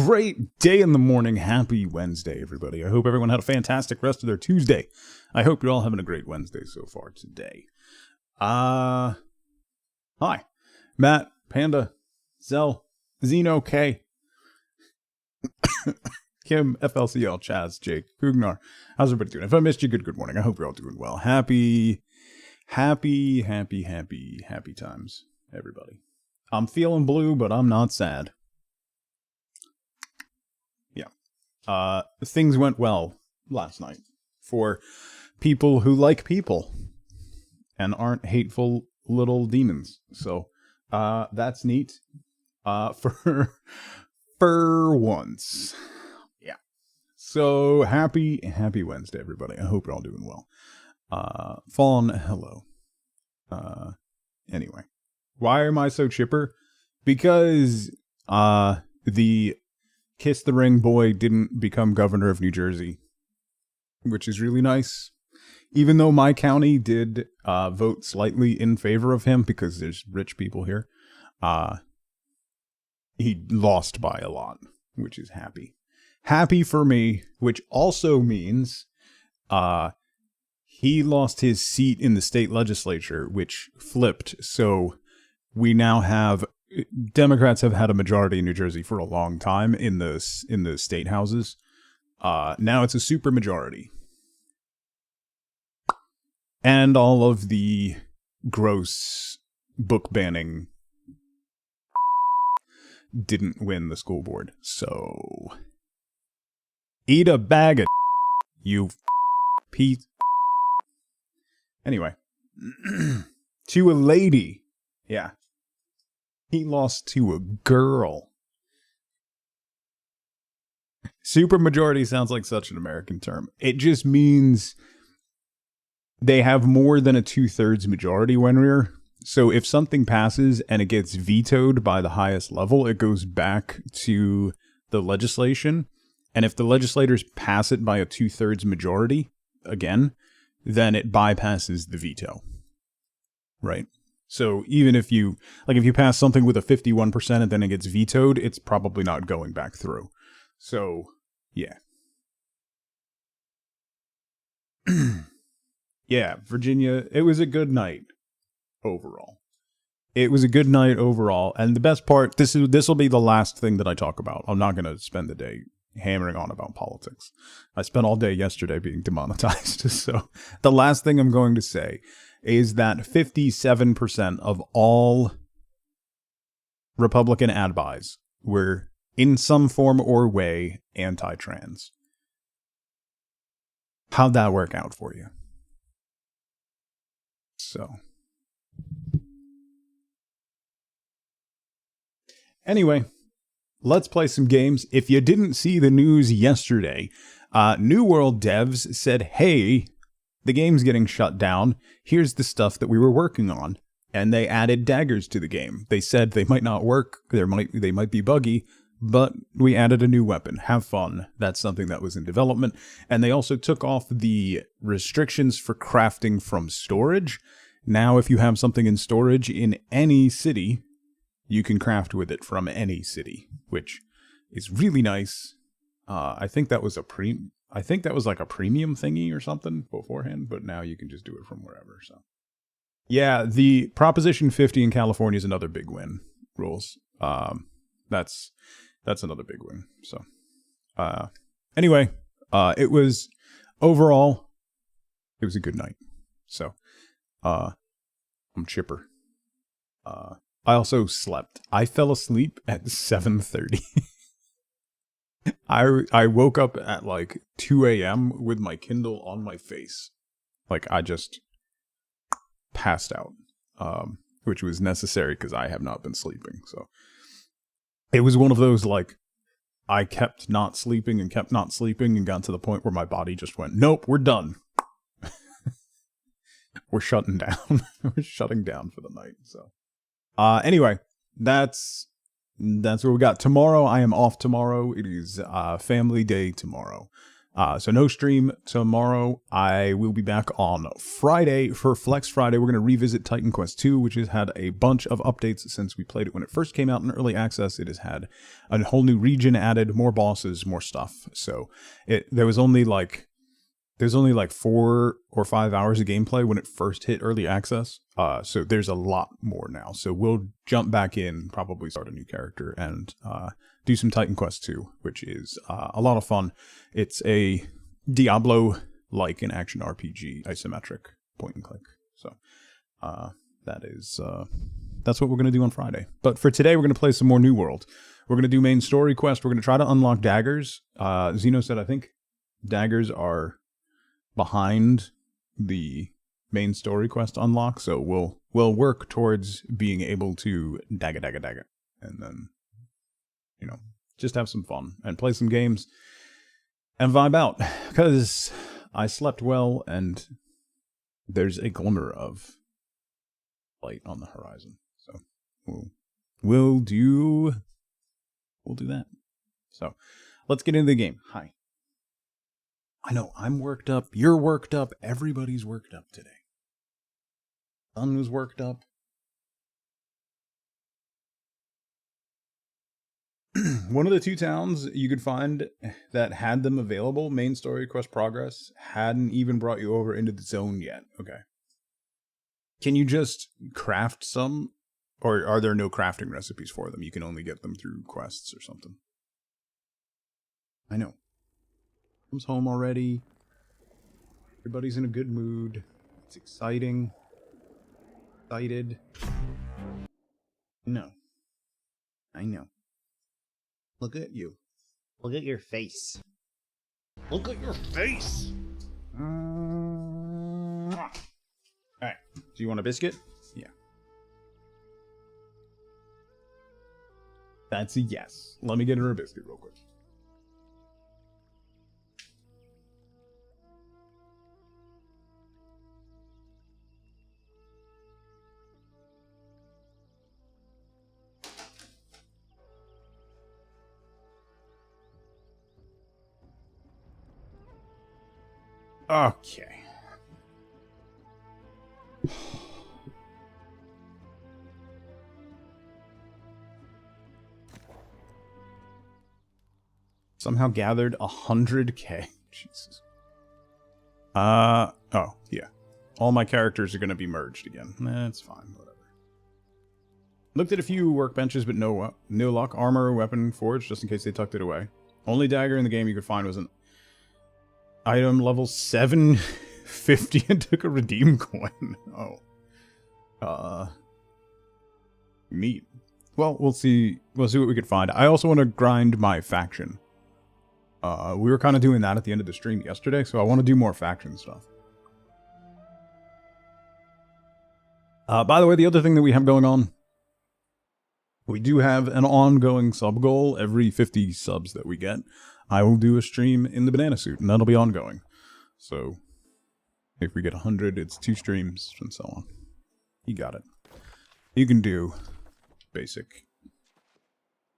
great day in the morning. Happy Wednesday, everybody. I hope everyone had a fantastic rest of their Tuesday. I hope you're all having a great Wednesday so far today. Hi. Matt, Panda, Zell, Zeno, K, Kim, FLCL, Chaz, Jake, Gugnar. How's everybody doing? If I missed you, good morning. I hope you're all doing well. Happy times, everybody. I'm feeling blue, but I'm not sad. Yeah. Things went well last night for people who like people and aren't hateful little demons. So, that's neat. For once. Yeah. So happy Wednesday, everybody. I hope you're all doing well. Fawn, hello. Anyway. Why am I so chipper? Because, the Kiss the Ring boy didn't become governor of New Jersey, which is really nice. Even though my county did, vote slightly in favor of him because there's rich people here, he lost by a lot, which is happy. Happy for me, which also means, he lost his seat in the state legislature, which flipped. So we now have Democrats have had a majority in New Jersey for a long time in the state houses. Now it's a super majority. And all of the gross book banning didn't win the school board. So eat a bag of you piece. Anyway, to a lady. Yeah. He lost to a girl. Supermajority sounds like such an American term. It just means they have more than a 2/3 majority when we're. So if something passes and it gets vetoed by the highest level, it goes back to the legislation. And if the legislators pass it by a 2/3 majority, again, then it bypasses the veto. Right? So even if you pass something with a 51% and then it gets vetoed, it's probably not going back through. So, yeah. Yeah, Virginia, it was a good night overall. It was a good night overall. And the best part, this will be the last thing that I talk about. I'm not going to spend the day hammering on about politics. I spent all day yesterday being demonetized. So the last thing I'm going to say is that 57% of all Republican ad buys were in some form or way anti-trans. How'd that work out for you? So, anyway, let's play some games. If you didn't see the news yesterday, New World devs said, hey, the game's getting shut down. Here's the stuff that we were working on. And they added daggers to the game. They said they might not work. They might be buggy, but we added a new weapon. Have fun. That's something that was in development. And they also took off the restrictions for crafting from storage. Now, if you have something in storage in any city, you can craft with it from any city, which is really nice. I think that was like a premium thingy or something beforehand, but now you can just do it from wherever. So, yeah, the Proposition 50 in California is another big win. Rules. That's another big win. So, anyway, it was overall, it was a good night. So, I'm chipper. I also slept. I fell asleep at 7:30. I woke up at like 2 a.m. with my Kindle on my face. Like I just passed out, which was necessary because I have not been sleeping. So it was one of those like I kept not sleeping and got to the point where my body just went, nope, we're done. We're shutting down. We're shutting down for the night. So anyway, that's what we got. Tomorrow, I am off tomorrow. It is family day tomorrow. So no stream tomorrow. I will be back on Friday for Flex Friday. We're going to revisit Titan Quest 2, which has had a bunch of updates since we played it when it first came out in early access. It has had a whole new region added, more bosses, more stuff. So there was only like 4 or 5 hours of gameplay when it first hit early access. So there's a lot more now. So we'll jump back in, probably start a new character, and do some Titan Quest 2, which is a lot of fun. It's a Diablo-like an action RPG, isometric point and click. So that's what we're going to do on Friday. But for today, we're going to play some more New World. We're going to do main story quest. We're going to try to unlock daggers. Zeno said, I think daggers are behind the main story quest unlock, so we'll work towards being able to dagger, and then, you know, just have some fun and play some games and vibe out, because I slept well and there's a glimmer of light on the horizon. So we'll do that. So let's get into the game. Hi. I know, I'm worked up, you're worked up, everybody's worked up today. Sun was worked up. One of the 2 towns you could find that had them available, main story quest progress, hadn't even brought you over into the zone yet. Okay. Can you just craft some? Or are there no crafting recipes for them? You can only get them through quests or something. I know. Comes home already. Everybody's in a good mood. It's exciting. Excited. No. I know. Look at you. Look at your face. Look at your face! Alright. Do you want a biscuit? Yeah. That's a yes. Let me get her a biscuit real quick. Okay. Somehow gathered 100k. Jesus. Oh, yeah. All my characters are going to be merged again. That's fine, whatever. Looked at a few workbenches, but no luck. Armor, weapon, forge, just in case they tucked it away. Only dagger in the game you could find was an item level 750 and took a redeem coin. Oh. Neat. Well, we'll see what we could find. I also want to grind my faction. We were kind of doing that at the end of the stream yesterday, so I want to do more faction stuff. By the way, the other thing that we have going on, we do have an ongoing sub goal. Every 50 subs that we get, I will do a stream in the banana suit, and that'll be ongoing. So if we get 100, it's 2 streams, and so on. You got it. You can do basic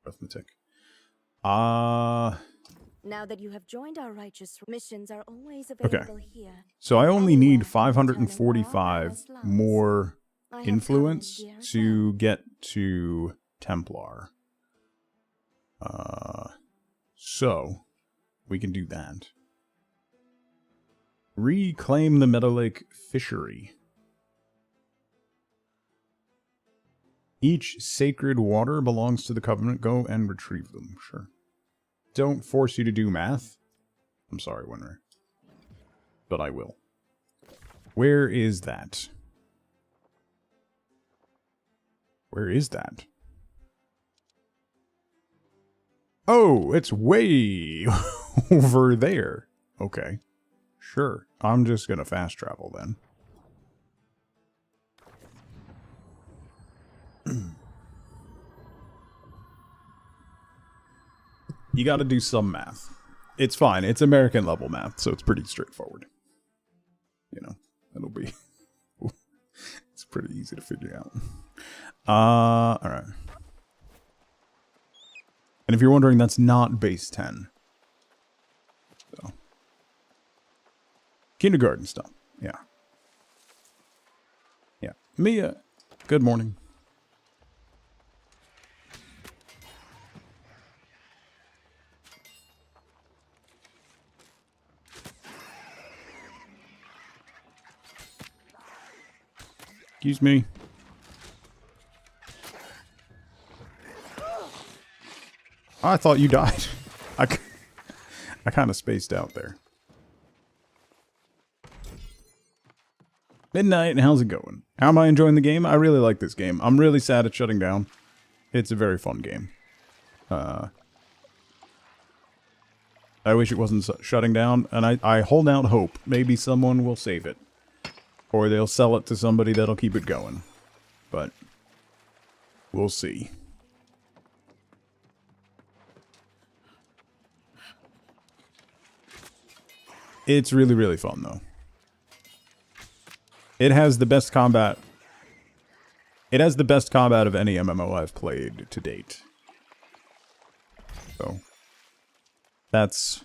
arithmetic. Now that you have joined our righteous missions are always available here. So I only need 545 more influence to get to Templar. So we can do that. Reclaim the Meadow Lake fishery. Each sacred water belongs to the Covenant. Go and retrieve them. Sure. Don't force you to do math. I'm sorry, Winter. But I will. Where is that? Where is that? Oh, it's way over there. Okay. Sure. I'm just gonna fast travel then. You gotta do some math. It's fine. It's American level math, so it's pretty straightforward. You know, it'll be... it's pretty easy to figure out. Alright. And if you're wondering, that's not base 10. So, Kindergarten stuff. Yeah. Yeah. Mia, good morning. Excuse me. I thought you died. I kind of spaced out there. Midnight, how's it going? How am I enjoying the game? I really like this game. I'm really sad it's shutting down. It's a very fun game. I wish it wasn't shutting down, and I hold out hope. Maybe someone will save it. Or they'll sell it to somebody that'll keep it going. But we'll see. It's really, really fun, though. It has the best combat. It has the best combat of any MMO I've played to date. So that's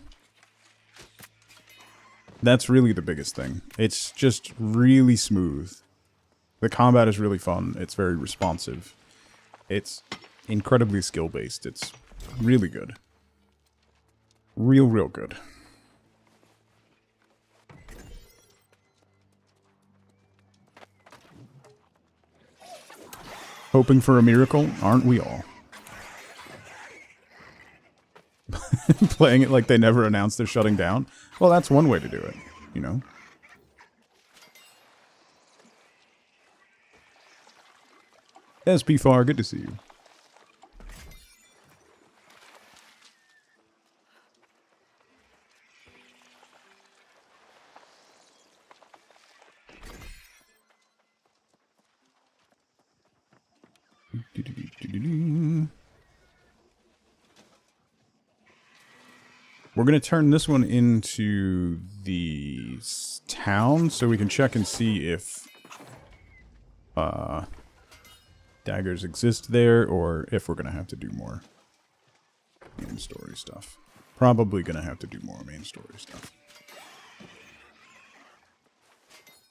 really the biggest thing. It's just really smooth. The combat is really fun. It's very responsive. It's incredibly skill-based. It's really good. Real good. Hoping for a miracle, aren't we all? Playing it like they never announced they're shutting down? Well, that's one way to do it, you know? SP4, good to see you. We're going to turn this one into the town so we can check and see if daggers exist there or if we're going to have to do more main story stuff. Probably going to have to do more main story stuff.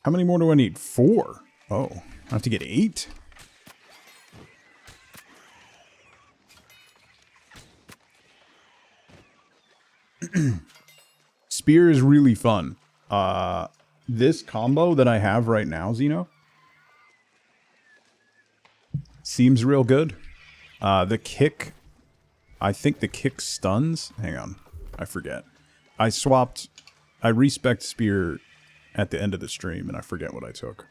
How many more do I need? 4. Oh, I have to get 8? Spear is really fun. This combo that I have right now, Xeno, seems real good. The kick, I think the kick stuns. Hang on, I forget. I respect Spear at the end of the stream, and I forget what I took.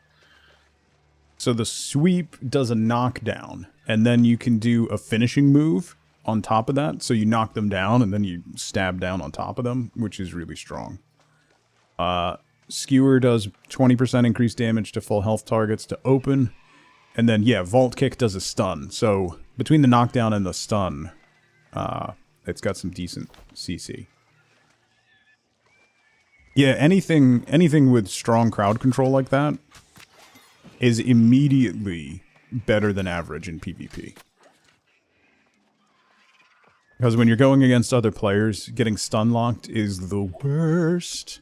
So the sweep does a knockdown, and then you can do a finishing move on top of that, so you knock them down and then you stab down on top of them, which is really strong. Skewer does 20% increased damage to full health targets to open, and then yeah, Vault Kick does a stun. So between the knockdown and the stun, it's got some decent CC. Yeah, anything with strong crowd control like that is immediately better than average in PvP. Because when you're going against other players, getting stun locked is the worst.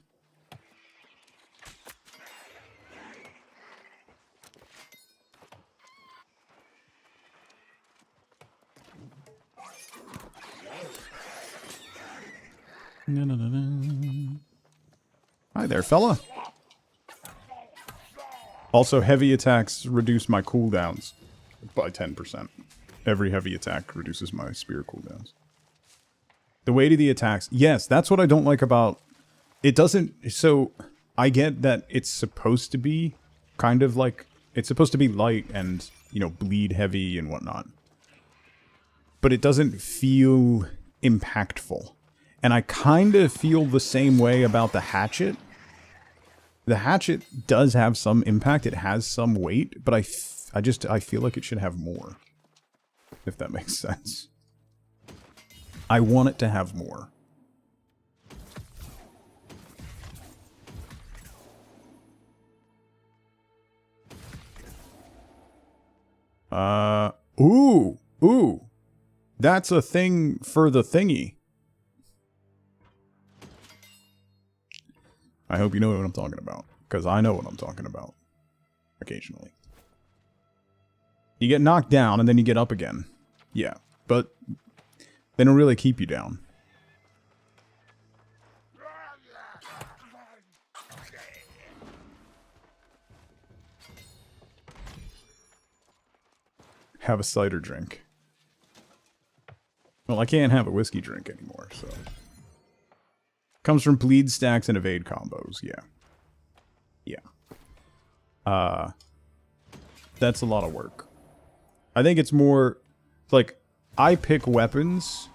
Hi there, fella. Also, heavy attacks reduce my cooldowns by 10%. Every heavy attack reduces my spear cooldowns. The weight of the attacks. Yes, that's what I don't like about... It doesn't... So, I get that it's supposed to be kind of like... It's supposed to be light and, you know, bleed heavy and whatnot. But it doesn't feel impactful. And I kind of feel the same way about the hatchet. The hatchet does have some impact. It has some weight. But I feel like it should have more. If that makes sense. I want it to have more. Ooh. That's a thing for the thingy. I hope you know what I'm talking about, because I know what I'm talking about. Occasionally. You get knocked down, and then you get up again. Yeah, but they don't really keep you down. Have a cider drink. Well, I can't have a whiskey drink anymore, so. Comes from bleed stacks and evade combos, yeah. Yeah. That's a lot of work. I think it's more, like, I pick weapons.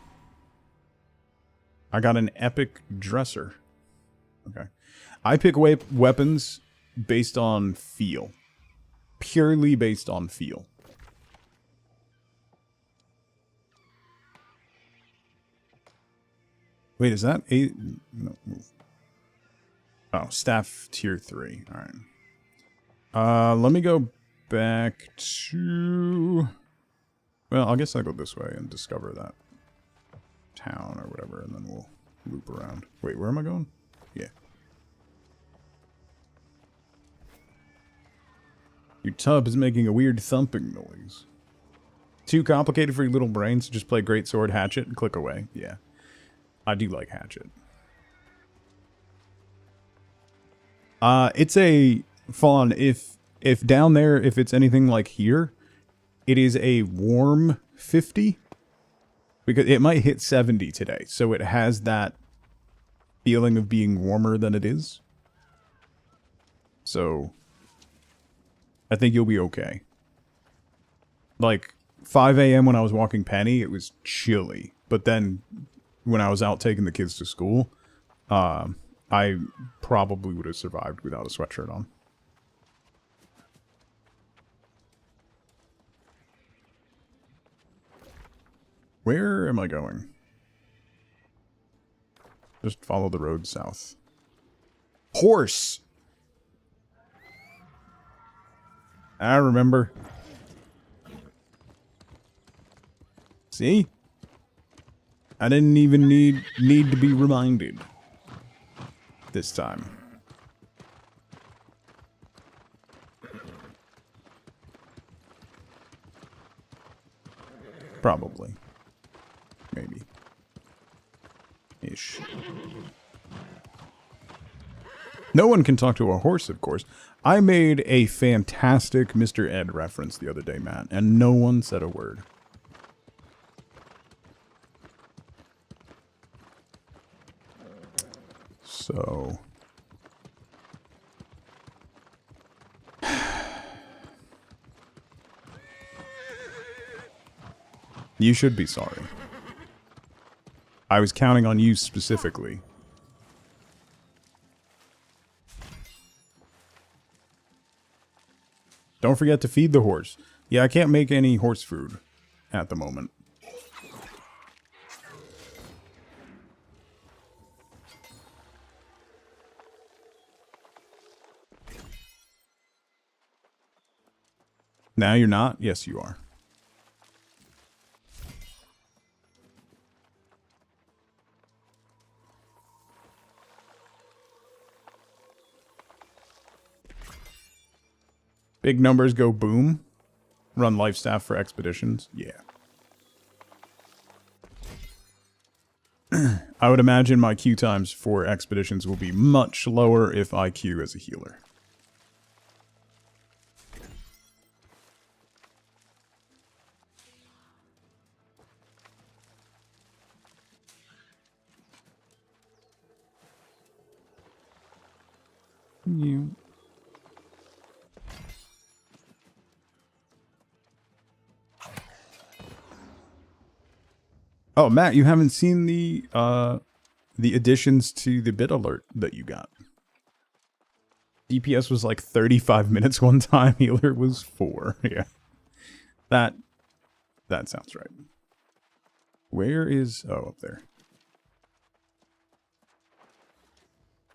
I got an epic dresser. Okay. I pick weapons based on feel. Purely based on feel. Wait, is that 8? No. Oh, staff tier 3. Alright. Let me go back to... Well, I guess I'll go this way and discover that town or whatever, and then we'll loop around. Wait, where am I going? Yeah. Your tub is making a weird thumping noise. Too complicated for your little brains to just play Great Sword Hatchet and click away. Yeah. I do like Hatchet. It's a fawn. If down there, if it's anything like here, it is a warm 50. Because it might hit 70 today. So it has that feeling of being warmer than it is. So I think you'll be okay. Like 5 a.m. when I was walking Penny, it was chilly. But then when I was out taking the kids to school, I probably would have survived without a sweatshirt on. Where am I going? Just follow the road south. Horse! I remember. See? I didn't even need to be reminded. This time. Probably. Maybe. Ish. No one can talk to a horse, of course. I made a fantastic Mr. Ed reference the other day, Matt, and no one said a word. So... You should be sorry. I was counting on you specifically. Don't forget to feed the horse. Yeah, I can't make any horse food at the moment. Now you're not? Yes, you are. Big numbers go boom. Run life staff for expeditions. Yeah. I would imagine my queue times for expeditions will be much lower if I queue as a healer. You. Oh, Matt, you haven't seen the additions to the bit alert that you got. DPS was like 35 minutes one time, healer was 4. Yeah. That sounds right. Where is... Oh, up there.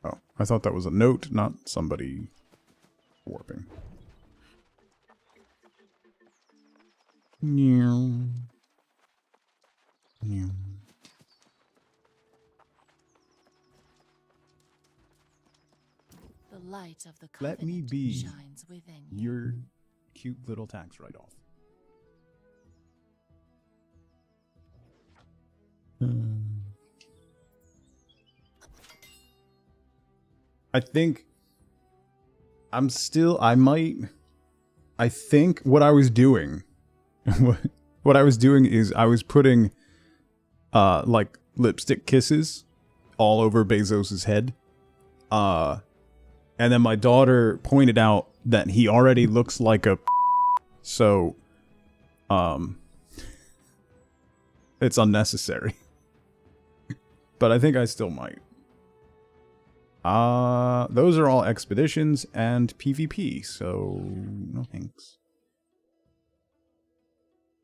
Oh, I thought that was a note, not somebody warping. Yeah. Yeah. light of the Let me covenant be shines within you. your cute little tax write-off. I think I think what I was doing, what I was doing is I was putting, like lipstick kisses all over Bezos's head. And then my daughter pointed out that he already looks like a, so, it's unnecessary. But I think I still might. Those are all expeditions and PvP, so no thanks.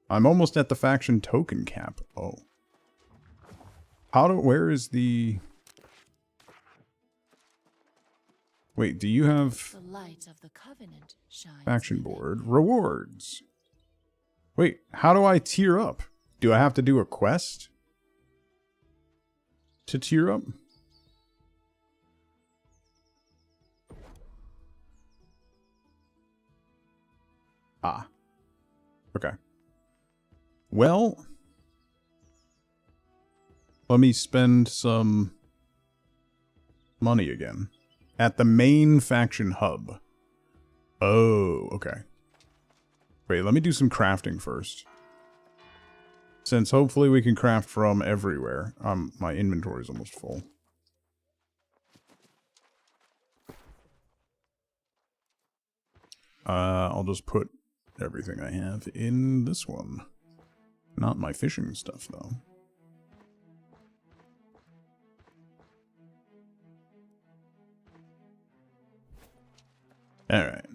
I'm almost at the faction token cap. Oh. Where is the... Wait, do you have... The light of the covenant shines Faction within board. you. Rewards. Wait, how do I tier up? Do I have to do a quest to tier up? Ah. Okay. Well, let me spend some money again at the main faction hub. Oh, okay. Wait, let me do some crafting first. Since hopefully we can craft from everywhere. My inventory is almost full. I'll just put everything I have in this one. Not my fishing stuff, though. Alright.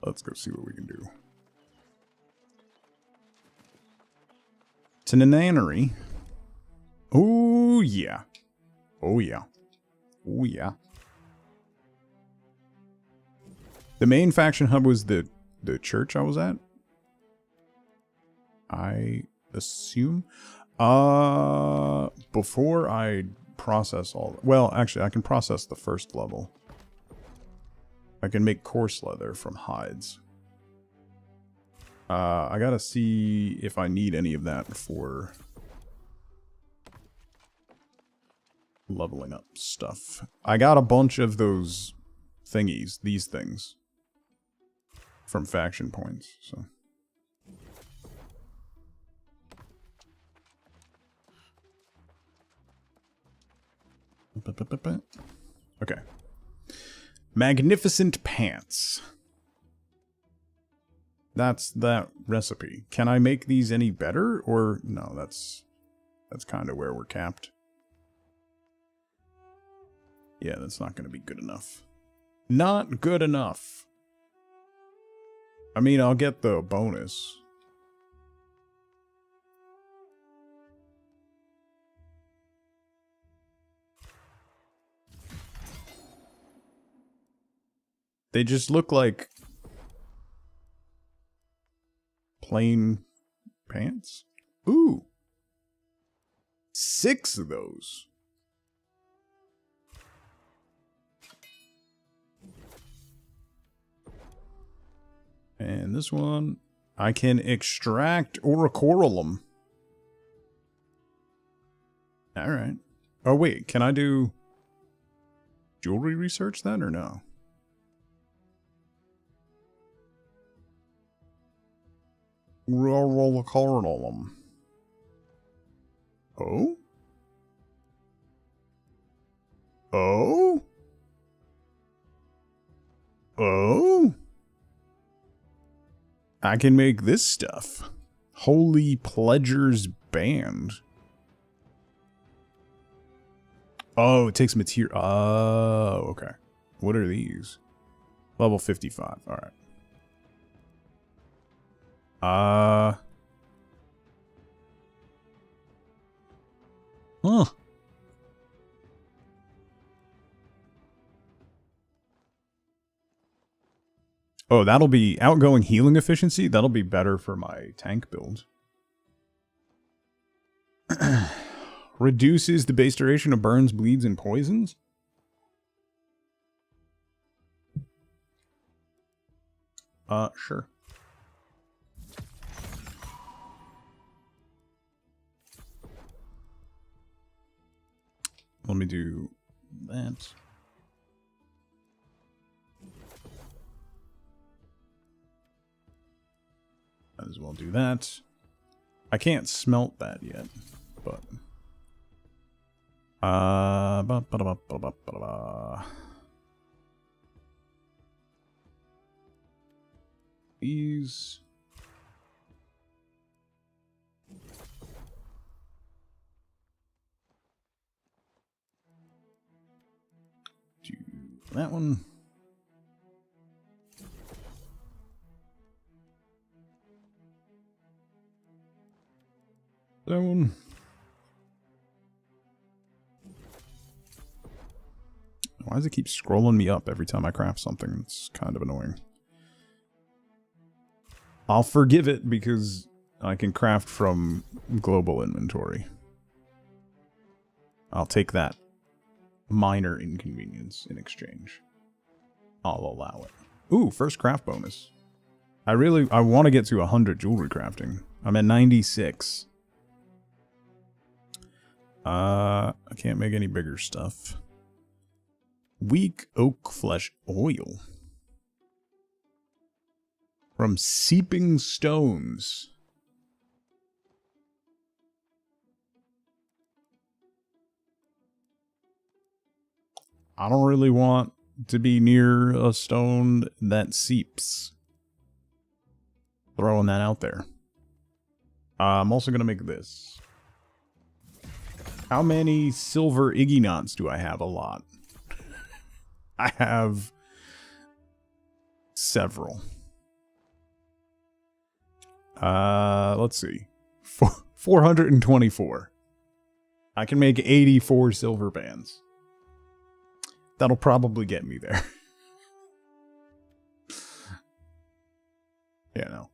Let's go see what we can do. To Nanannery. Oh, yeah. Oh, yeah. Oh, yeah. The main faction hub was the church I was at. I assume. Before I process all... Well, actually, I can process the first level. I can make coarse leather from hides. I gotta see if I need any of that for leveling up stuff. I got a bunch of those thingies, these things, from faction points, so. Okay. Magnificent pants. That's that recipe. Can I make these any better? Or no, that's kind of where we're capped. Yeah, that's not going to be good enough. Not good enough. I mean, I'll get the bonus. They just look like plain pants. Ooh. 6 of those. And this one, I can extract Oricorium. Alright. Oh wait, can I do jewelry research then or no? Oricorium. Oh? Oh? Oh? I can make this stuff. Holy Pledger's Band. Oh, it takes material. Oh, okay. What are these? Level 55. All right. Huh. Oh, that'll be outgoing healing efficiency. That'll be better for my tank build. Reduces the base duration of burns, bleeds, and poisons. Sure. Let me do that. Might as well do that. I can't smelt that yet, but these do that one. That one. Why does it keep scrolling me up every time I craft something? It's kind of annoying. I'll forgive it because I can craft from global inventory. I'll take that minor inconvenience in exchange. I'll allow it. Ooh, first craft bonus. I want to get to 100 jewelry crafting. I'm at 96. I can't make any bigger stuff. Weak oak flesh oil. From seeping stones. I don't really want to be near a stone that seeps. Throwing that out there. I'm also going to make this. How many silver Iggy knots do I have? A lot. I have several. Let's see. 424. I can make 84 silver bands. That'll probably get me there. Yeah, no.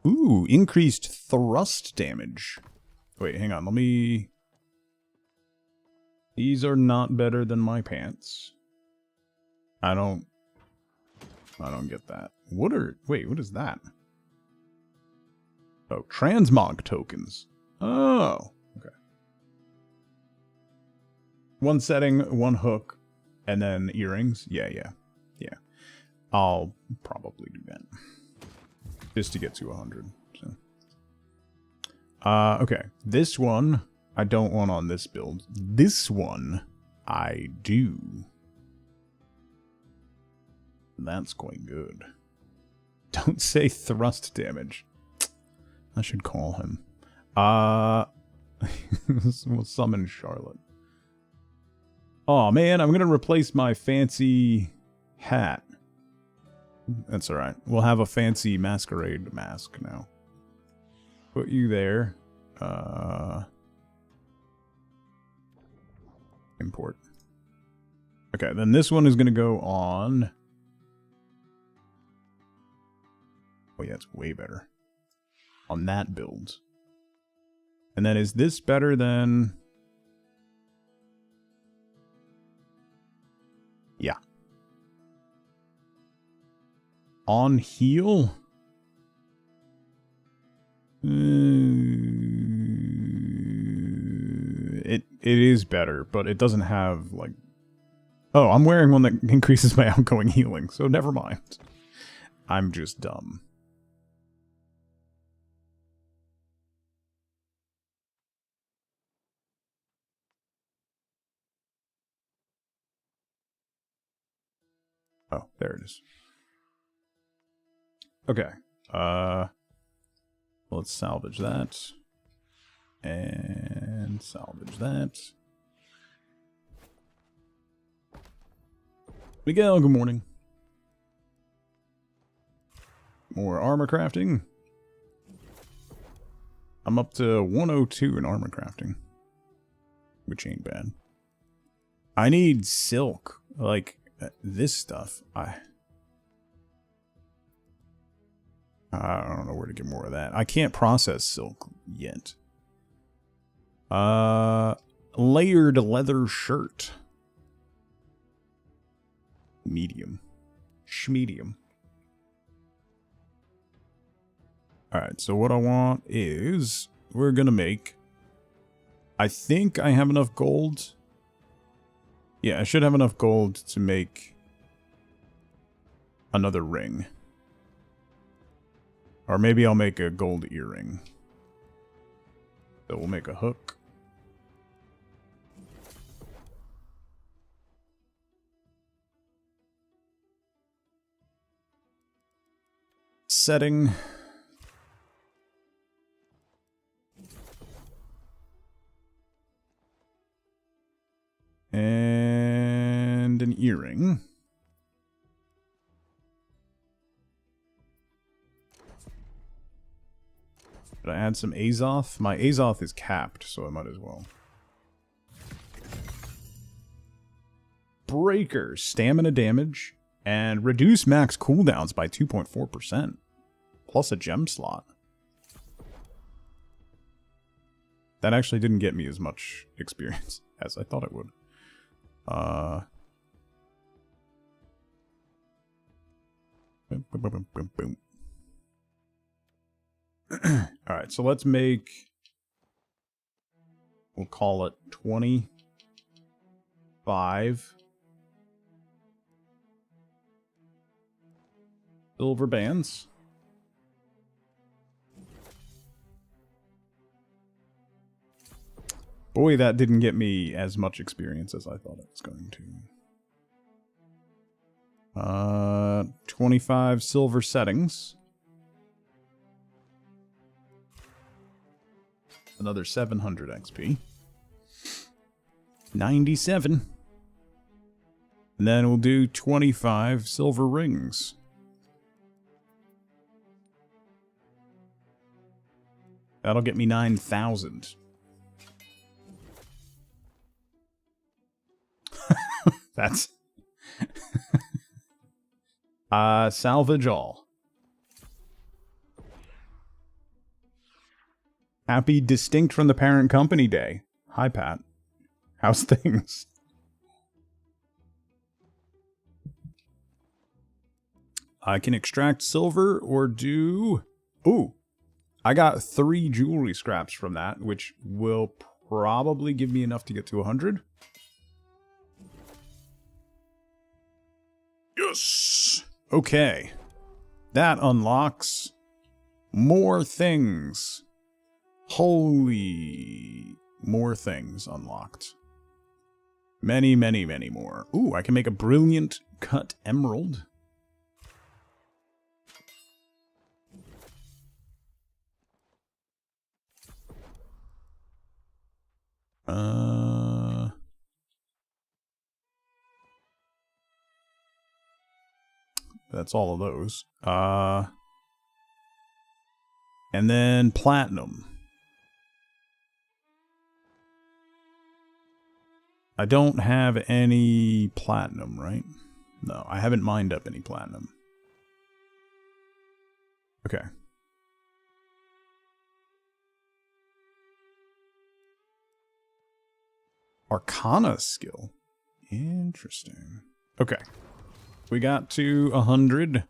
Ooh, increased thrust damage. Wait, hang on, let me... These are not better than my pants. I don't get that. What is that? Oh, transmog tokens. Oh, okay. One setting, one hook, and then earrings. Yeah. I'll probably do that. Just to get to 100. So. Okay. This one, I don't want on this build. This one, I do. That's quite good. Don't say thrust damage. I should call him. We'll summon Charlotte. Oh man, I'm gonna replace my fancy hat. That's alright. We'll have a fancy masquerade mask now. Put you there. Import. Okay, then this one is gonna go on... Oh yeah, it's way better. On that build. And then is this better than... Yeah. On heal? It is better, but it doesn't have, like... Oh, I'm wearing one that increases my outgoing healing, so never mind. I'm just dumb. Oh, there it is. Okay. Let's salvage that. And salvage that. Miguel, good morning. More armor crafting. I'm up to 102 in armor crafting. Which ain't bad. I need silk. Like, this stuff. I don't know where to get more of that. I can't process silk yet. Layered leather shirt. Medium. Schmedium. Alright, so what I want is, we're gonna make, I think I have enough gold. Yeah, I should have enough gold to make another ring. Or maybe I'll make a gold earring. So we'll make a hook. Setting. And an earring. Should I add some Azoth? My Azoth is capped, so I might as well. Breaker, stamina damage, and reduce max cooldowns by 2.4%. Plus a gem slot. That actually didn't get me as much experience as I thought it would. Boom, boom, boom, boom, boom. Alright, so let's make, we'll call it 25 silver bands. Boy, that didn't get me as much experience as I thought it was going to. 25 silver settings. Another 700 XP. 97. And then we'll do 25 silver rings. That'll get me 9,000. That's... salvage all. Happy Distinct from the Parent Company Day. Hi, Pat. How's things? I can extract silver or do... Ooh. I got 3 jewelry scraps from that, which will probably give me enough to get to 100. Yes! Okay. That unlocks more things. Holy... More things unlocked. Many, many, many more. Ooh, I can make a brilliant cut emerald. That's all of those. And then platinum. I don't have any platinum, right? No, I haven't mined up any platinum. Okay. Arcana skill. Interesting. Okay. We got to 100.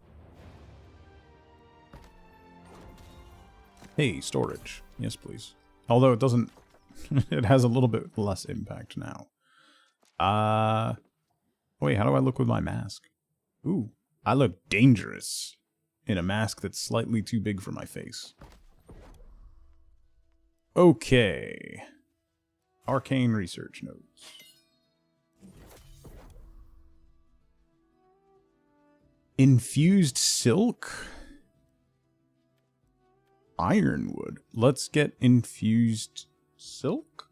Hey, storage. Yes, please. Although it doesn't... it has a little bit less impact now. Wait, how do I look with my mask? Ooh, I look dangerous in a mask that's slightly too big for my face. Okay. Arcane research notes. Infused silk? Ironwood. Let's get infused silk?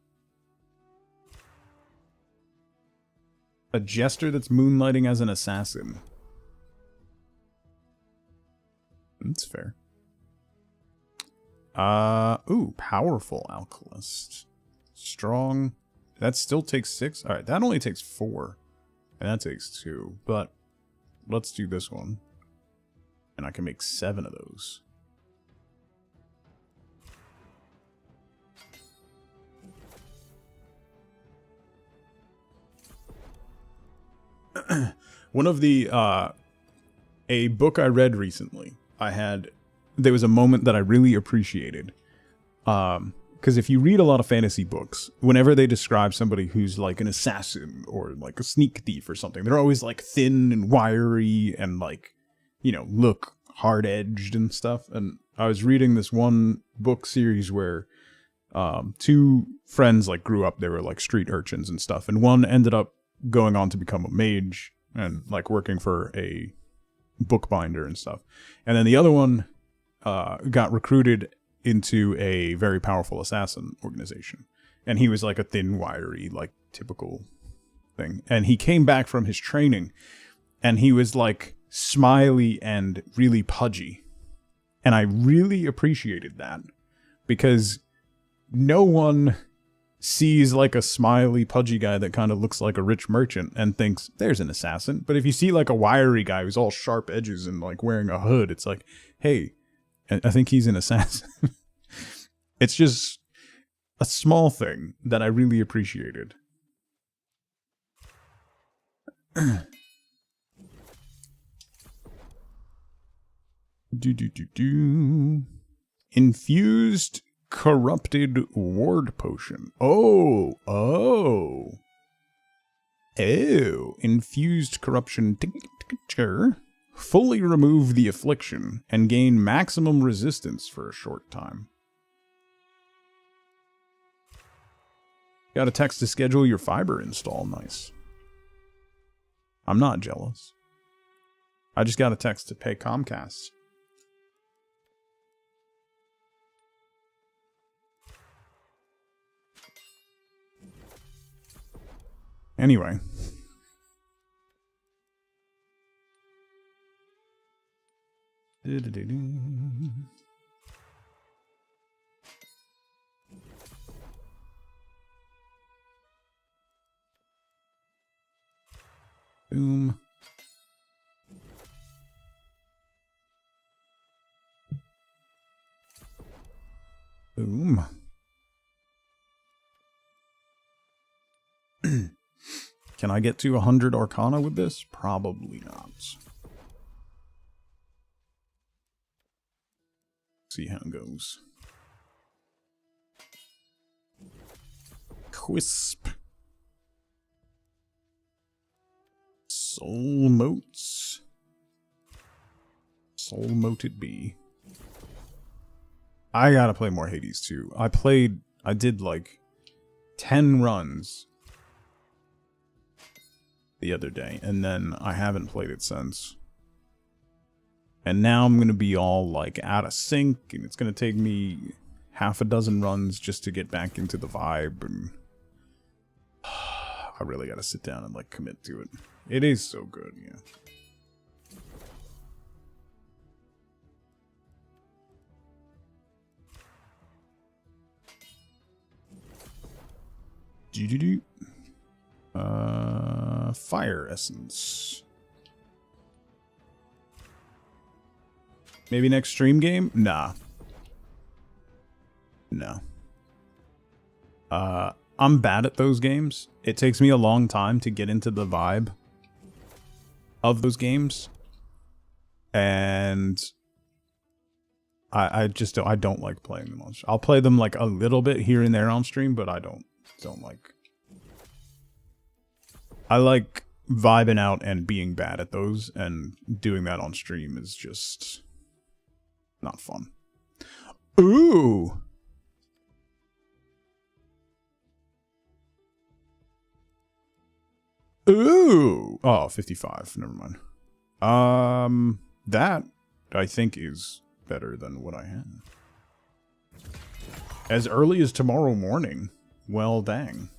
A jester that's moonlighting as an assassin. That's fair. Ooh, powerful alchemist. Strong. That still takes 6. Alright, that only takes 4. And that takes 2. But let's do this one. And I can make 7 of those. One of the a book I read recently, there was a moment that I really appreciated. Because if you read a lot of fantasy books, whenever they describe somebody who's like an assassin or like a sneak thief or something, they're always like thin and wiry and like, you know, look hard-edged and stuff. And I was reading this one book series where two friends like grew up, they were like street urchins and stuff, and one ended up going on to become a mage and like working for a bookbinder and stuff, and then the other one got recruited into a very powerful assassin organization, and he was like a thin, wiry, like typical thing, and he came back from his training and he was like smiley and really pudgy, and I really appreciated that, because no one sees like a smiley, pudgy guy that kind of looks like a rich merchant and thinks there's an assassin. But if you see like a wiry guy who's all sharp edges and like wearing a hood, it's like, hey, I think he's an assassin. It's just a small thing that I really appreciated. Infused corrupted ward potion. Oh. Infused corruption tincture. Fully remove the affliction and gain maximum resistance for a short time. Got a text to schedule your fiber install. Nice. I'm not jealous. I just got a text to pay Comcast. Anyway. Boom. Boom. Can I get to 100 Arcana with this? Probably not. See how it goes. Quisp. Soul motes. Soul moted bee. I gotta play more Hades 2. I did like 10 runs the other day, and then I haven't played it since. And now I'm gonna be all like out of sync, and it's gonna take me half a dozen runs just to get back into the vibe, and I really gotta sit down and like commit to it. It is so good, yeah. Fire essence. Maybe next stream game? Nah. No. I'm bad at those games. It takes me a long time to get into the vibe of those games. And I don't like playing them on stream. I'll play them like a little bit here and there on stream, but I don't like. I like vibing out and being bad at those, and doing that on stream is just not fun. Ooh. Ooh. Oh, 55. Never mind. That I think is better than what I had. As early as tomorrow morning. Well, dang.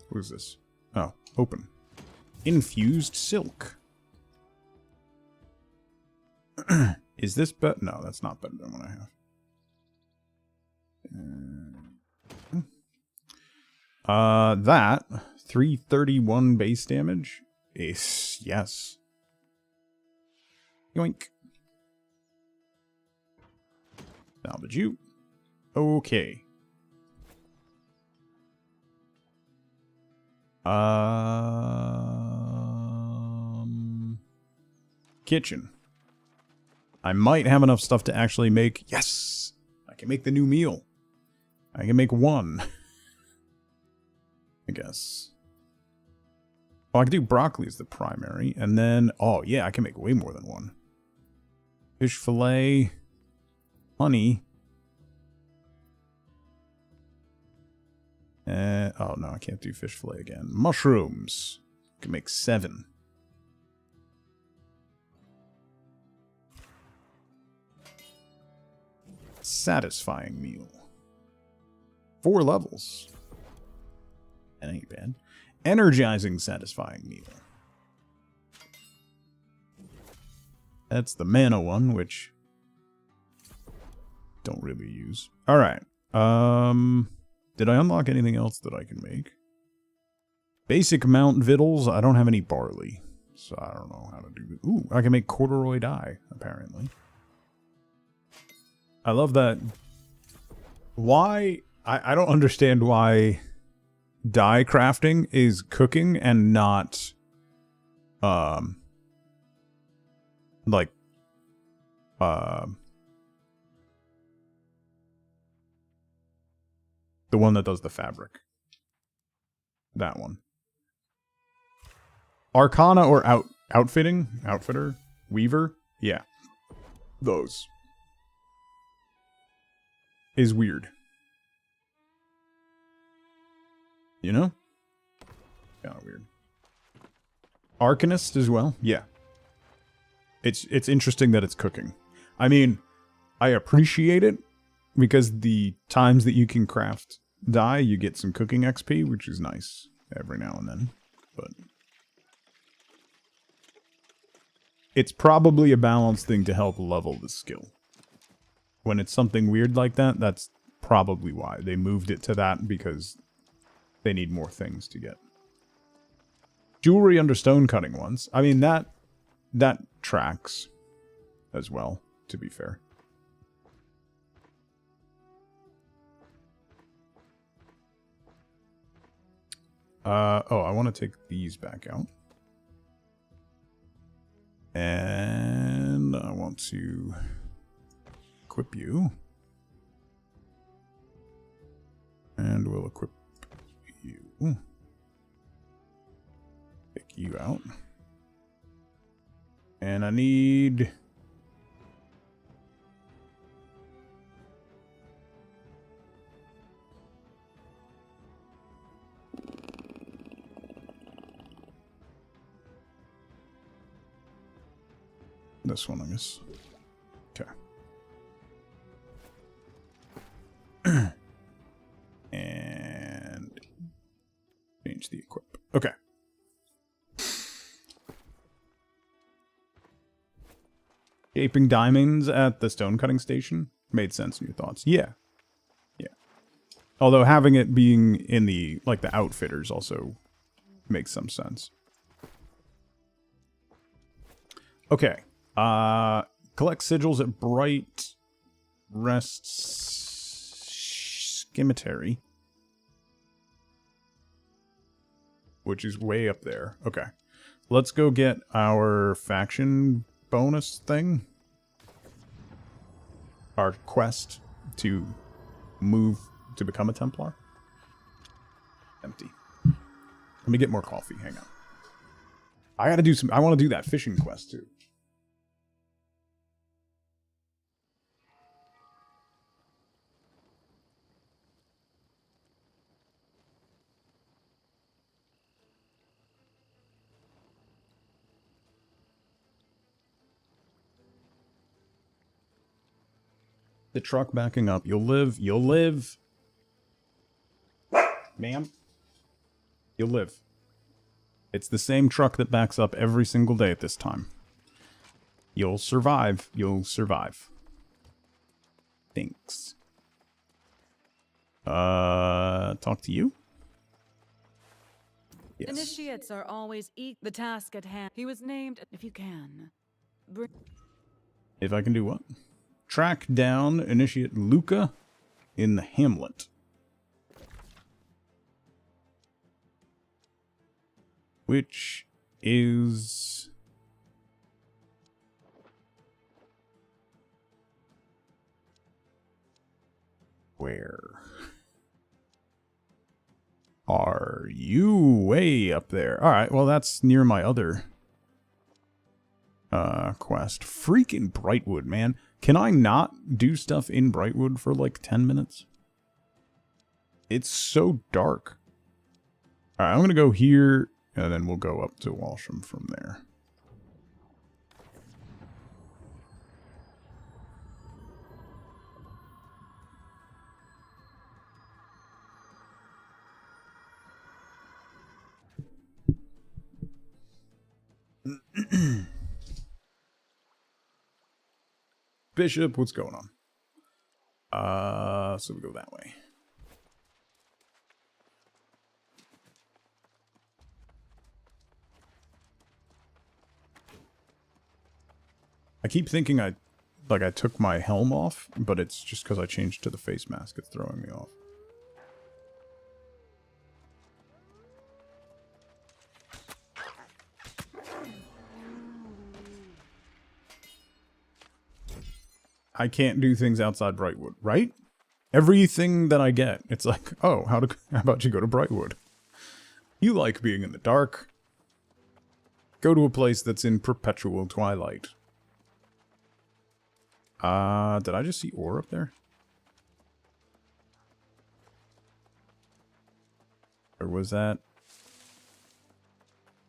Who's this? Oh, open. Infused silk. Is this better? No, that's not better than what I have. That 331 base damage is yes. Yoink. Salvage you. Okay. Kitchen. I might have enough stuff to actually make... Yes! I can make the new meal. I can make one. I guess. Oh, I can do broccoli as the primary. And then... Oh, yeah, I can make way more than one. Fish fillet. Honey. Oh, no, I can't do fish fillet again. Mushrooms. I can make 7. Satisfying meal. 4 levels. That ain't bad. Energizing satisfying meal. That's the mana one, which don't really use. Alright. Did I unlock anything else that I can make? Basic mount victuals. I don't have any barley. So I don't know how to do it. Ooh, I can make corduroy dye, apparently. I love that. Why? I don't understand why dye crafting is cooking and not, like, the one that does the fabric. That one. Arcana or outfitting? Outfitter? Weaver? Yeah. Those. Is weird. You know? Kinda weird. Arcanist as well? Yeah. It's interesting that it's cooking. I mean, I appreciate it because the times that you can craft dye, you get some cooking XP, which is nice every now and then. But it's probably a balanced thing to help level the skill. When it's something weird like that, that's probably why. They moved it to that because they need more things to get. Jewelry under stone cutting ones. I mean, that tracks as well, to be fair. Oh, I want to take these back out. And I want to equip you. And we'll equip you. Pick you out. And I need... this one, I guess. Okay. And change the equip. Okay. Gaping diamonds at the stone cutting station made sense in your thoughts. Yeah. Yeah. Although having it being in the, like, the outfitters also makes some sense. Okay. Collect sigils at Bright Rest Cemetery, which is way up there. Okay. Let's go get our faction bonus thing. Our quest to move to become a Templar. Empty. Let me get more coffee. Hang on. I gotta do some... I want to do that fishing quest, too. The truck backing up. You'll live. You'll live. Ma'am. You'll live. It's the same truck that backs up every single day at this time. You'll survive. You'll survive. Thanks. Talk to you? Yes. Initiates are always the task at hand. He was named, if you can. If I can do what? Track down Initiate Luca in the hamlet. which is... Where are you? Way up there. Alright, well that's near my other quest. Freaking Brightwood, man. Can I not do stuff in Brightwood for like 10 minutes? It's so dark. Alright, I'm gonna go here, and then we'll go up to Walsham from there. Bishop, what's going on? So we go that way. I keep thinking I took my helm off, but it's just because I changed to the face mask. It's throwing me off. I can't do things outside Brightwood, right? Everything that I get, it's like, oh, how about you go to Brightwood? You like being in the dark. Go to a place that's in perpetual twilight. Did I just see ore up there? Or was that?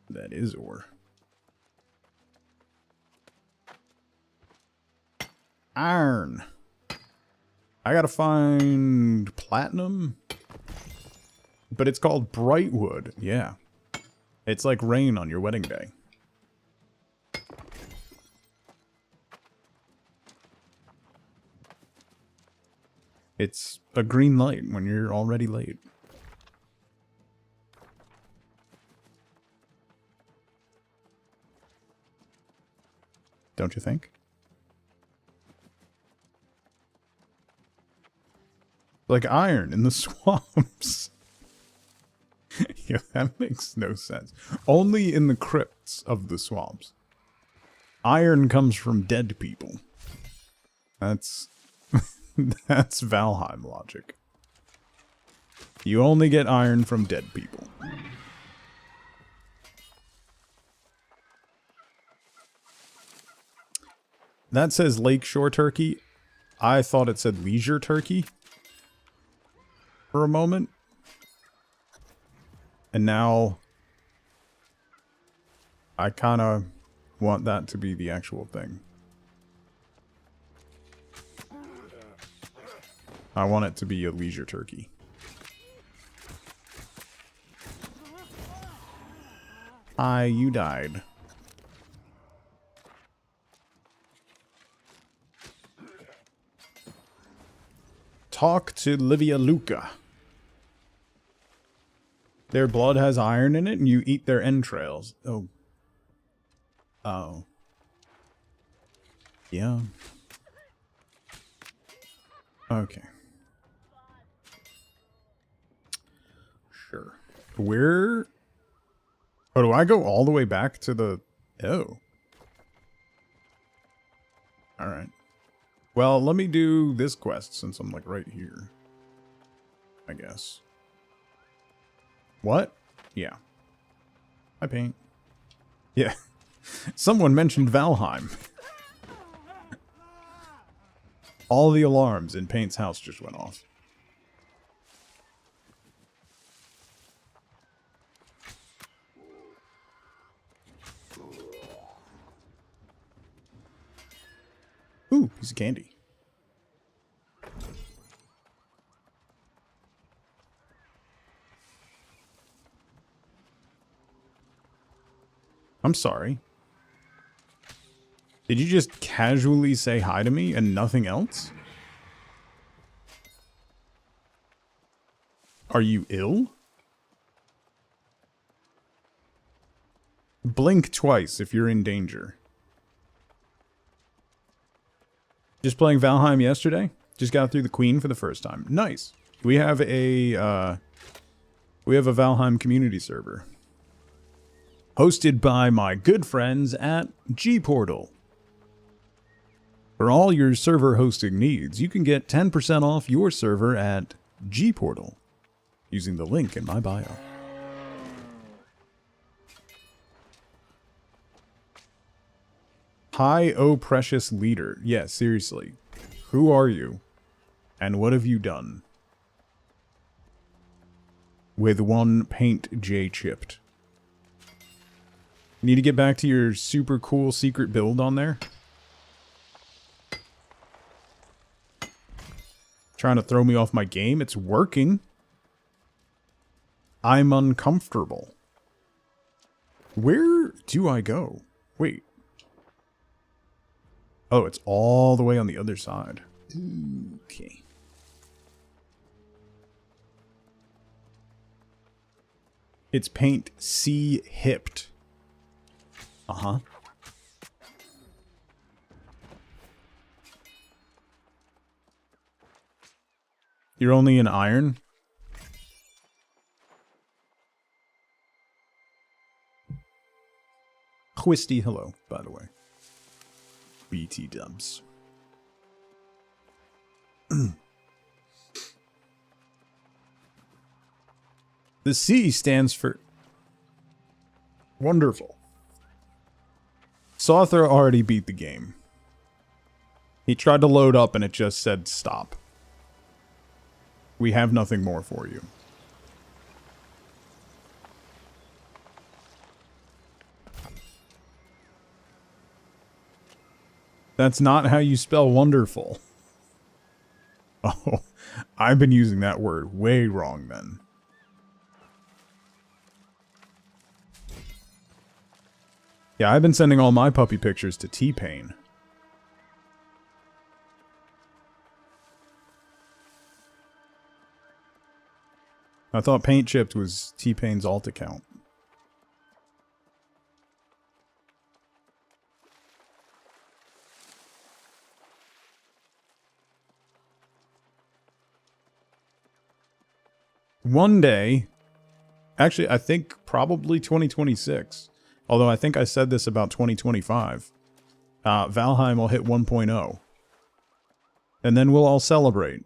That is ore. Iron. I gotta find platinum. But it's called Brightwood. Yeah. It's like rain on your wedding day. It's a green light when you're already late. Don't you think? Like iron in the swamps. Yeah, that makes no sense. Only in the crypts of the swamps. Iron comes from dead people. That's... that's Valheim logic. You only get iron from dead people. That says Lakeshore Turkey. I thought it said Leisure Turkey for a moment. And now I kind of want that to be the actual thing. I want it to be a Leisure Turkey. You died. Talk to Livia Luca. Their blood has iron in it, and you eat their entrails. Oh. Oh. Yeah. Okay. Sure. Where... Oh, do I go all the way back to the... Oh. Alright. Well, let me do this quest since I'm, like, right here. I guess. What? Yeah. I paint. Yeah. Someone mentioned Valheim. All the alarms in Paint's house just went off. Ooh, piece of candy. I'm sorry. Did you just casually say hi to me and nothing else? Are you ill? Blink twice if you're in danger. Just playing Valheim yesterday. Just got through the Queen for the first time. Nice. We have a Valheim community server. hosted by my good friends at Gportal. For all your server hosting needs, you can get 10% off your server at Gportal using the link in my bio. Hi, oh precious leader. Yeah, seriously. Who are you? And what have you done? With one paint J chipped. Need to get back to your super cool secret build on there? Trying to throw me off my game? It's working. I'm uncomfortable. Where do I go? Wait. Oh, it's all the way on the other side. Okay. It's paint C hipped. Uh-huh. You're only in iron? Twisty, hello, by the way. BT dubs. The C stands for wonderful. Sawther already beat the game. He tried to load up and it just said stop. We have nothing more for you. That's not how you spell wonderful. Oh, I've been using that word way wrong then. Yeah, I've been sending all my puppy pictures to T-Pain. I thought Paint Chipped was T-Pain's alt account. One day, actually, I think probably 2026. Although I think I said this about 2025. Valheim will hit 1.0. And then we'll all celebrate.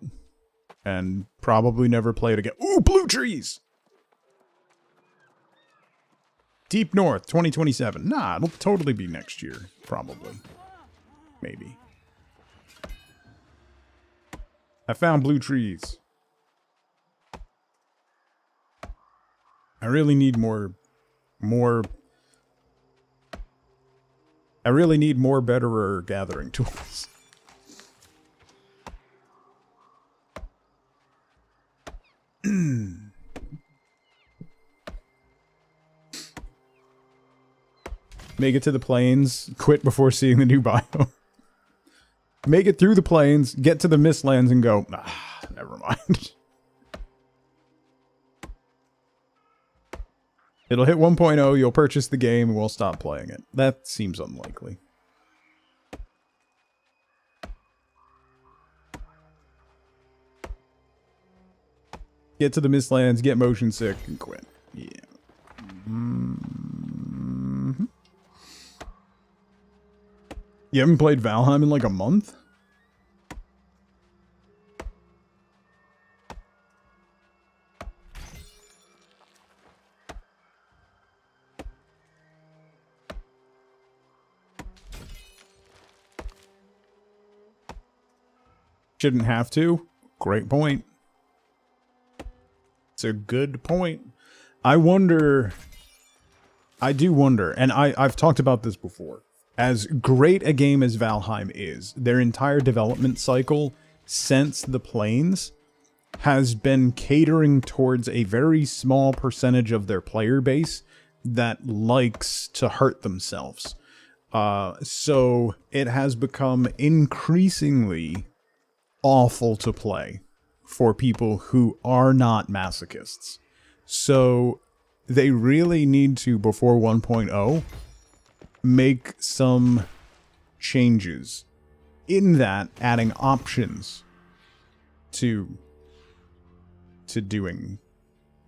And probably never play it again. Ooh, blue trees! Deep North, 2027. Nah, it'll totally be next year. Probably. Maybe. I found blue trees. I really need more I really need more betterer gathering tools. Make it to the plains, quit before seeing the new biome. Make it through the plains, get to the Mistlands and go, ah, never mind. It'll hit 1.0, you'll purchase the game, and we'll stop playing it. That seems unlikely. Get to the Mistlands, get motion sick, and quit. Yeah. Mm-hmm. You haven't played Valheim in like a month? Shouldn't have to. Great point. It's a good point. I do wonder, and I've talked about this before. As great a game as Valheim is, their entire development cycle since the Plains has been catering towards a very small percentage of their player base that likes to hurt themselves. So it has become increasingly awful to play for people who are not masochists. So they really need to, before 1.0, make some changes in that, adding options to doing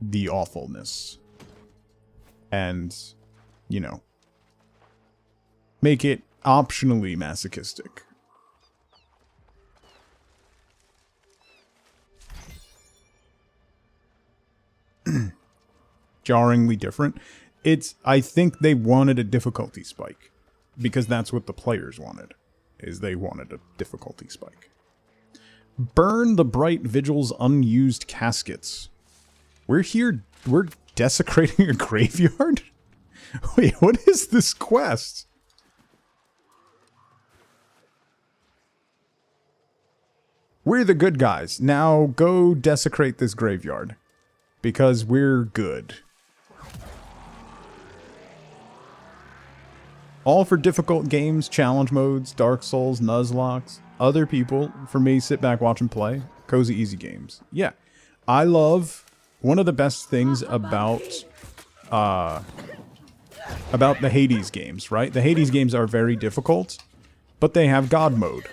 the awfulness. And you know, make it optionally masochistic. Jarringly different. I think they wanted a difficulty spike, because that's what the players wanted, is they wanted a difficulty spike. Burn the bright vigil's unused caskets. We're desecrating a graveyard? Wait, what is this quest? We're the good guys. Now go desecrate this graveyard. Because we're good. All for difficult games, challenge modes, Dark Souls, Nuzlocke. Other people, for me, sit back, watch and play. Cozy, easy games. Yeah. I love... One of the best things about the Hades games, right? The Hades games are very difficult, but they have God mode,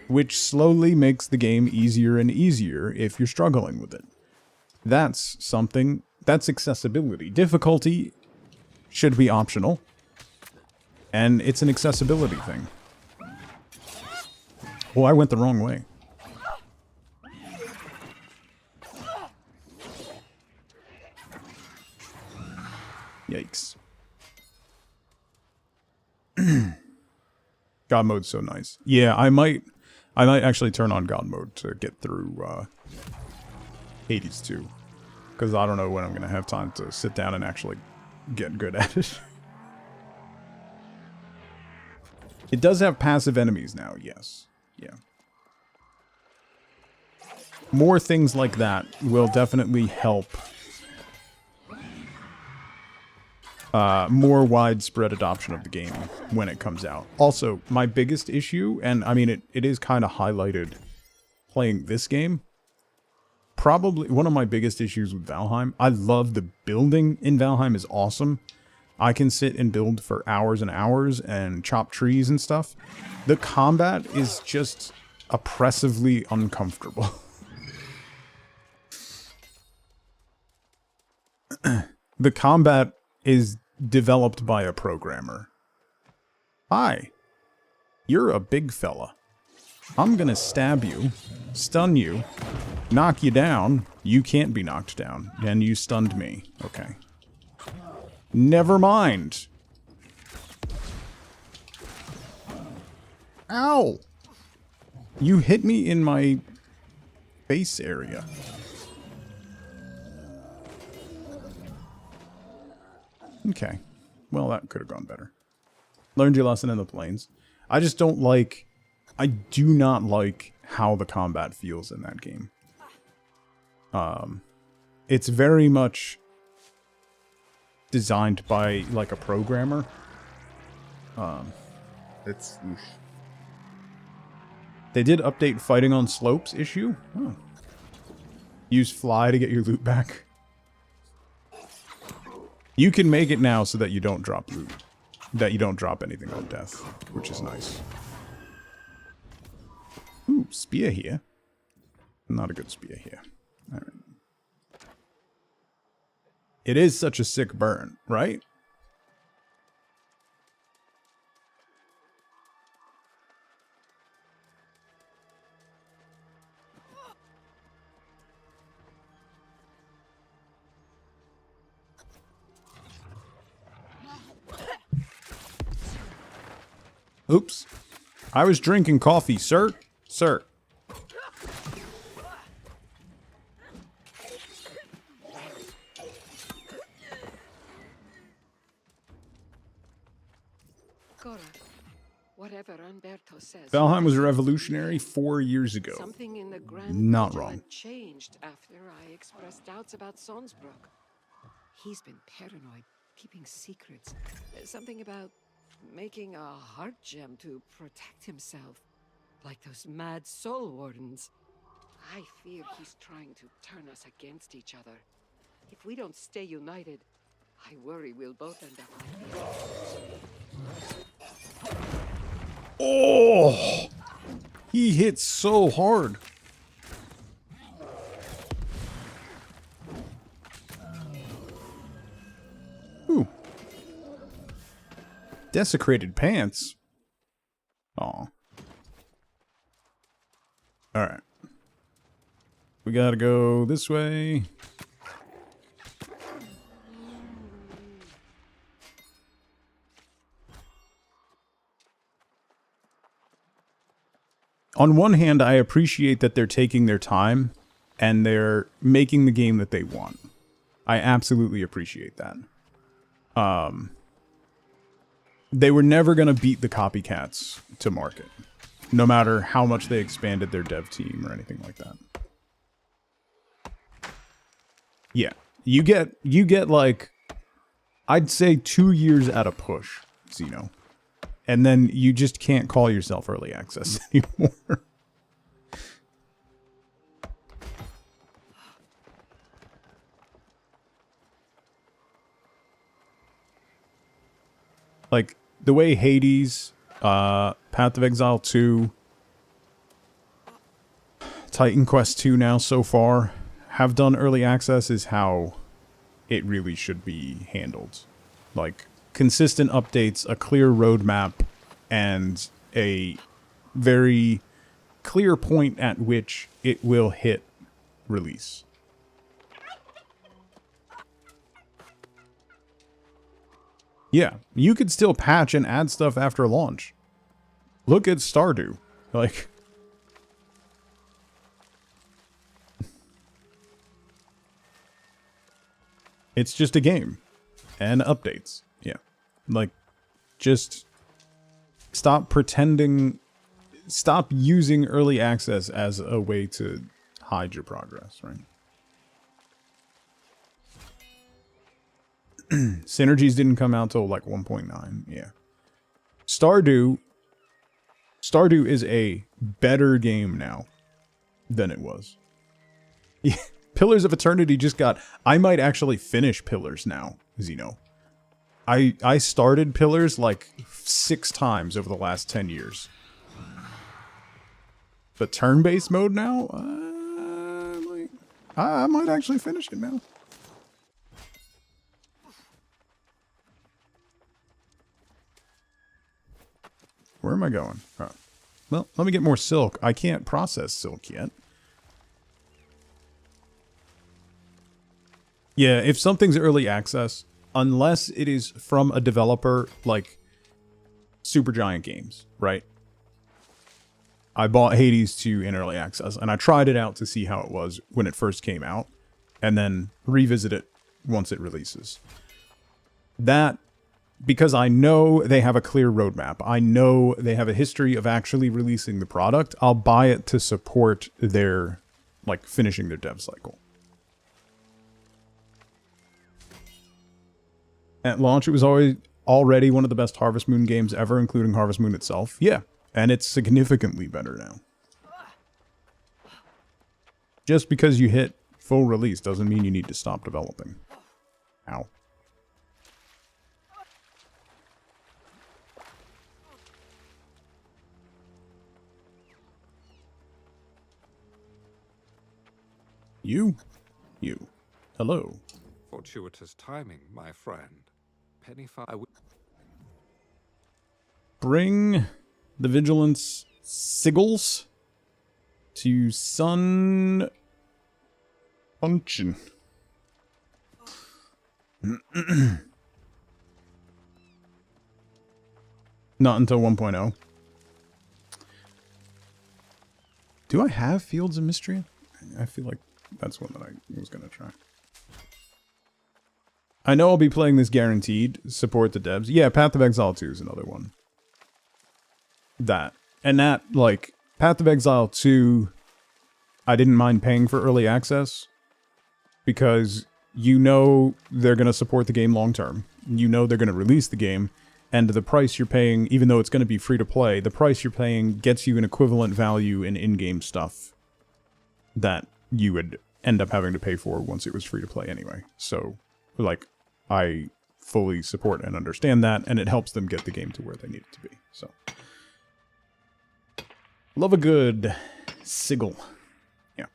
which slowly makes the game easier and easier if you're struggling with it. That's something, that's accessibility. Difficulty should be optional, and it's an accessibility thing. Oh, I went the wrong way. Yikes. God mode's so nice. Yeah, I might actually turn on God mode to get through Hades 2. Because I don't know when I'm going to have time to sit down and actually get good at it. It does have passive enemies now, yes. Yeah. More things like that will definitely help more widespread adoption of the game when it comes out. Also, my biggest issue, and I mean it is kind of highlighted playing this game, probably one of my biggest issues with Valheim. I love the building in Valheim is awesome. I can sit and build for hours and hours and chop trees and stuff. The combat is just oppressively uncomfortable. The combat is developed by a programmer. Hi, you're a big fella. I'm gonna stab you, stun you, knock you down. You can't be knocked down, and you stunned me. Okay. Never mind. Ow! You hit me in my face area. Okay. Well, that could have gone better. Learned your lesson in the plains. I just don't like... I do not like how the combat feels in that game. It's very much designed by, like, a programmer. It's... Oof. They did update fighting on slopes issue. Oh. Use fly to get your loot back. You can make it now so that you don't drop loot. That you don't drop anything on death, which is nice. Ooh, spear here. Not a good spear here. Alright. It is such a sick burn, right? Oops. I was drinking coffee, sir. Sir. Cora, whatever Umberto says. Valheim was revolutionary 4 years ago. Something in the grand Not Vigil wrong. had changed after I expressed doubts about Sonsbrook. He's been paranoid, keeping secrets. Something about making a heart gem to protect himself, like those mad soul wardens. I fear he's trying to turn us against each other. If we don't stay united, I worry we'll both end up like this. Oh! He hit so hard. Ooh. Desecrated pants? Aw. Alright. We gotta go this way. On one hand, I appreciate that they're taking their time and they're making the game that they want. I absolutely appreciate that. They were never going to beat the copycats to market, no matter how much they expanded their dev team or anything like that. Yeah, you get like, I'd say 2 years at a push, Xeno. And then you just can't call yourself early access anymore. Like, the way Hades, Path of Exile 2, Titan Quest 2 now so far have done early access is how it really should be handled. Like, consistent updates, a clear roadmap, and a very clear point at which it will hit release. Yeah, you could still patch and add stuff after launch. Look at Stardew. Like, it's just a game and updates. Yeah. Like, just stop pretending, stop using early access as a way to hide your progress, right? Synergies didn't come out till like 1.9. Yeah. Stardew is a better game now than it was. Yeah. Pillars of Eternity just got... I might actually finish Pillars now, Xeno. I started Pillars like 6 times over the last 10 years. But turn-based mode now? I might actually finish it now. Where am I going? Oh. Well, let me get more silk. I can't process silk yet. Yeah, if something's early access, unless it is from a developer like Supergiant Games, right? I bought Hades 2 in early access, and I tried it out to see how it was when it first came out, and then revisit it once it releases. That, because I know they have a clear roadmap, I know they have a history of actually releasing the product, I'll buy it to support their, like, finishing their dev cycle. At launch, it was already one of the best Harvest Moon games ever, including Harvest Moon itself. Yeah, and it's significantly better now. Just because you hit full release doesn't mean you need to stop developing. Ow. You. Hello. Fortuitous timing, my friend. Bring the Vigilance Sigils to Sun Function. Not until 1.0. Do I have Fields of Mystery? I feel like that's one that I was going to try. I know I'll be playing this guaranteed. Support the devs. Yeah, Path of Exile 2 is another one. That. And that, like, Path of Exile 2, I didn't mind paying for early access. Because you know they're going to support the game long term. You know they're going to release the game. And the price you're paying, even though it's going to be free to play, the price you're paying gets you an equivalent value in in-game stuff that you would end up having to pay for once it was free to play anyway. So, like, I fully support and understand that, and it helps them get the game to where they need it to be. So, love a good sigil. Yeah.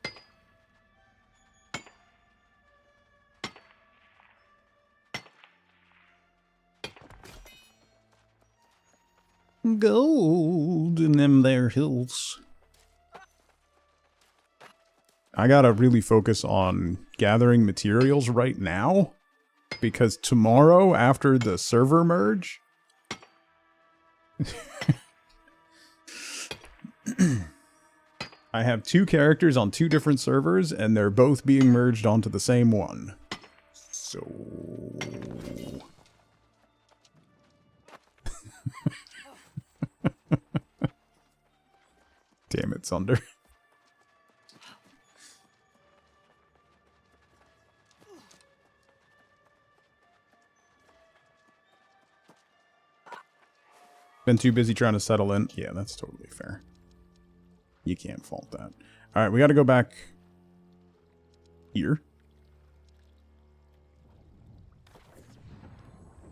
Gold in them there hills. I gotta really focus on gathering materials right now, because tomorrow, after the server merge, I have 2 characters on 2 different servers, and they're both being merged onto the same one. So... Damn it, Sunder. Been too busy trying to settle in. Yeah, that's totally fair. You can't fault that. Alright, we gotta go back here.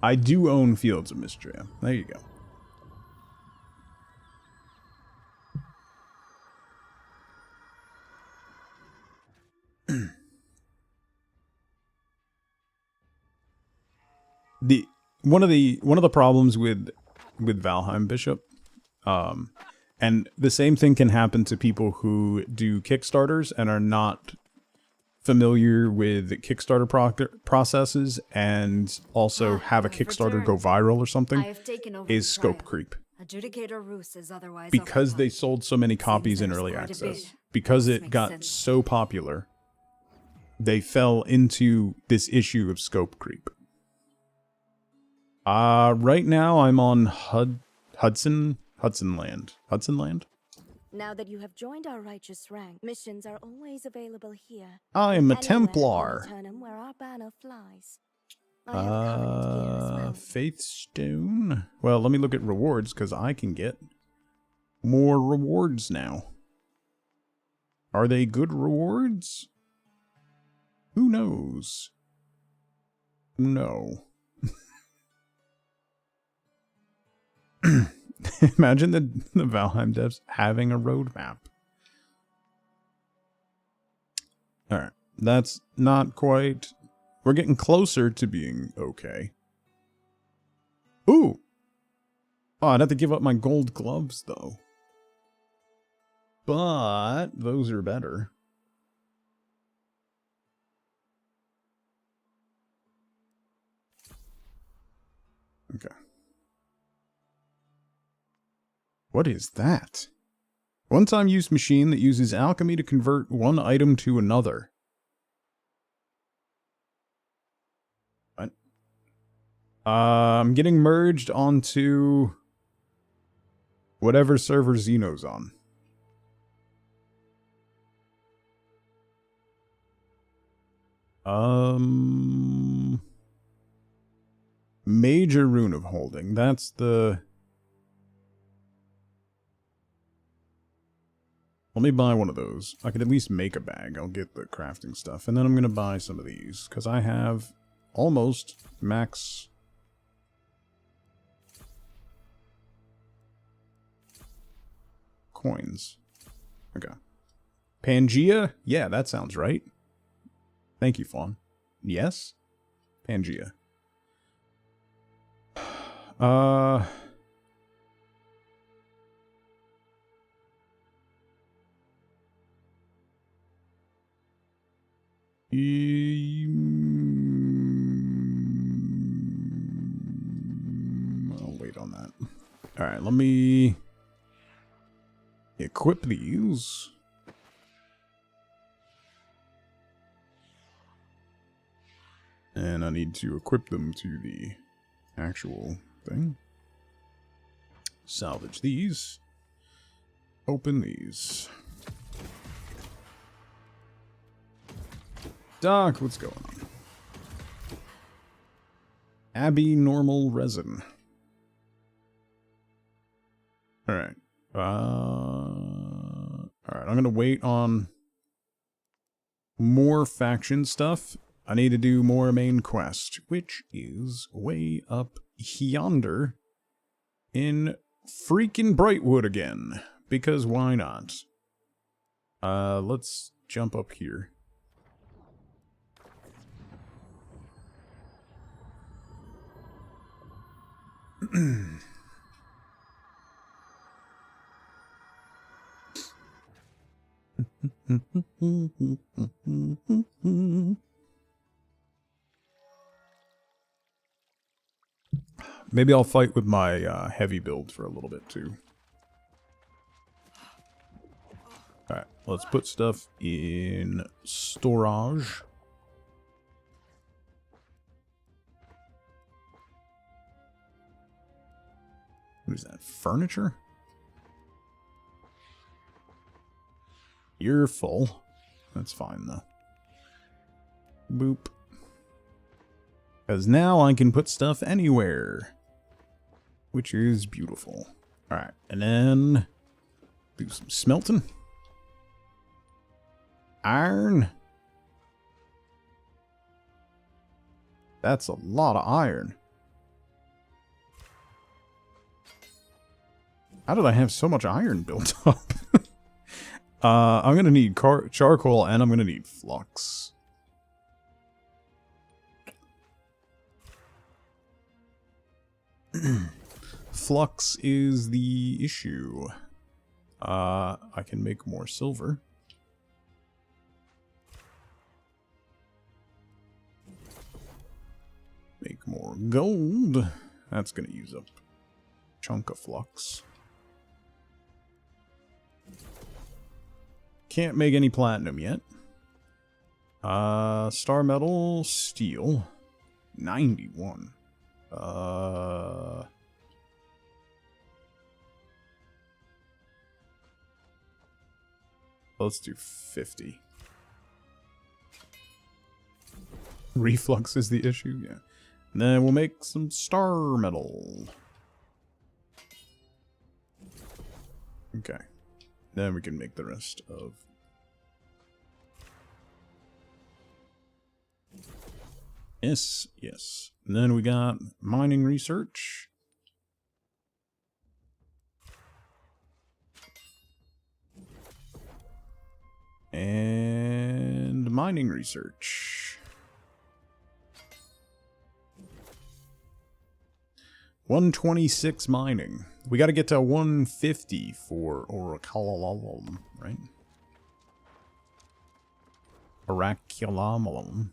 I do own Fields of Mistria. There you go. One of the problems with Valheim Bishop, and the same thing can happen to people who do Kickstarters and are not familiar with Kickstarter processes, and also have a Kickstarter go viral or something, is scope creep. Because they sold so many copies in early access, because it got so popular, they fell into this issue of scope creep. Right now I'm on Hudson Land. Now that you have joined our righteous rank, missions are always available here. I am a Anywhere Templar. in Eternum where our banner flies. I have covenant gear as well. Faithstone. Well, let me look at rewards, because I can get more rewards now. Are they good rewards? Who knows? No. Imagine the Valheim devs having a roadmap. Alright, that's not quite... We're getting closer to being okay. Ooh! Oh, I'd have to give up my gold gloves, though. But those are better. Okay. What is that? One-time use machine that uses alchemy to convert one item to another. What? I'm getting merged onto whatever server Xeno's on. Major Rune of Holding. That's the... Let me buy one of those. I could at least make a bag. I'll get the crafting stuff. And then I'm going to buy some of these, because I have almost max... coins. Okay. Pangea? Yeah, that sounds right. Thank you, Fawn. Yes? Pangea. I'll wait on that. Alright, let me equip these. And I need to equip them to the actual thing. Salvage these. Open these. Doc, what's going on? Abbey normal resin. Alright. Alright, I'm gonna wait on more faction stuff. I need to do more main quest, which is way up yonder in freaking Brightwood again. Because why not? Let's jump up here. Maybe I'll fight with my heavy build for a little bit too. Alright, let's put stuff in storage. What is that? Furniture? You're full. That's fine though. Boop. Because now I can put stuff anywhere. Which is beautiful. Alright, and then do some smelting. Iron. That's a lot of iron. How did I have so much iron built up? I'm going to need charcoal and I'm going to need flux. Flux is the issue. I can make more silver. Make more gold. That's going to use up a chunk of flux. Can't make any platinum yet. Star metal, steel. 91. Let's do 50. Reflux is the issue, yeah. And then we'll make some star metal. Okay. Then we can make the rest of... Yes, yes. And then we got mining research. And mining research. 126 mining. We got to get to 150 for Oraculum, right? Oraculum.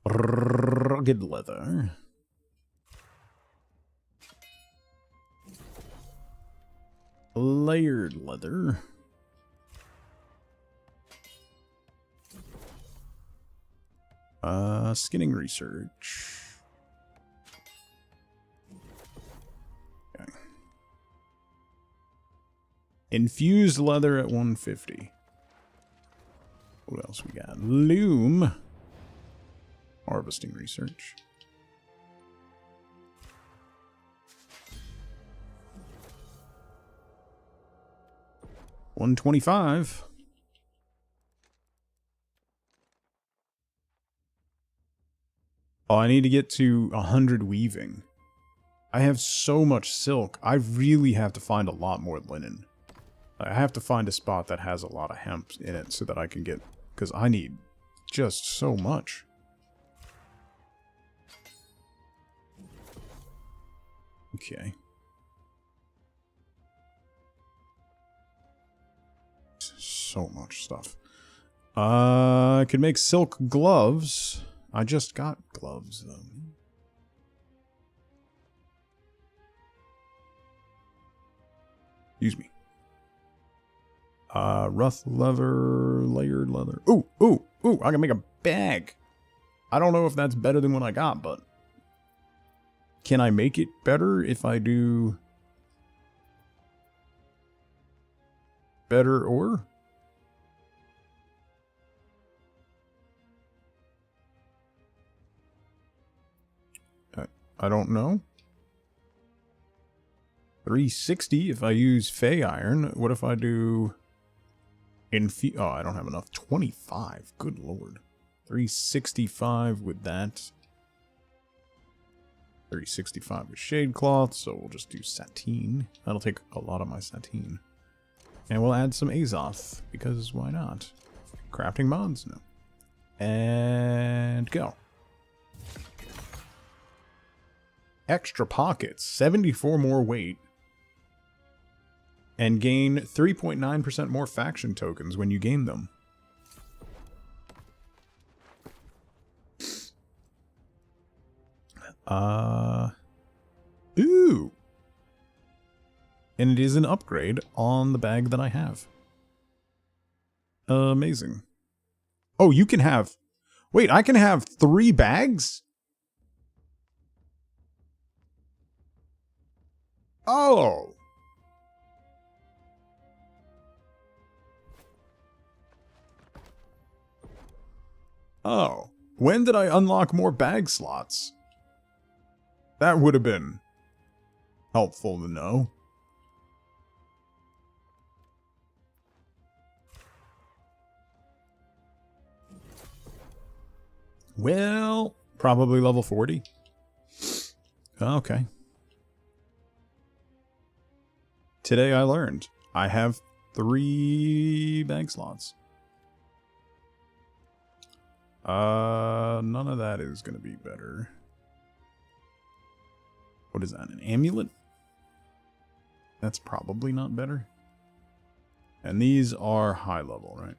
Rugged leather. Layered leather. Skinning research. Okay. Infused leather at 150. What else we got? Loom. Harvesting research. $125. Oh, I need to get to 100 weaving. I have so much silk. I really have to find a lot more linen. I have to find a spot that has a lot of hemp in it so that I can get... Because I need just so much. Okay. So much stuff. I could make silk gloves. I just got gloves, though. Excuse me. Rough leather, layered leather. Ooh, ooh, ooh, I can make a bag. I don't know if that's better than what I got, but... Can I make it better if I do... better ore? I don't know. 360 if I use Fey Iron. What if I do... oh, I don't have enough. 25. Good lord. 365 with that. 365 with shade cloth, so we'll just do sateen. That'll take a lot of my sateen. And we'll add some Azoth, because why not? Crafting mods? No. And go. Extra pockets, 74 more weight. And gain 3.9% more faction tokens when you gain them. Ooh. And it is an upgrade on the bag that I have. Amazing. Oh, you can have... Wait, I can have 3 bags? Oh. Oh. When did I unlock more bag slots? That would have been helpful to know. Well, probably level 40. Okay. Today I learned I have 3 bag slots. None of that is going to be better. What is that, an amulet? That's probably not better. And these are high level, right?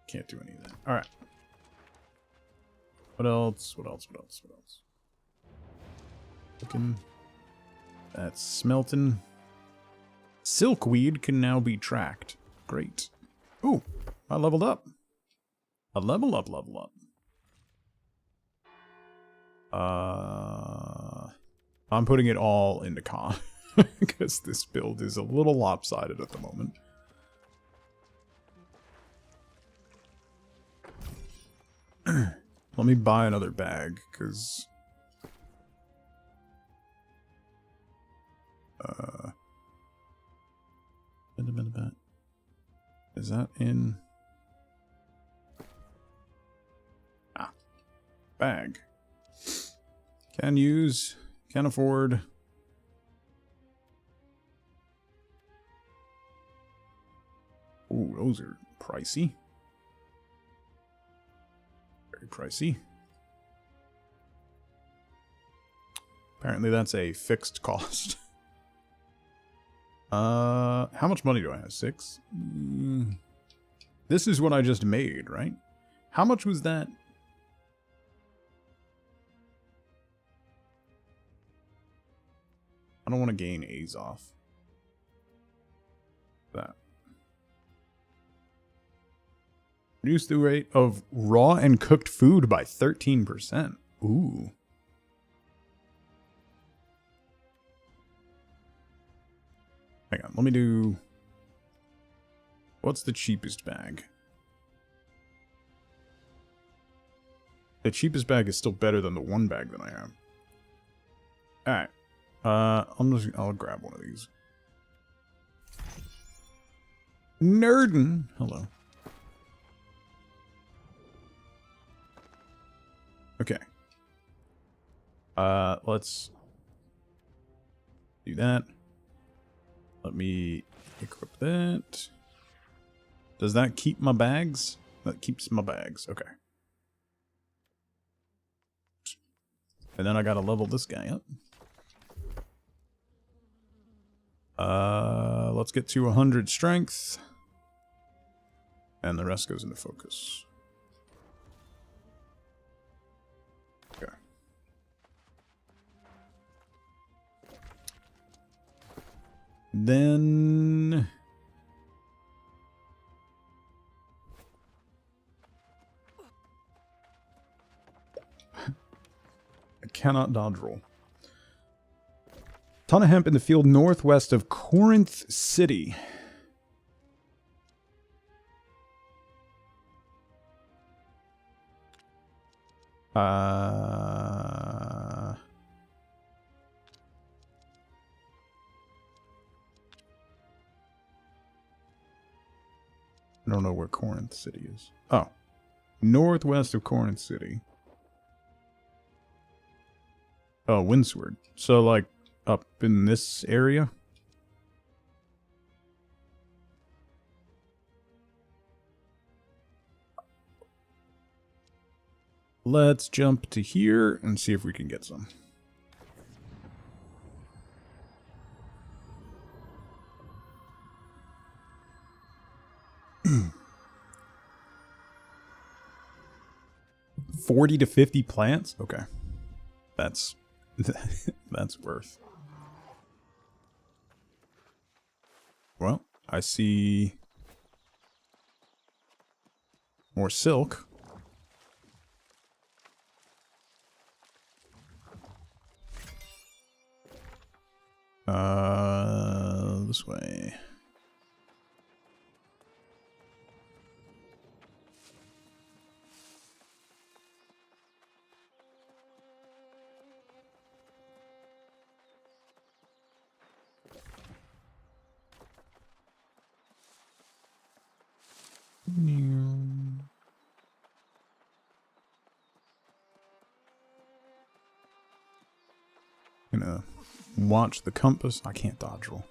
Can't do any of that. Alright. What else? What else? What else? What else? Looking. That's smelting. Silkweed can now be tracked. Great. Ooh, I leveled up. A level up, level up. I'm putting it all into con. Because this build is a little lopsided at the moment. Let me buy another bag, because... Is that in... Ah. Bag. Can use. Can afford. Ooh, those are pricey. Very pricey. Apparently that's a fixed cost. How much money do I have? 6? This is what I just made, right? How much was that? I don't want to gain A's off. That. Reduce the rate of raw and cooked food by 13%. Ooh. Hang on, let me do... What's the cheapest bag? The cheapest bag is still better than the one bag that I have. Alright. I'll grab one of these. Nerdin. Hello. Okay. Let's do that. Let me equip that. Does that keep my bags? That keeps my bags. Okay. And then I gotta level this guy up. Let's get to 100 strength. And the rest goes into focus. Okay. Then... I cannot dodge roll. Ton of hemp in the field northwest of Corinth City. I don't know where Corinth City is. Oh. Northwest of Corinth City. Oh, Windsward. So, like, up in this area? let's jump to here and see if we can get some. $40 to $50 plants? Okay. That's that's worth. Well, I see more silk. This way. Gonna watch the compass. I can't dodge roll.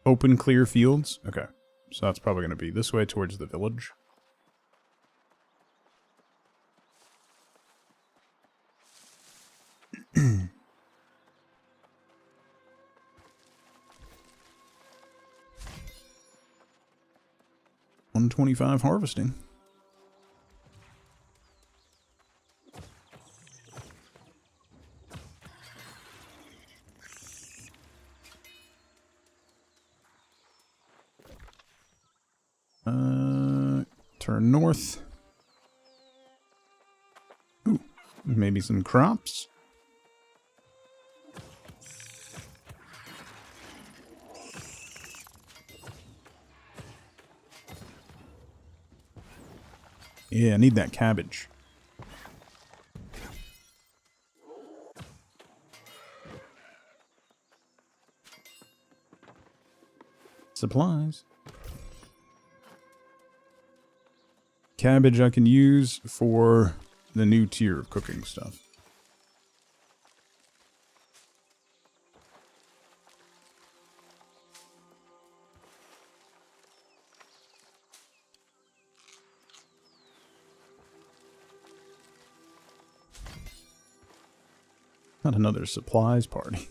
Open clear fields. Okay, so that's probably gonna be this way towards the village. $125 harvesting. Turn north. Ooh, maybe some crops. Yeah, I need that cabbage. Supplies. Cabbage I can use for the new tier of cooking stuff. Not another supplies party.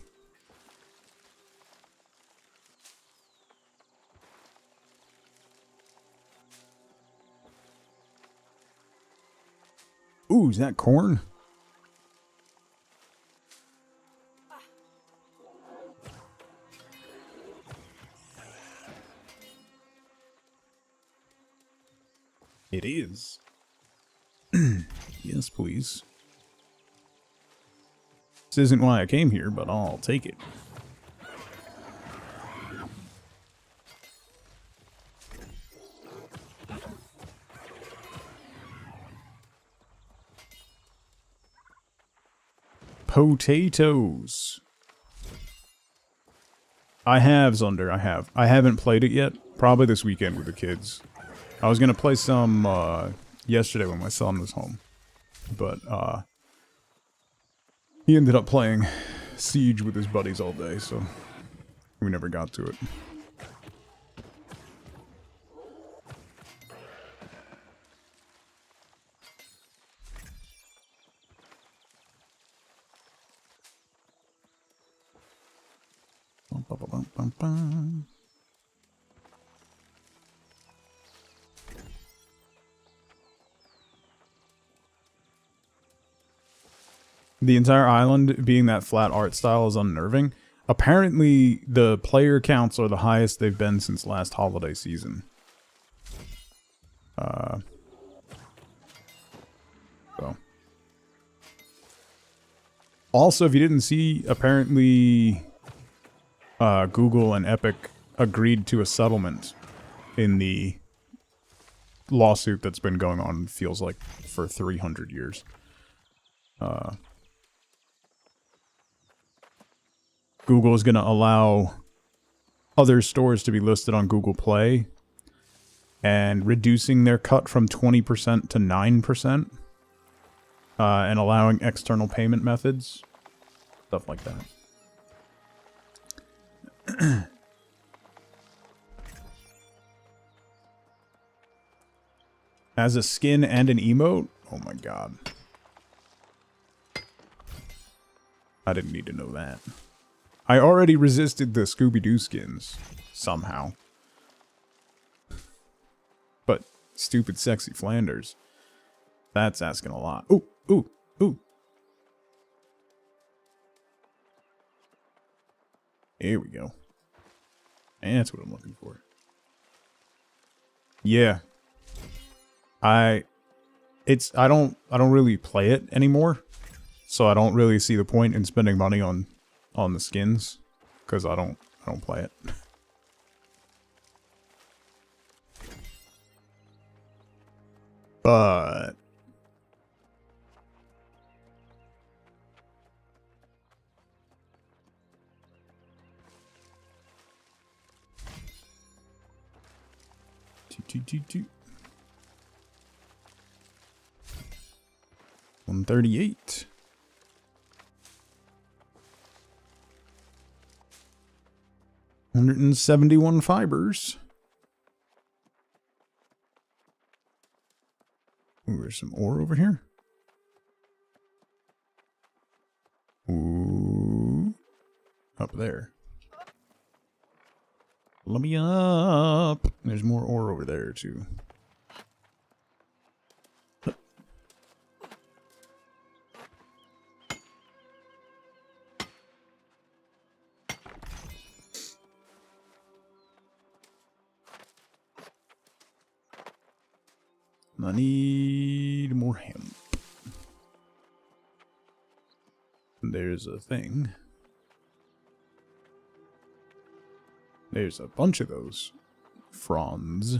Ooh, is that corn? It is. Yes, please. This isn't why I came here, but I'll take it. Potatoes. I have, Zunder, I have. I haven't played it yet. Probably this weekend with the kids. I was gonna play some yesterday when my son was home. But he ended up playing Siege with his buddies all day, so we never got to it. The entire island being that flat art style is unnerving. Apparently, the player counts are the highest they've been since last holiday season. So. Also, if you didn't see, apparently Google and Epic agreed to a settlement in the lawsuit that's been going on, feels like, for 300 years. Google is going to allow other stores to be listed on Google Play and reducing their cut from 20% to 9% and allowing external payment methods, stuff like that. As a skin and an emote? Oh my god. I didn't need to know that. I already resisted the Scooby-Doo skins. Somehow. But stupid sexy Flanders. That's asking a lot. Ooh, ooh, ooh. Here we go. That's what I'm looking for. Yeah. I don't really play it anymore. So I don't really see the point in spending money on the skins, because I don't play it. But two. 138. $171 fibers. Ooh, there's some ore over here. Ooh. Up there. Let me up. There's more ore over there, too. I need more hemp. There's a thing. There's a bunch of those fronds.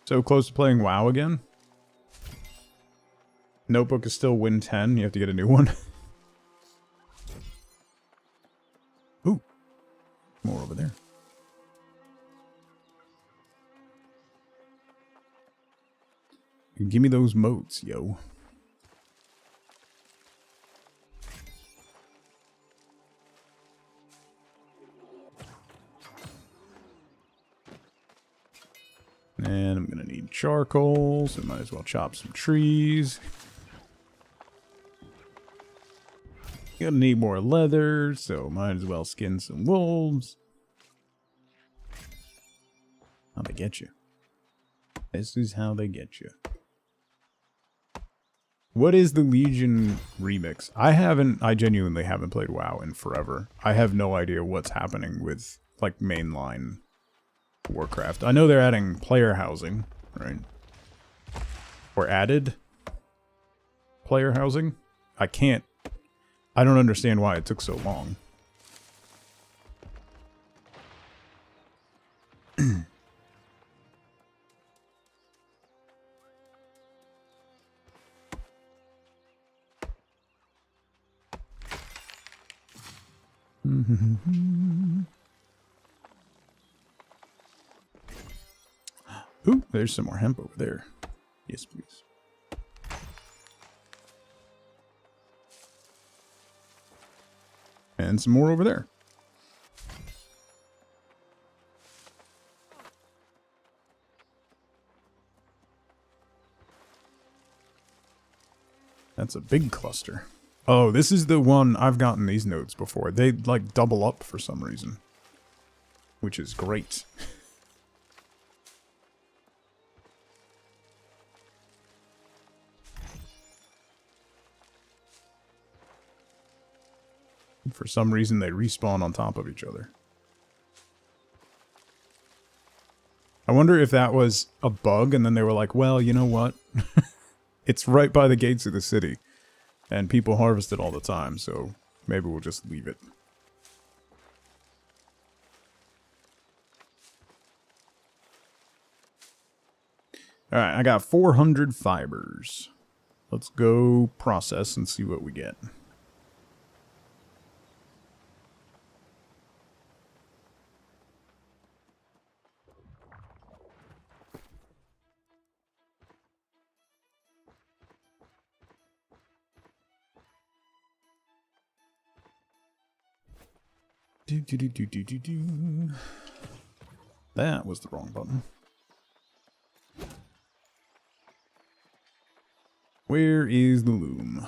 So close to playing WoW again. Notebook is still win 10. You have to get a new one. Ooh. More over there. Give me those motes, yo. And I'm gonna need charcoal, so might as well chop some trees. Gonna need more leather, so might as well skin some wolves. How they get you. This is how they get you. What is the Legion remix? I genuinely haven't played WoW in forever. I have no idea what's happening with, like, mainline Warcraft. I know they're adding player housing, right? Or added player housing. I don't understand why it took so long. Ooh, there's some more hemp over there. Yes, please. And some more over there. That's a big cluster. Oh, this is the one I've gotten these nodes before. They, like, double up for some reason. Which is great. For some reason, they respawn on top of each other. I wonder if that was a bug, and then they were like, well, you know what? It's right by the gates of the city. And people harvest it all the time, so maybe we'll just leave it. Alright, I got 400 fibers. Let's go process and see what we get. That was the wrong button. Where is the loom?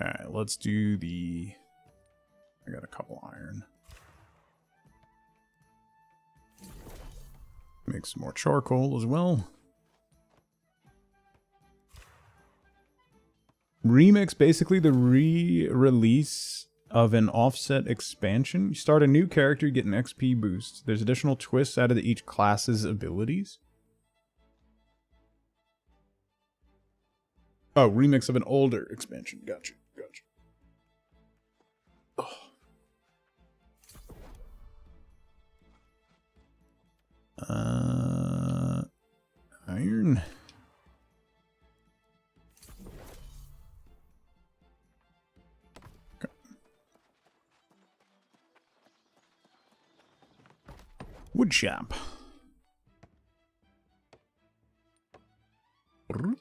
Alright, let's do the... I got a couple iron. Make some more charcoal as well. Remix, basically the re-release of an offset expansion. You start a new character, you get an XP boost. There's additional twists added to each class's abilities. Oh, remix of an older expansion. Gotcha. Iron. Okay. Wood shop. Give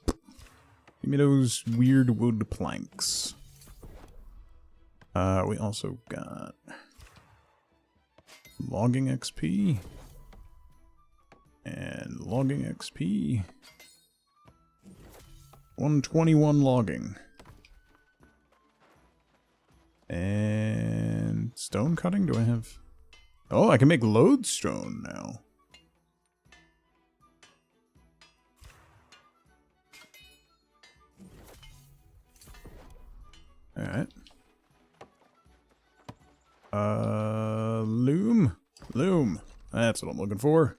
me those weird wood planks. We also got logging XP. And logging XP. 121 logging. And stone cutting, do I have... Oh, I can make lodestone now. Alright. Loom. Loom. That's what I'm looking for.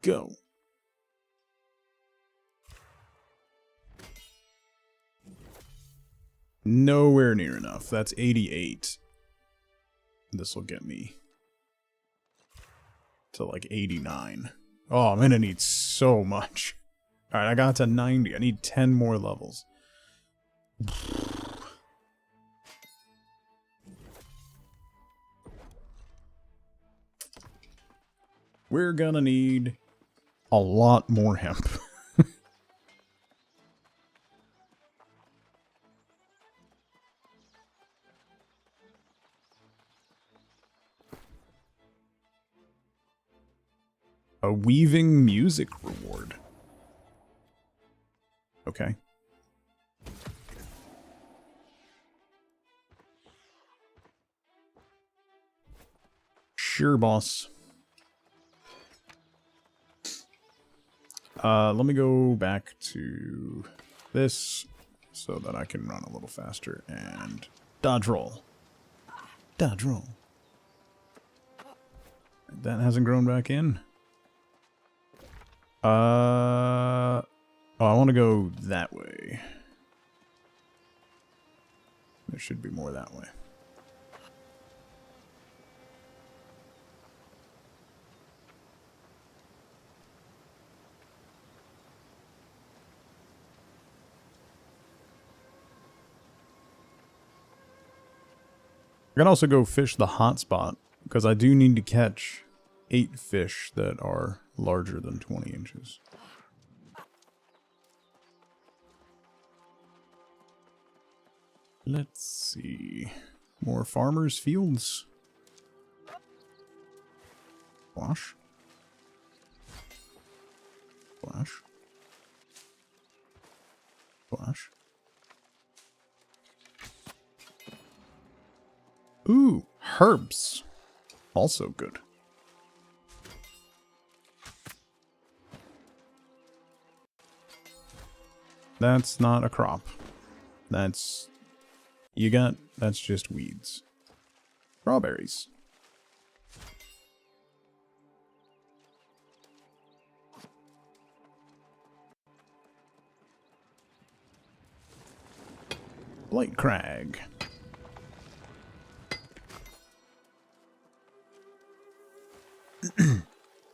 Go. Nowhere near enough. That's 88. This will get me to like 89. Oh, I'm gonna need so much. Alright, I got to 90. I need 10 more levels. We're gonna need a lot more hemp. A weaving music reward. Okay. Sure, boss. Let me go back to this so that I can run a little faster and dodge roll. Dodge roll. That hasn't grown back in. Oh, I want to go that way. There should be more that way. I can also go fish the hotspot, because I do need to catch 8 fish that are larger than 20 inches. Let's see. More farmers' fields. Squash. Squash. Squash. Ooh, herbs. Also good. That's not a crop. That's... that's just weeds. Strawberries. Blight Crag.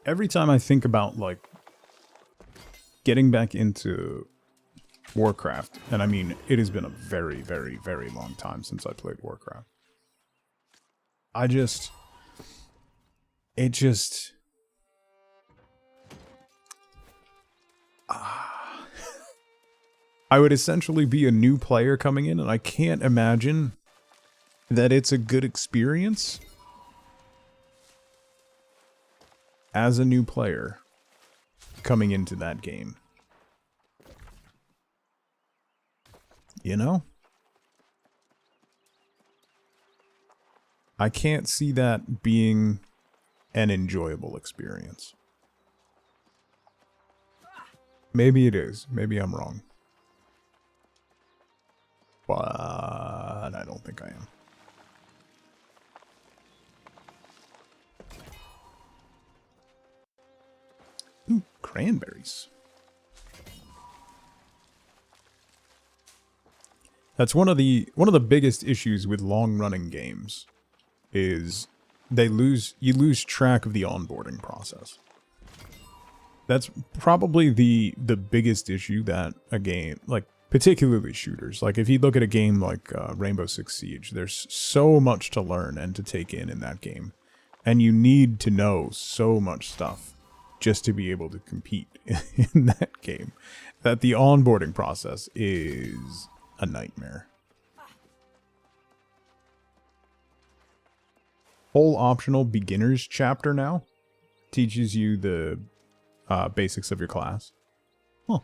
Every time I think about, like, getting back into Warcraft, and I mean, it has been a very, very, very long time since I played Warcraft. I would essentially be a new player coming in, and I can't imagine that it's a good experience as a new player coming into that game. You know? I can't see that being an enjoyable experience. Maybe it is. Maybe I'm wrong. But I don't think I am. Ooh, cranberries. That's one of the biggest issues with long-running games is you lose track of the onboarding process. That's probably the biggest issue that a game, like particularly shooters, like if you look at a game like Rainbow Six Siege, there's so much to learn and to take in that game. And you need to know so much stuff just to be able to compete in that game, that the onboarding process is a nightmare. Whole optional beginners chapter now teaches you the basics of your class. Huh.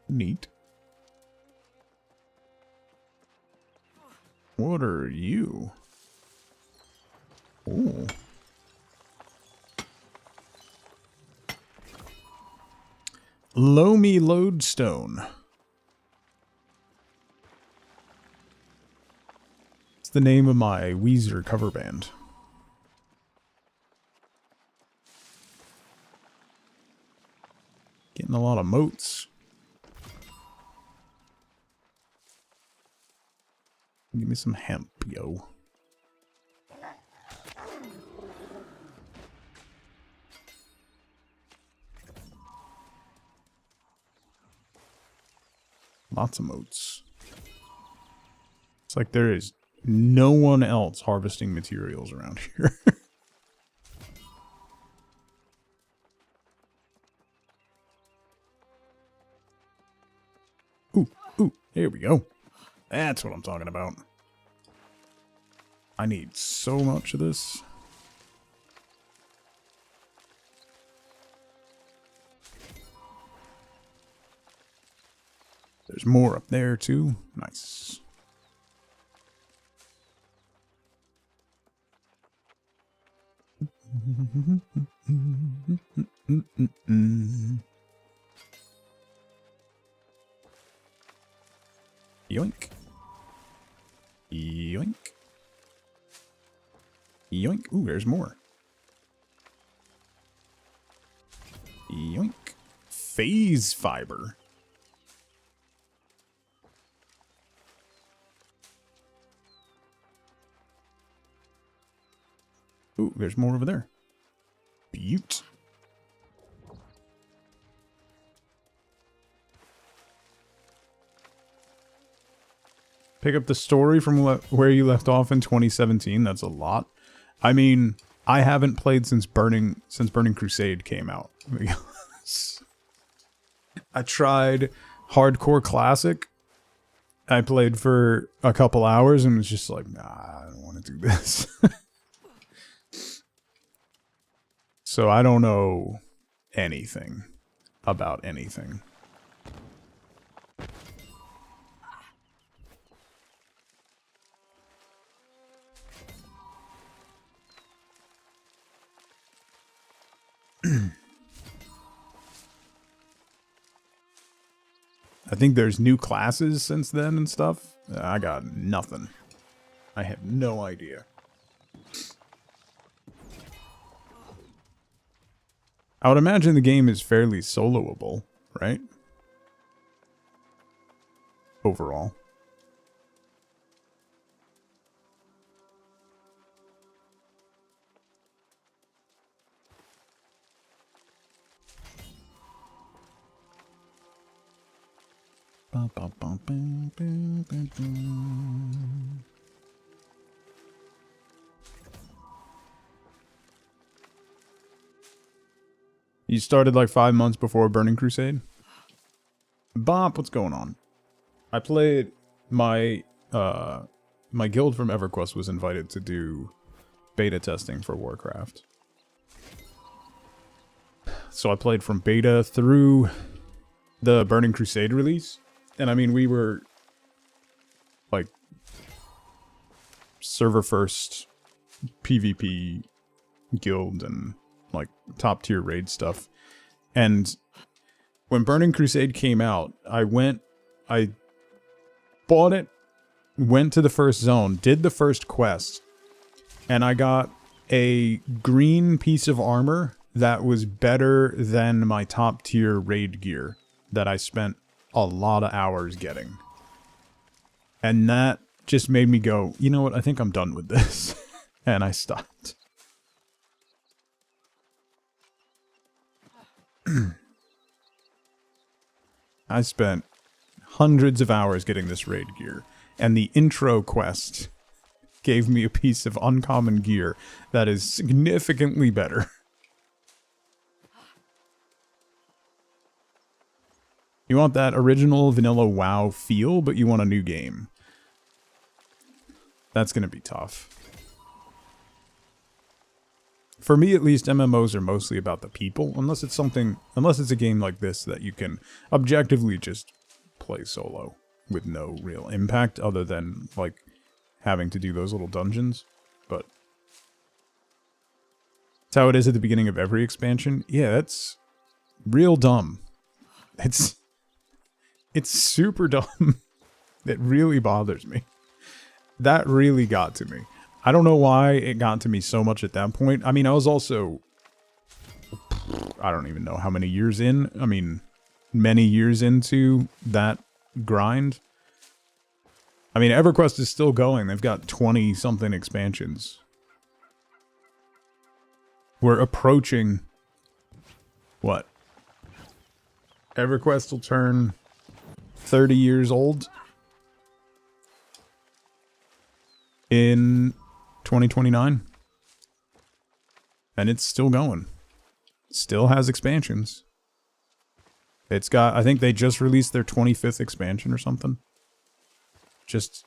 Neat. What are you? Ooh. Loamy Lodestone. It's the name of my Weezer cover band. Getting a lot of moats. Give me some hemp, yo. Lots of moats. It's like there is no one else harvesting materials around here. Ooh, here we go. That's what I'm talking about. I need so much of this. There's more up there too. Nice. Yoink. Yoink. Yoink. Ooh, there's more. Yoink. Phase fiber. Ooh, there's more over there. Beaut. Pick up the story from where you left off in 2017. That's a lot. I mean, I haven't played since Burning Crusade came out. I tried Hardcore Classic. I played for a couple hours and was just like, nah, I don't want to do this. So I don't know anything about anything. I think there's new classes since then and stuff. I got nothing. I have no idea. I would imagine the game is fairly soloable, right? Overall. You started like 5 months before Burning Crusade? Bop, what's going on? I played my my guild from EverQuest was invited to do beta testing for Warcraft. So I played from beta through the Burning Crusade release. And I mean, we were like server first PvP guild and like top tier raid stuff. And when Burning Crusade came out, I bought it, went to the first zone, did the first quest, and I got a green piece of armor that was better than my top tier raid gear that I spent a lot of hours getting. And that just made me go, you know what, I think I'm done with this. And I stopped. I spent hundreds of hours getting this raid gear, and the intro quest gave me a piece of uncommon gear that is significantly better. You want that original vanilla WoW feel, but you want a new game. That's gonna be tough. For me, at least, MMOs are mostly about the people, unless it's a game like this that you can objectively just play solo with no real impact other than, like, having to do those little dungeons. But that's how it is at the beginning of every expansion. Yeah, that's real dumb. It's super dumb. It really bothers me. That really got to me. I don't know why it got to me so much at that point. I mean, I was also, I don't even know how many years in. I mean, many years into that grind. I mean, EverQuest is still going. They've got 20-something expansions. We're approaching, what? EverQuest will turn 30 years old in 2029. And it's still going. Still has expansions. It's got, I think they just released their 25th expansion or something. Just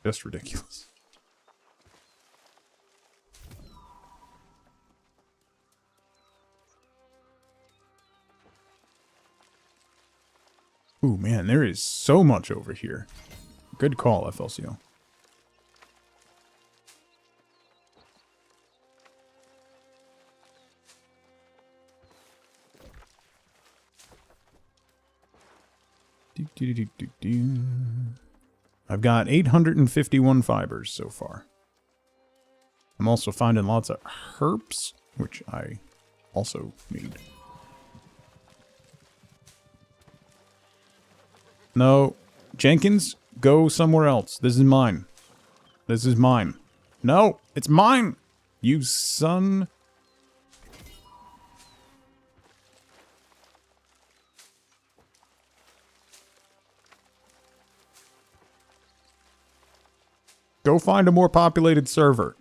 ridiculous. Ooh, man, there is so much over here. Good call, FLCO. I've got 851 fibers so far. I'm also finding lots of herbs, which I also need. No, Jenkins, go somewhere else. This is mine. This is mine. No, it's mine! You son... Go find a more populated server.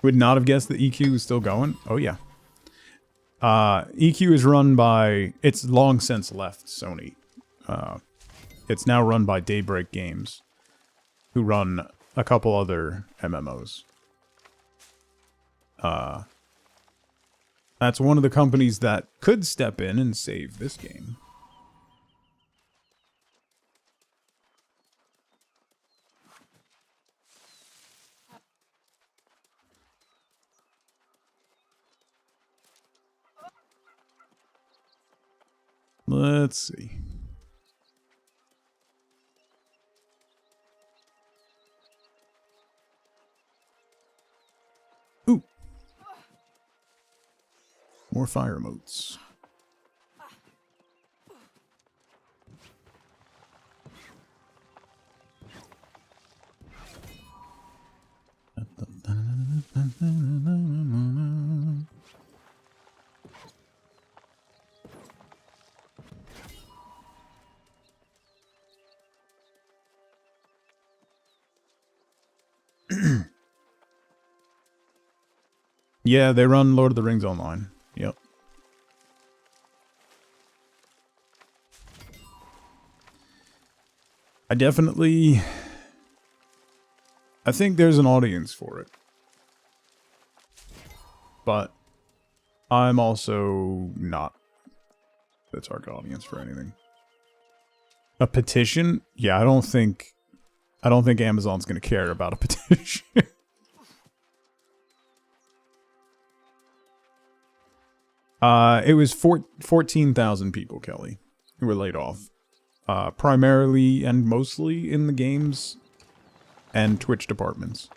Would not have guessed that EQ is still going. Oh, yeah. EQ is run by... It's long since left Sony. It's now run by Daybreak Games, who run a couple other MMOs. That's one of the companies that could step in and save this game. Let's see. Ooh. More fire motes. Yeah, they run Lord of the Rings online. Yep. I think there's an audience for it. But I'm also not the target audience for anything. A petition? Yeah, I don't think Amazon's going to care about a petition. It was 14,000 people, Kelly, who were laid off. Primarily and mostly in the games and Twitch departments.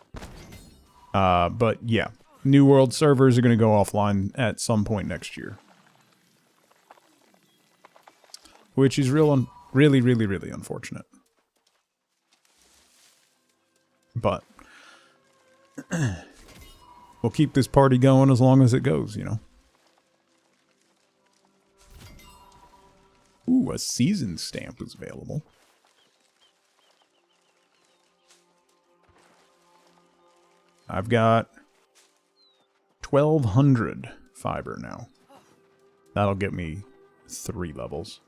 But yeah, New World servers are going to go offline at some point next year. Which is really, really unfortunate. But we'll keep this party going as long as it goes, you know. Ooh, a season stamp is available. I've got 1,200 fiber now. That'll get me 3 levels.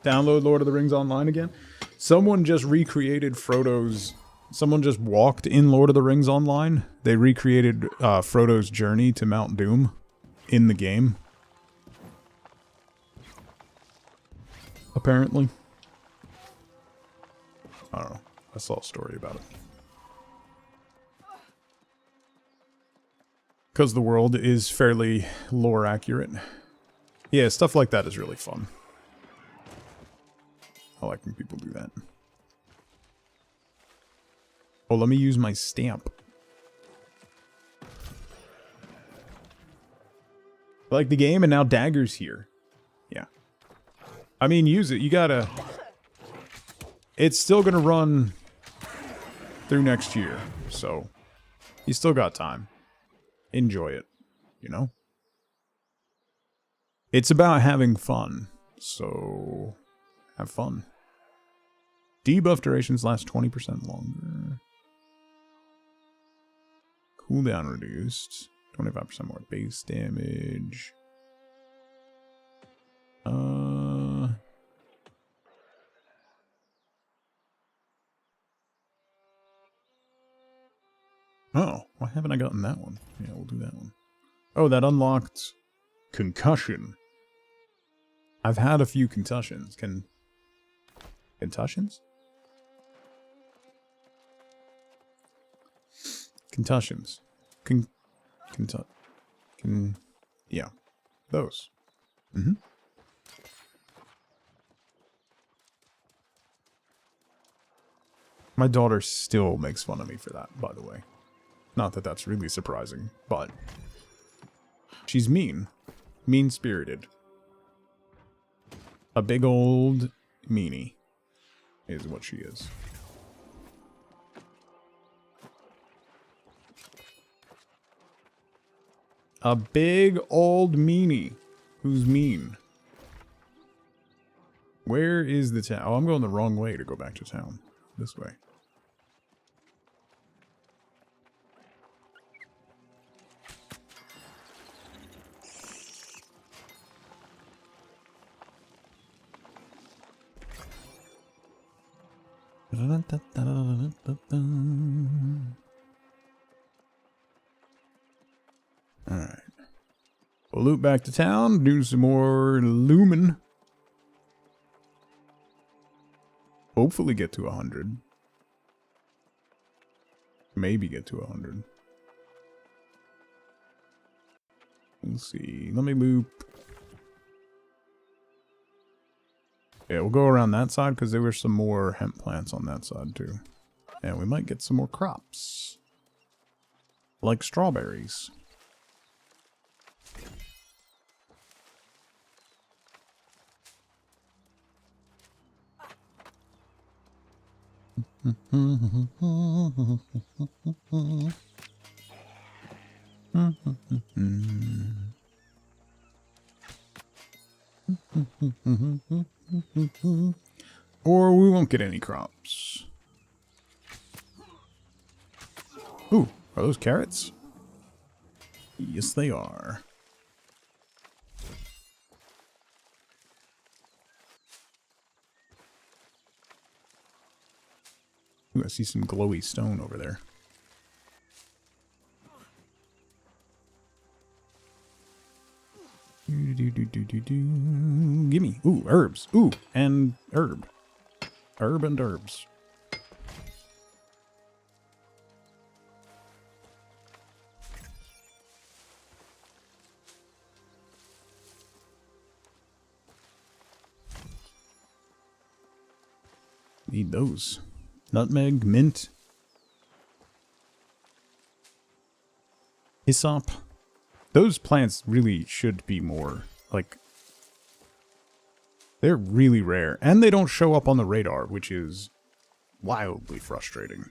Download Lord of the Rings Online again. Someone just recreated Frodo's... Someone just walked in Lord of the Rings Online. They recreated Frodo's journey to Mount Doom in the game. Apparently. I don't know. I saw a story about it. Because the world is fairly lore accurate. Yeah, stuff like that is really fun. I like when people do that. Oh, let me use my stamp. I like the game, and now Dagger's here. Yeah. I mean, use it. You gotta... It's still gonna run through next year, so you still got time. Enjoy it, you know? It's about having fun, so have fun. Debuff durations last 20% longer. Cooldown reduced. 25% more base damage. Oh, why haven't I gotten that one? Yeah, we'll do that one. Oh, that unlocked concussion. I've had a few concussions. Concussions? Concussions. Yeah. Those. Mm-hmm. My daughter still makes fun of me for that, by the way. Not that that's really surprising, but she's mean. Mean-spirited. A big old meanie is what she is. A big old meanie who's mean. Where is the town? Oh, I'm going the wrong way to go back to town. This way. Alright. We'll loop back to town, do some more looming. Hopefully get to 100. Maybe get to 100. Let's see. Let me loop. Yeah, we'll go around that side because there were some more hemp plants on that side too. And we might get some more crops. Like strawberries. Or we won't get any crops. Ooh, Are those carrots? Yes, they are. Ooh, I see some glowy stone over there. Gimme. Ooh, herbs. Ooh, and herb. Herb and herbs. Need those. Nutmeg, mint. Hyssop. Those plants really should be more, like... They're really rare. And they don't show up on the radar, which is wildly frustrating.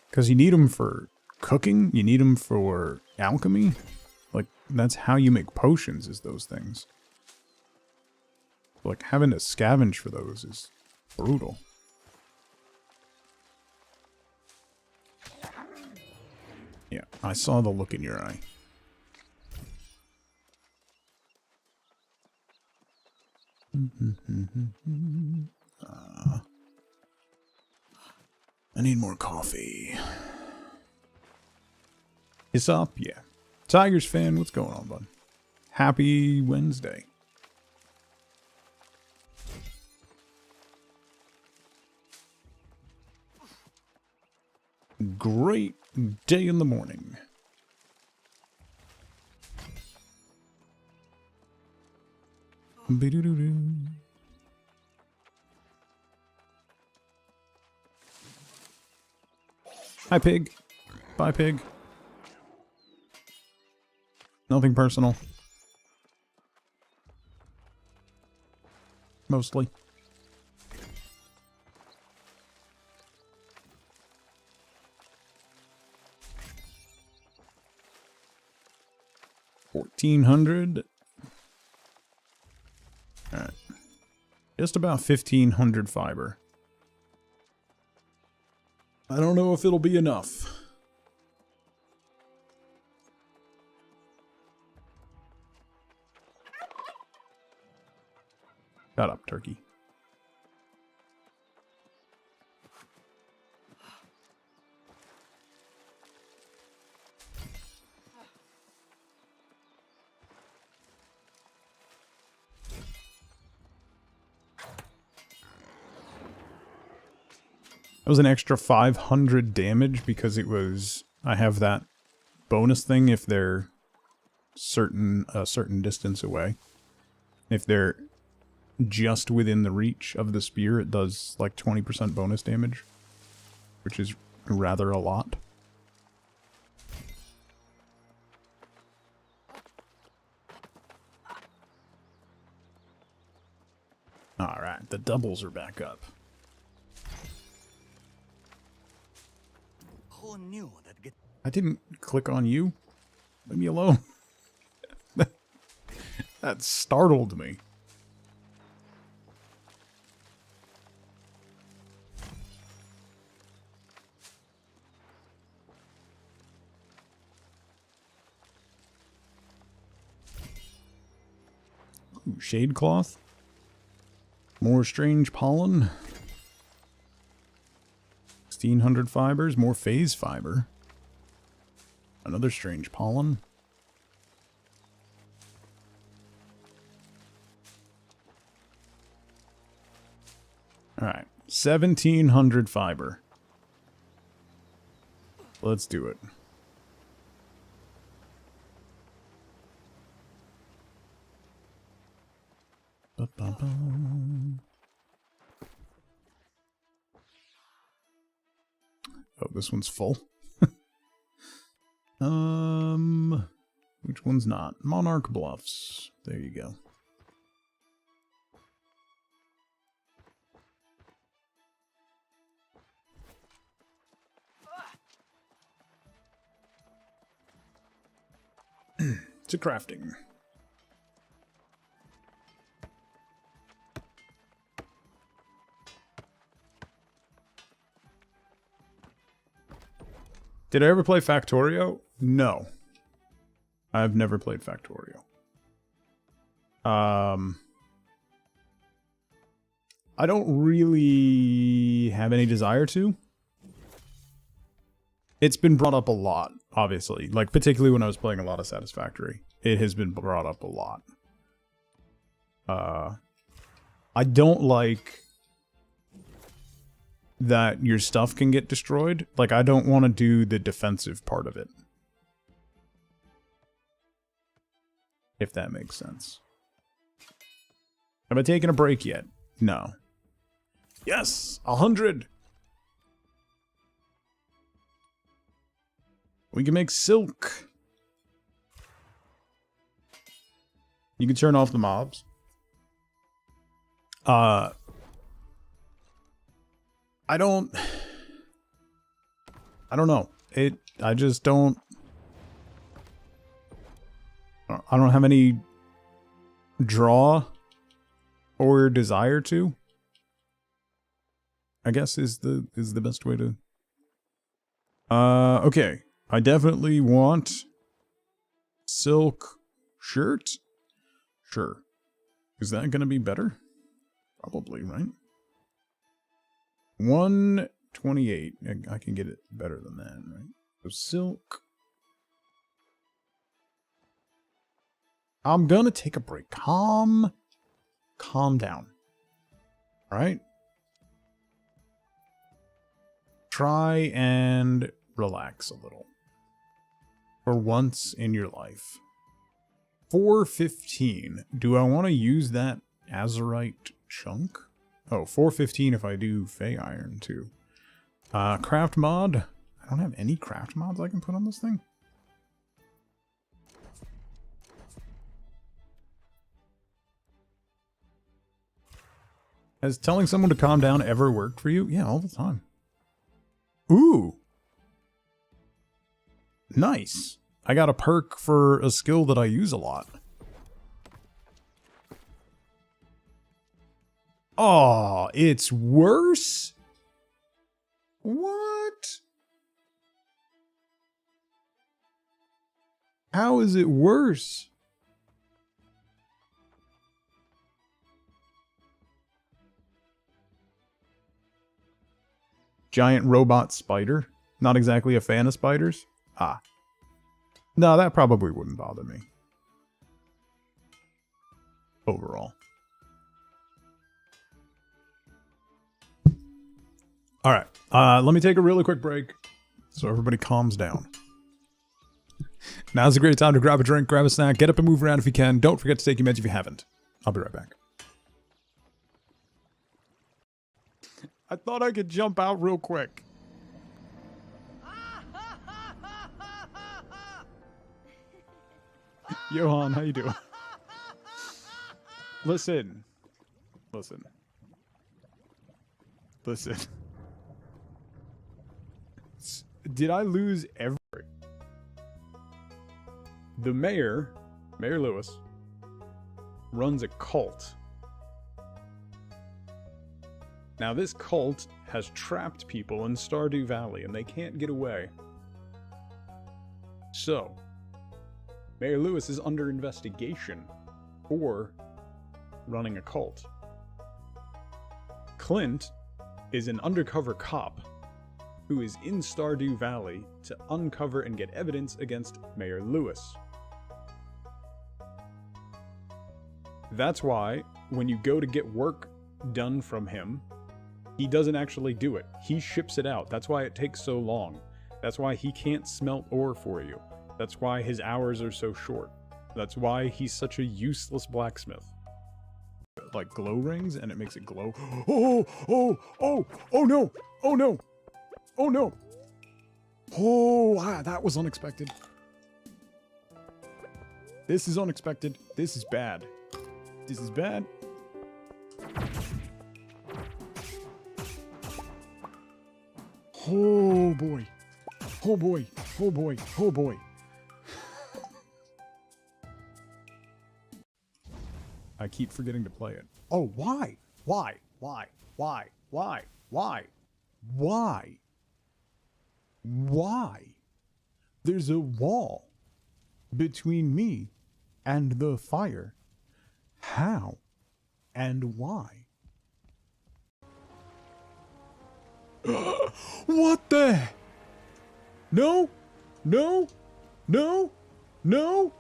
Because you need them for cooking. You need them for alchemy. Like, that's how you make potions, is those things. Like, having to scavenge for those is brutal. Yeah, I saw the look in your eye. I need more coffee. Hyssop? Yeah. Tigers fan, what's going on, bud? Happy Wednesday. Great day in the morning. Hi, pig. Bye, pig. Nothing personal. Mostly. $1,400. Alright. Just about 1,500 fiber. I don't know if it'll be enough. Shut up, turkey. That was an extra 500 damage because it was... I have that bonus thing if they're a certain distance away. If they're just within the reach of the spear, it does like 20% bonus damage, which is rather a lot. Alright, the doubles are back up. I didn't click on you. Leave me alone. That startled me. Ooh, shade cloth. More strange pollen. 1,600 fibers. More phase fiber. Another strange pollen. Alright. 1,700 fiber. Let's do it. Ba-ba-bum. Oh, this one's full. Which one's not? Monarch Bluffs. There you go. To crafting. Did I ever play Factorio? No. I've never played Factorio. I don't really have any desire to. It's been brought up a lot, obviously. Like, particularly when I was playing a lot of Satisfactory. It has been brought up a lot. I don't like that your stuff can get destroyed. Like, I don't want to do the defensive part of it. If that makes sense. Have I taken a break yet? No. Yes! 100! We can make silk. You can turn off the mobs. I don't know. I just don't... I don't have any draw or desire to. I guess is the best way to... okay. I definitely want silk shirt. Sure. Is that gonna be better? Probably, right? 128. I can get it better than that, right? So silk. I'm gonna take a break. Calm down. Alright? Try and relax a little. For once in your life. 415. Do I want to use that azurite chunk? Oh, 415 if I do Fey Iron too. Craft mod. I don't have any craft mods I can put on this thing. Has telling someone to calm down ever worked for you? Yeah, all the time. Ooh. Nice. I got a perk for a skill that I use a lot. Oh, it's worse? What? How is it worse? Giant robot spider? Not exactly a fan of spiders? Ah. No, that probably wouldn't bother me. Overall. Alright, let me take a really quick break so everybody calms down. Now's a great time to grab a drink, grab a snack, get up and move around if you can. Don't forget to take your meds if you haven't. I'll be right back. I thought I could jump out real quick. Johan, how you doing? Listen. Did I lose every... The Mayor Lewis, runs a cult. Now this cult has trapped people in Stardew Valley and they can't get away. So, Mayor Lewis is under investigation for running a cult. Clint is an undercover cop who is in Stardew Valley to uncover and get evidence against Mayor Lewis. That's why, when you go to get work done from him, he doesn't actually do it. He ships it out. That's why it takes so long. That's why he can't smelt ore for you. That's why his hours are so short. That's why he's such a useless blacksmith. Like glow rings, and it makes it glow. Oh no! Oh no! Oh no! Oh, that was unexpected. This is unexpected. This is bad. This is bad. Oh boy. Oh boy. Oh boy. Oh boy. I keep forgetting to play it. Oh, why? Why? Why? Why? Why? Why? Why? Why? There's a wall between me and the fire. How and why? What the? No, no, no, no,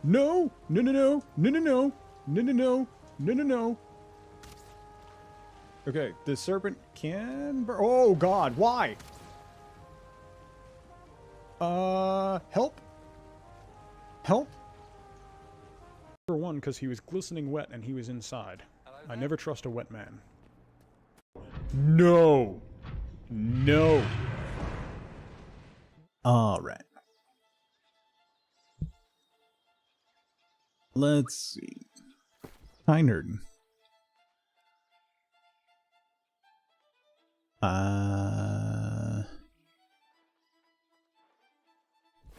no, no, no, no, no, no, no, no, no, no, no, no, no. Okay, the serpent can burn. Oh God, why? Help? Help? For one, because he was glistening wet and he was inside. I never trust a wet man. No! No! Alright. Let's see. Hi, Nerd.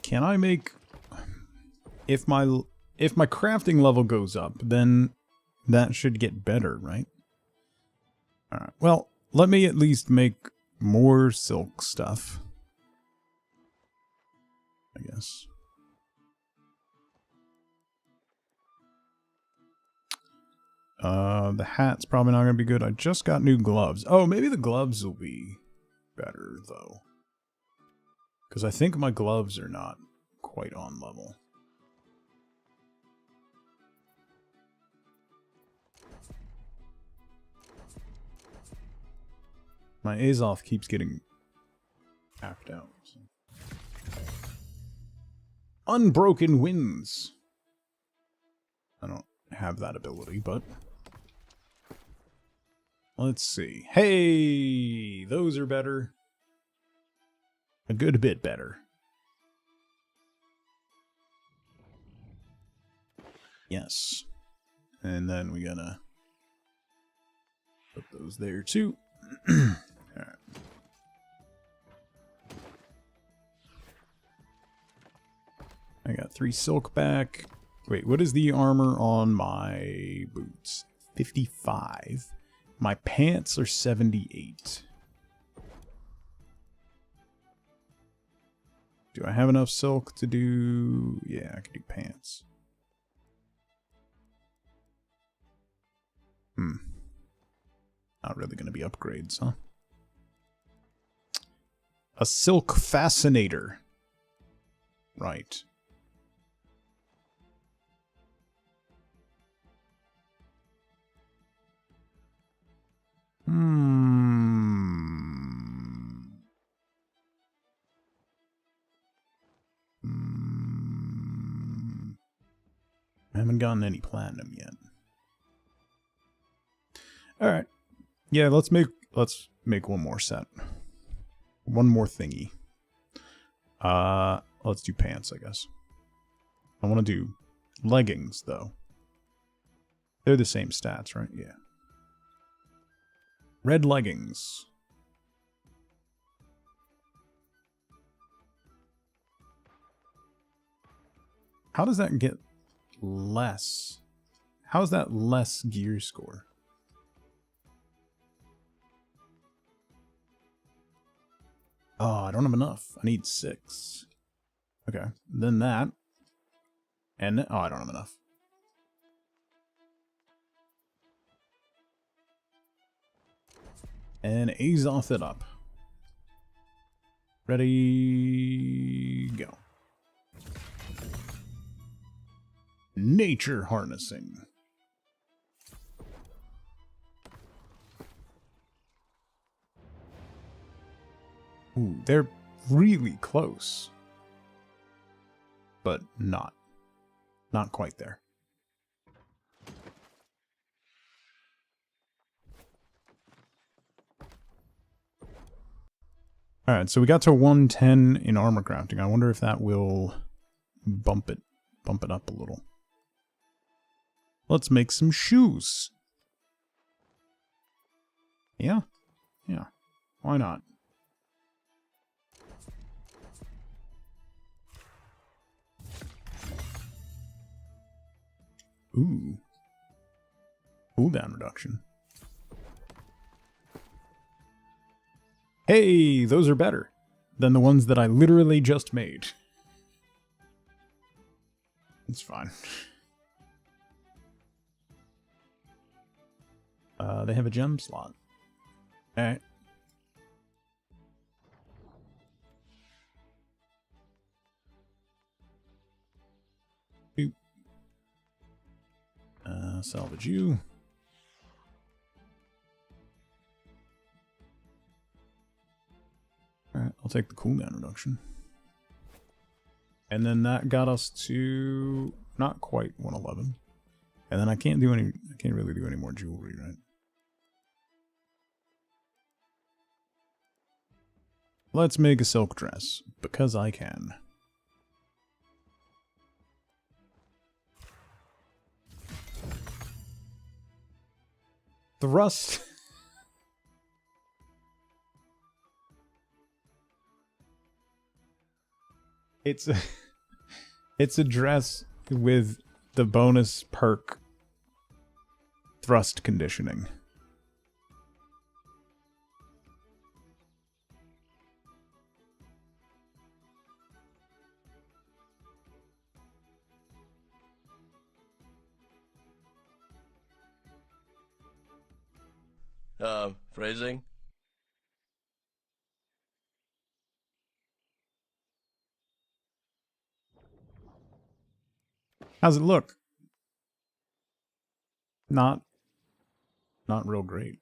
Can I make... If my crafting level goes up, then that should get better, right? Alright, well, let me at least make more silk stuff. I guess. The hat's probably not going to be good. I just got new gloves. Oh, maybe the gloves will be better, though. Because I think my gloves are not quite on level. My Azoth keeps getting hacked out. So. Unbroken Winds. I don't have that ability, but... Let's see. Hey! Those are better. A good bit better. Yes. And then we gotta put those there too. Alright. I got 3 silk back. Wait, what is the armor on my boots? 55. My pants are 78. Do I have enough silk to do... Yeah, I can do pants. Not really going to be upgrades, huh? A silk fascinator. Right. I haven't gotten any platinum yet. Alright. Yeah, let's make one more set. One more thingy. Let's do pants, I guess. I want to do leggings, though. They're the same stats, right? Yeah. Red leggings. How does that get less? How is that less gear score? Oh, I don't have enough. I need 6. Okay, then that. And, oh, I don't have enough. And Azoth it up. Ready, go. Nature harnessing. Ooh, they're really close. But not quite there. Alright, so we got to 110 in armor crafting. I wonder if that will bump it up a little. Let's make some shoes. Yeah? Yeah. Why not? Ooh. Cooldown reduction. Hey, those are better than the ones that I literally just made. It's fine. They have a gem slot. Alright. Salvage you. Alright, I'll take the cooldown reduction. And then that got us to not quite 111. And then I can't really do any more jewelry, right? Let's make a silk dress, because I can. Thrust. It's a dress with the bonus perk thrust conditioning. Phrasing? How's it look? Not real great.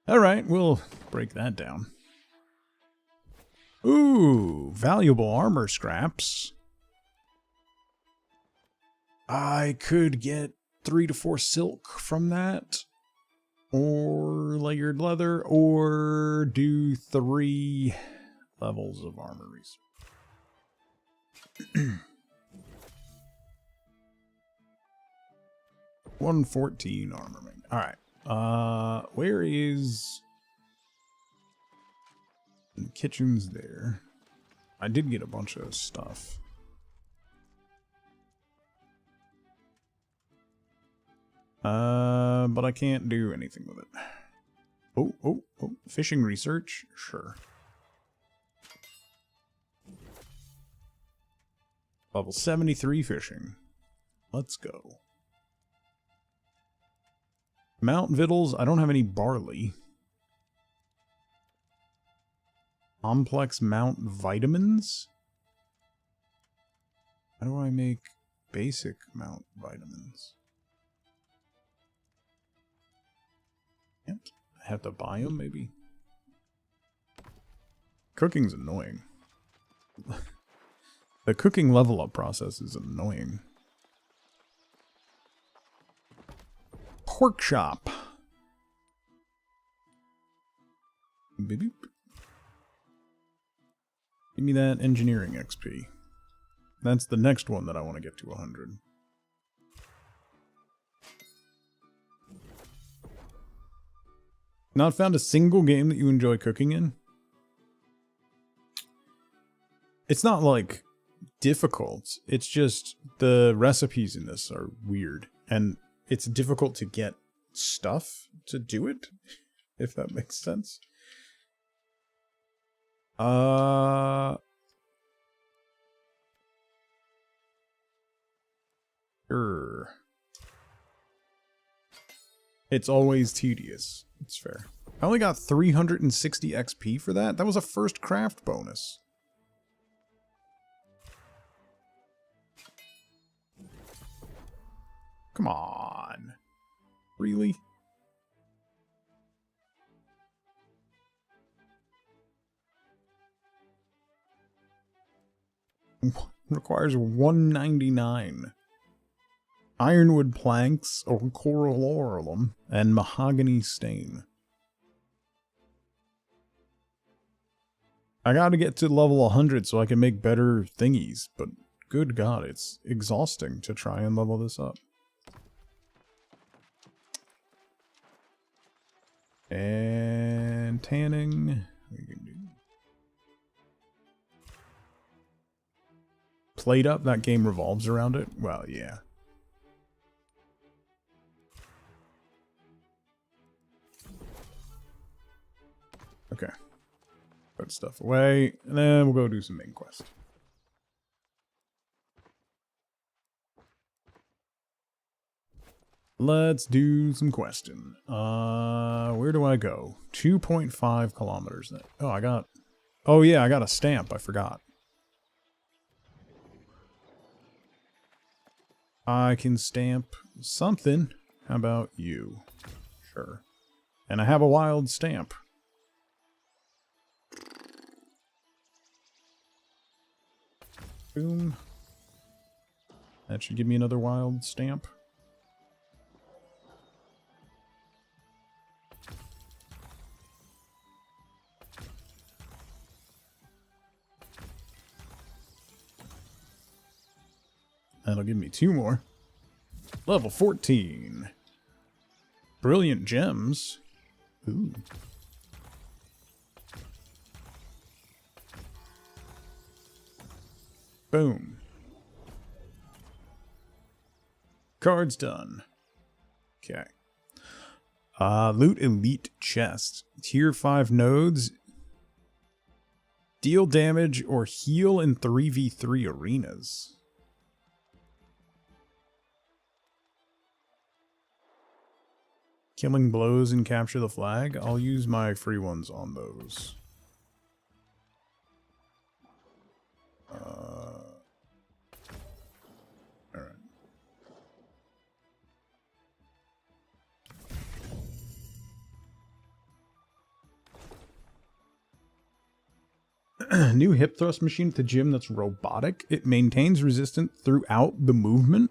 All right, we'll break that down. Ooh, valuable armor scraps. I could get 3 to 4 silk from that, or layered leather, or do 3 levels of armor research. 114 armament. All right. Where is the kitchen's there? I did get a bunch of stuff. But I can't do anything with it. Oh, fishing research? Sure. Level 73 fishing. Let's go. Mount Victuals, I don't have any barley. Complex Mount Vitamins? How do I make basic Mount Vitamins? Can't. I have to buy them, maybe? Cooking's annoying. The cooking level up process is annoying. Pork chop. Beep, beep. Give me that engineering XP. That's the next one that I want to get to 100. Not found a single game that you enjoy cooking in? It's not like difficult. It's just the recipes in this are weird. And it's difficult to get stuff to do it, if that makes sense. It's always tedious. It's fair. I only got 360 XP for that. That was a first craft bonus. Come on. Really? Requires 199. Ironwood planks, or coralorulum, and mahogany stain. I gotta get to level 100 so I can make better thingies, but good god, it's exhausting to try and level this up. And tanning, we can do. Played up, that game revolves around it? Well, yeah. Okay. Put stuff away, and then we'll go do some main quest. Let's do some questing. Where do I go? 2.5 kilometers. Oh yeah, I got a stamp. I forgot. I can stamp something. How about you? Sure. And I have a wild stamp. Boom. That should give me another wild stamp. That'll give me 2 more. Level 14. Brilliant gems. Ooh. Boom. Cards done. Okay. Loot elite chest. Tier 5 nodes. Deal damage or heal in 3v3 arenas. Killing blows and capture the flag. I'll use my free ones on those. Alright. New hip thrust machine at the gym that's robotic. It maintains resistance throughout the movement.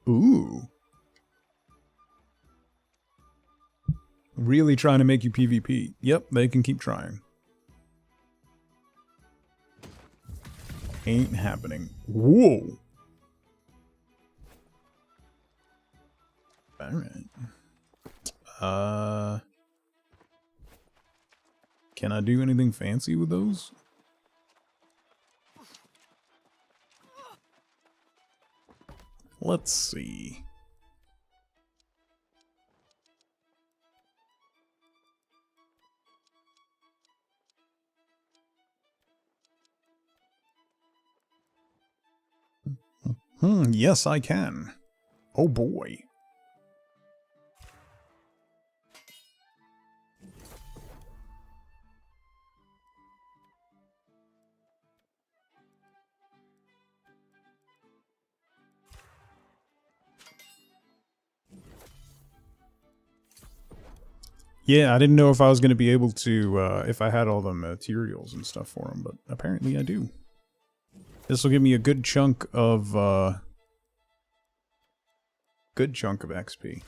Ooh. Really trying to make you PvP. Yep, they can keep trying. Ain't happening. Whoa. Alright. Can I do anything fancy with those? Let's see. Yes, I can. Oh boy. Yeah, I didn't know if I was going to be able to, if I had all the materials and stuff for them, but apparently I do. This will give me a good chunk of XP.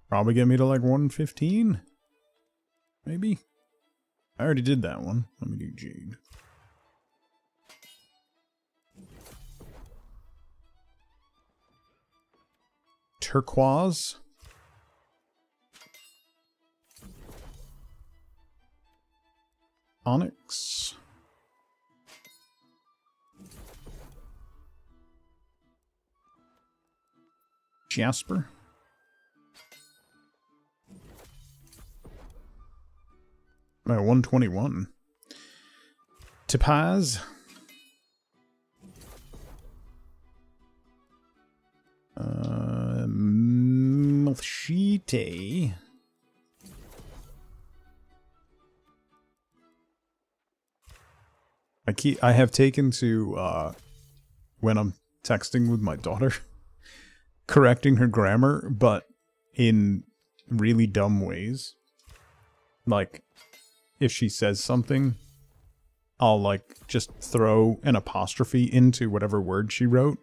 Probably get me to like 115? Maybe? I already did that one. Let me do Jade. Turquoise. Onyx. Jasper. I'm at 121. Topaz. Malchite. I have taken to when I'm texting with my daughter, correcting her grammar, but in really dumb ways. Like, if she says something, I'll like just throw an apostrophe into whatever word she wrote,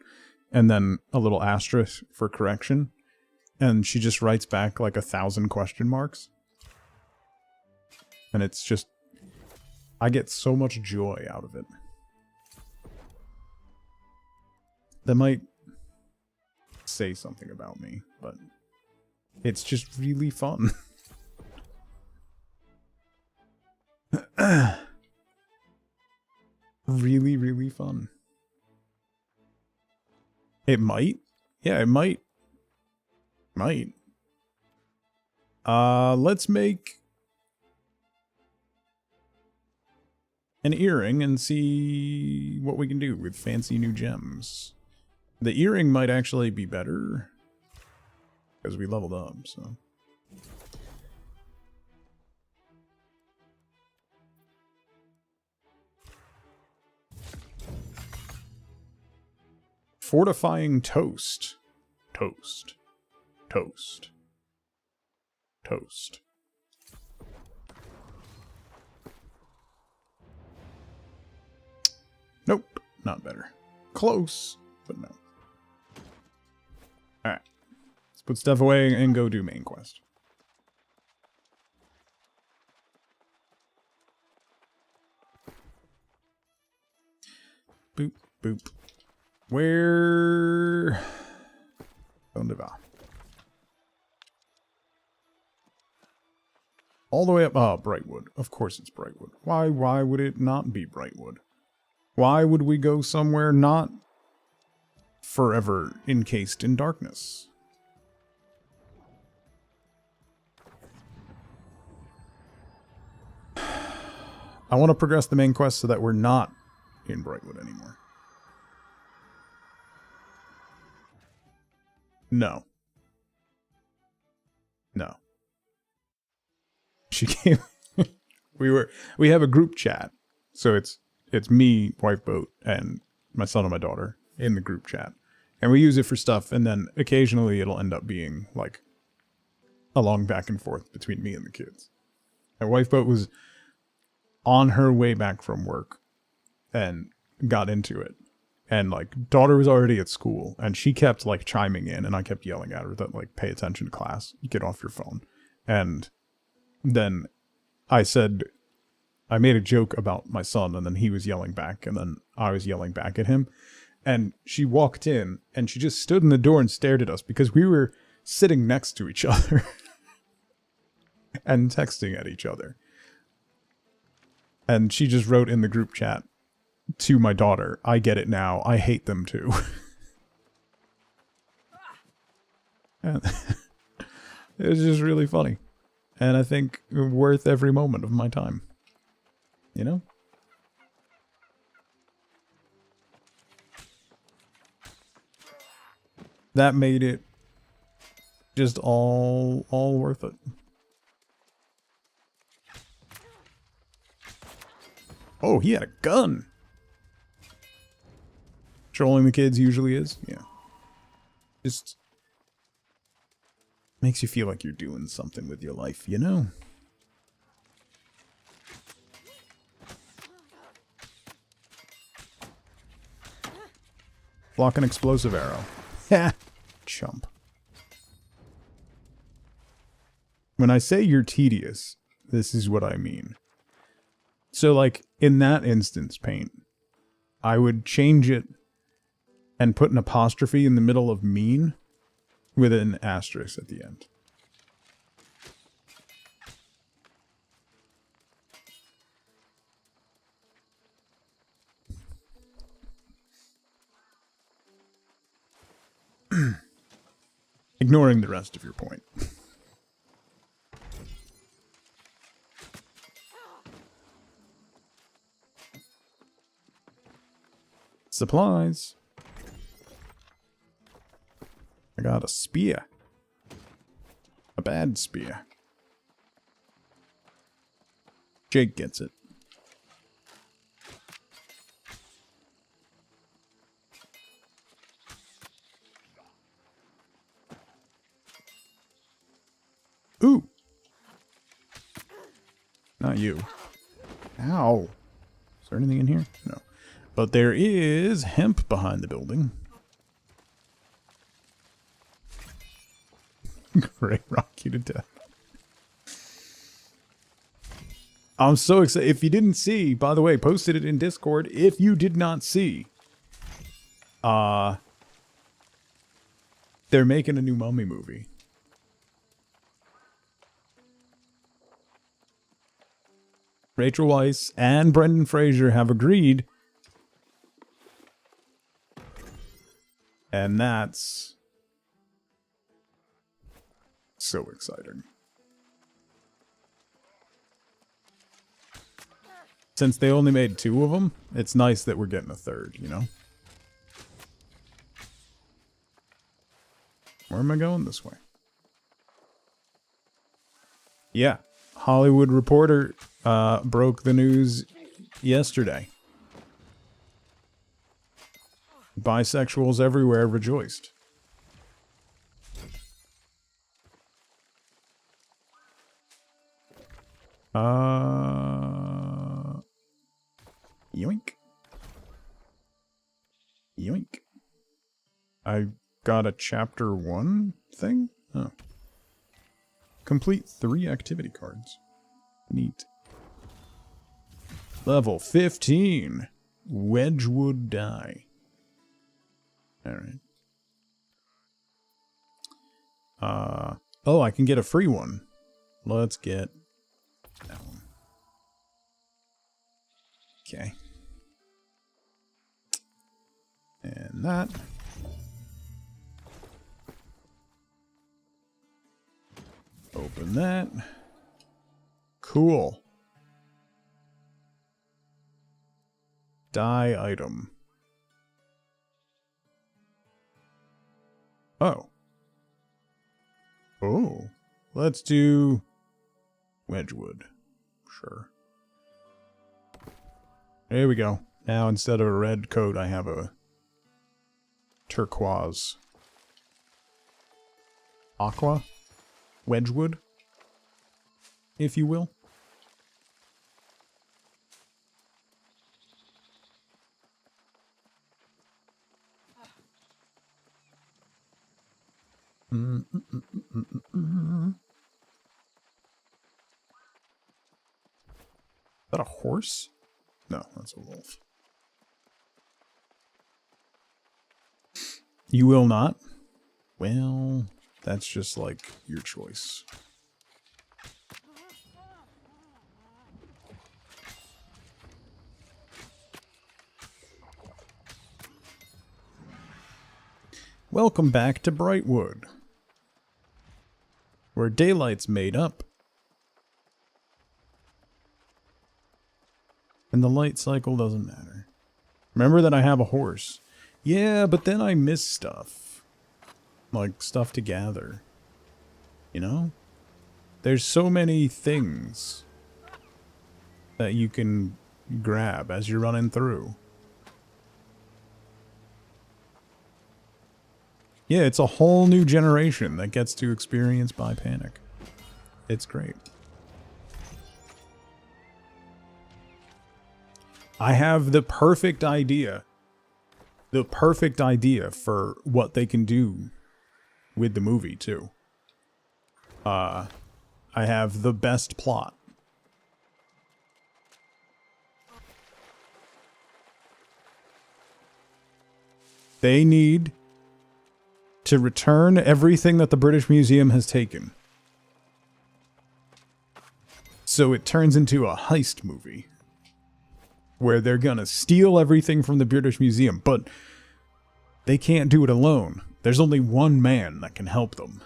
and then a little asterisk for correction, and she just writes back like 1,000 question marks. And it's just, I get so much joy out of it. That might say something about me, but it's just really fun. Really, really fun. It might. Yeah, it might. Might. Let's make an earring and see what we can do with fancy new gems. The earring might actually be better because we leveled up, so. Fortifying toast. Toast. Toast. Toast. Nope, not better. Close, but no. Alright. Let's put stuff away and go do main quest. Boop, boop. Where? Donde va? All the way up. Oh, Brightwood. Of course it's Brightwood. Why would it not be Brightwood? Why would we go somewhere not forever encased in darkness? I want to progress the main quest so that we're not in Brightwood anymore. No. No. She came. We have a group chat. So it's me, Wife Boat, and my son and my daughter in the group chat. And we use it for stuff, and then occasionally it'll end up being like a long back and forth between me and the kids. And Wife Boat was on her way back from work and got into it. And like daughter was already at school and she kept like chiming in and I kept yelling at her that like pay attention to class, get off your phone. And then I made a joke about my son and then he was yelling back and then I was yelling back at him. And she walked in and she just stood in the door and stared at us because we were sitting next to each other and texting at each other. And she just wrote in the group chat to my daughter, I get it now. I hate them too. And it was just really funny. And I think worth every moment of my time. You know? That made it just all worth it. Oh, he had a gun. Trolling the kids usually is. Yeah. Just makes you feel like you're doing something with your life, you know? Block an explosive arrow. Ha! Chump. When I say you're tedious, this is what I mean. So, like, in that instance, Paint, I would change it and put an apostrophe in the middle of mean with an asterisk at the end. Ignoring the rest of your point. Supplies. I got a spear. A bad spear. Jake gets it. Ooh. Not you. Ow. Is there anything in here? No. But there is hemp behind the building. Great, rock you to death. I'm so excited. If you didn't see, by the way, posted it in Discord. If you did not see, they're making a new Mummy movie. Rachel Weisz and Brendan Fraser have agreed. And that's so exciting. Since they only made 2 of them, it's nice that we're getting a 3rd, you know? Where am I going? This way. Yeah. Hollywood Reporter broke the news yesterday. Bisexuals everywhere rejoiced. Yoink. Yoink. I got a chapter 1 thing? Oh. Complete 3 activity cards. Neat. Level 15. Wedgwood die. Alright. Oh, I can get a free one. Let's get that one. Okay. And that. Open that. Cool. Die item. Oh. Oh. Let's do Wedgwood. Sure. There we go. Now instead of a red coat, I have a turquoise. Aqua? Wedgwood? If you will. Is that a horse? No, that's a wolf. You will not? Well, that's just like your choice. Welcome back to Brightwood, where daylight's made up, and the light cycle doesn't matter. Remember that I have a horse. Yeah, but then I miss stuff. Like, stuff to gather. You know? There's so many things that you can grab as you're running through. Yeah, it's a whole new generation that gets to experience Bipanic. It's great. I have the perfect idea. The perfect idea for what they can do with the movie, too. I have the best plot. They need to return everything that the British Museum has taken. So it turns into a heist movie. Where they're gonna steal everything from the British Museum, but they can't do it alone. There's only one man that can help them.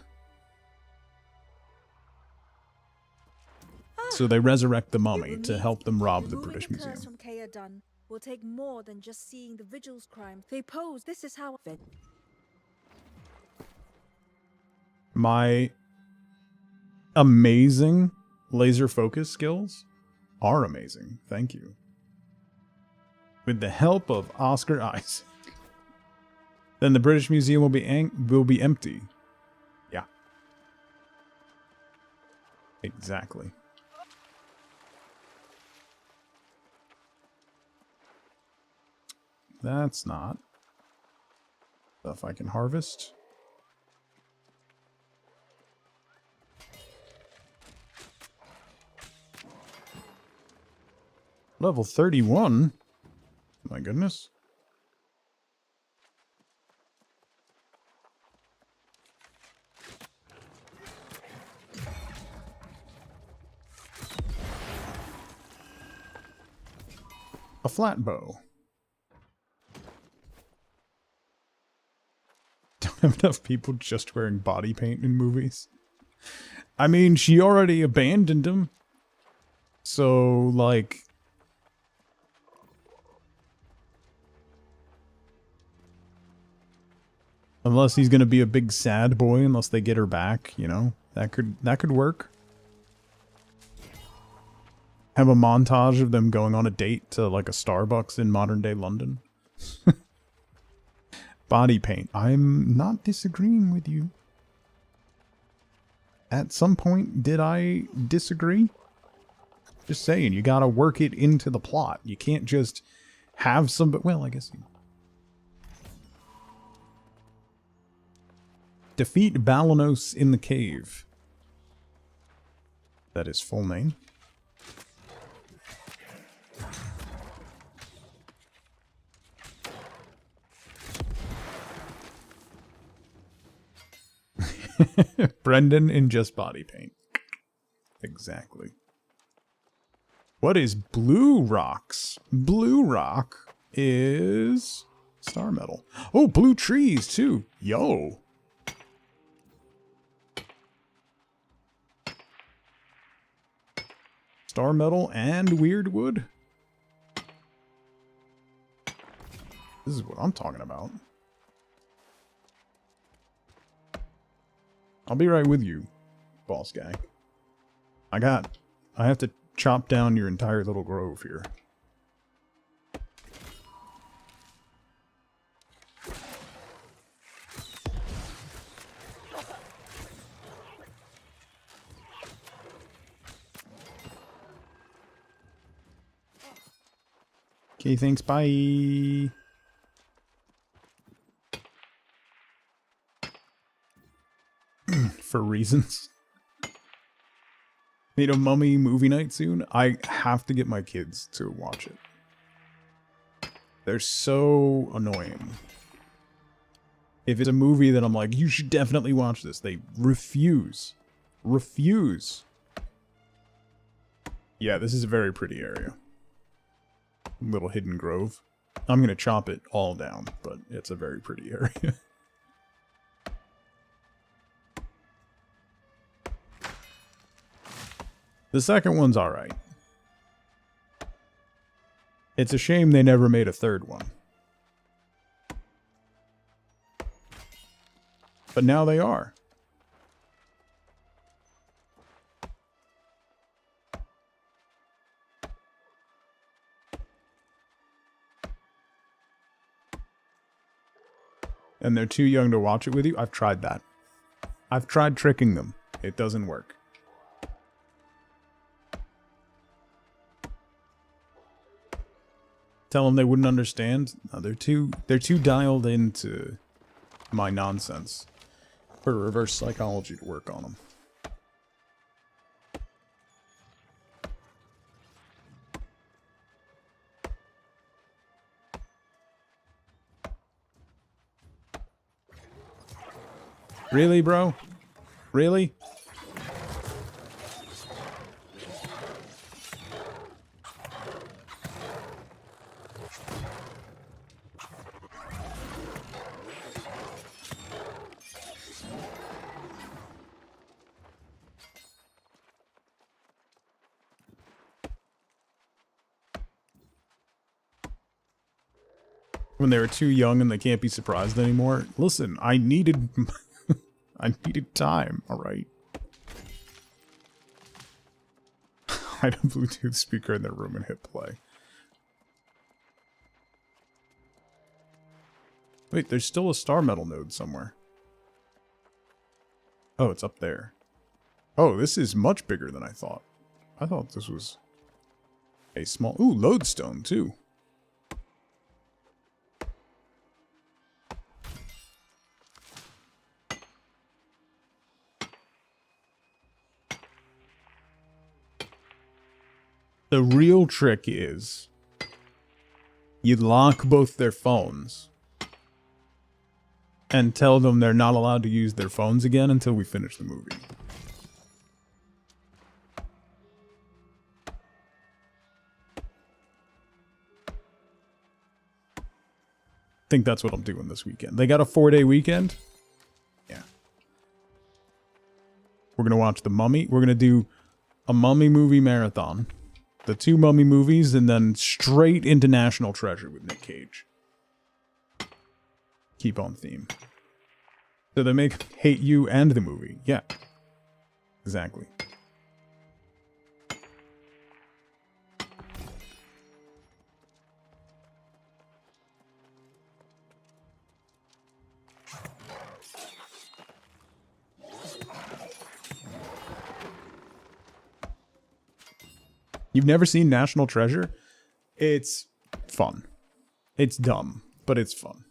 So they resurrect the mummy to help them rob the British Museum. From Kayadun will take more than just seeing the vigil's crimes. They pose. This is how. My amazing laser focus skills are amazing. Thank you. With the help of Oscar Isaac, then the British Museum will be empty. Yeah. Exactly. That's not stuff I can harvest. Level 31? My goodness. A flat bow. have enough people just wearing body paint in movies. I mean, she already abandoned him. So, like... Unless he's gonna be a big sad boy, unless they get her back, you know? That could work. Have a montage of them going on a date to, like, a Starbucks in modern-day London. Body paint. I'm not disagreeing with you. At some point, did I disagree? Just saying, you gotta work it into the plot. You can't just have somebody... Well, I guess... Defeat Balanos in the cave. That is full name. Brendan in just body paint. Exactly. What is Blue Rocks? Blue Rock is star metal. Oh, blue trees too. Yo. Star metal and weird wood. This is what I'm talking about. I'll be right with you, boss guy. I have to chop down your entire little grove here. Okay, thanks, bye. For reasons. Need a Mummy movie night soon? I have to get my kids to watch it. They're so annoying. If it's a movie that I'm like, you should definitely watch this, they refuse. Refuse. Yeah, this is a very pretty area. Little hidden grove. I'm gonna chop it all down, but it's a very pretty area. The second one's alright. It's a shame they never made a third one. But now they are. And they're too young to watch it with you? I've tried that. I've tried tricking them. It doesn't work. Tell them they wouldn't understand? No, they're too dialed into my nonsense for reverse psychology to work on them. Really, bro? Really? When they were too young and they can't be surprised anymore. Listen, I needed... I needed time, alright? Hide a Bluetooth speaker in their room and hit play. Wait, there's still a star metal node somewhere. Oh, it's up there. Oh, this is much bigger than I thought. I thought this was a small... Ooh, lodestone, too. The real trick is you lock both their phones and tell them they're not allowed to use their phones again until we finish the movie. I think that's what I'm doing this weekend. They got a 4-day weekend. We're going to watch The Mummy. We're going to do a Mummy movie marathon. The 2 Mummy movies, and then straight into National Treasure with Nick Cage. Keep on theme. So they make Hate You and the movie. Yeah. Exactly. You've never seen National Treasure? It's fun. It's dumb, but it's fun.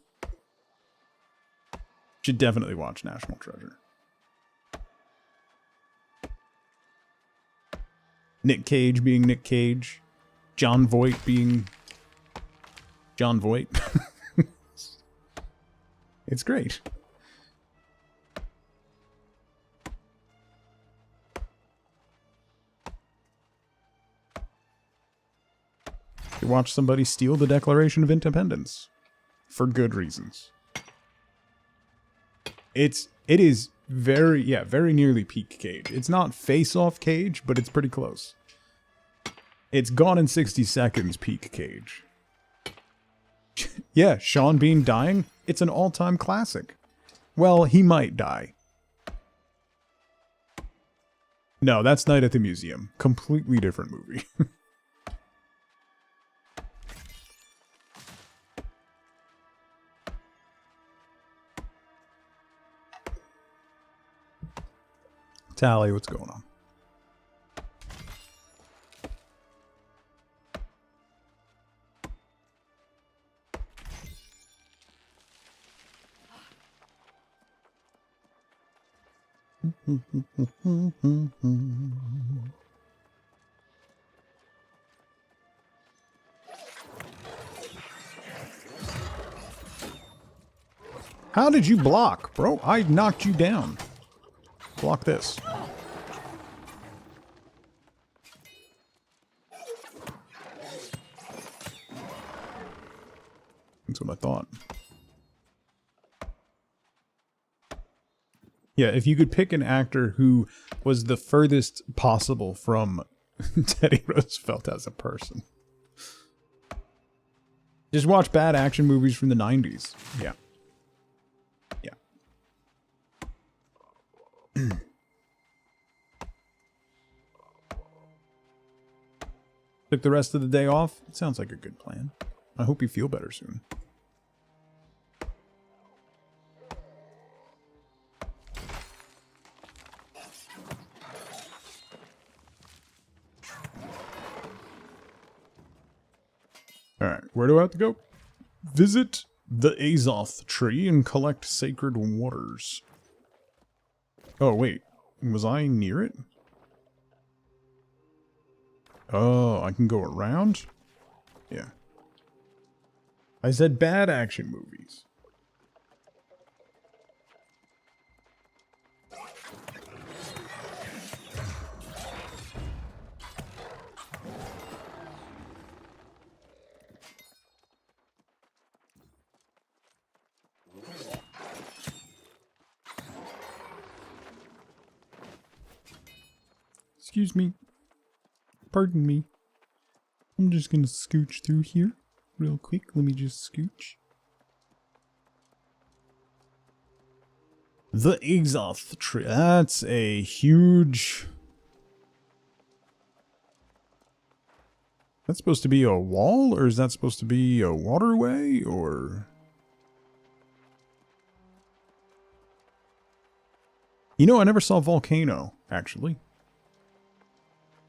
Should definitely watch National Treasure. Nick Cage being Nick Cage. John Voight being John Voight. It's great. You watch somebody steal the Declaration of Independence for good reasons. It is very nearly peak Cage. It's not face-off Cage, but it's pretty close. It's Gone in 60 Seconds peak Cage. Yeah, Sean Bean dying, it's an all-time classic. Well, he might die. No, that's Night at the Museum. Completely different movie. Tally, what's going on? How did you block, bro? I knocked you down. Block this. That's what I thought. Yeah, if you could pick an actor who was the furthest possible from Teddy Roosevelt as a person. Just watch bad action movies from the 90s. Yeah. Yeah. Took the rest of the day off? It sounds like a good plan. I hope you feel better soon. Alright, where do I have to go? Visit the Azoth tree and collect sacred waters. Oh, wait. Was I near it? Oh, I can go around? Yeah. I said bad action movies. Excuse me. Pardon me. I'm just gonna scooch through here real quick. Let me just scooch. The Azoth tree. That's a huge... That's supposed to be a wall, or is that supposed to be a waterway, or... You know, I never saw Volcano, actually.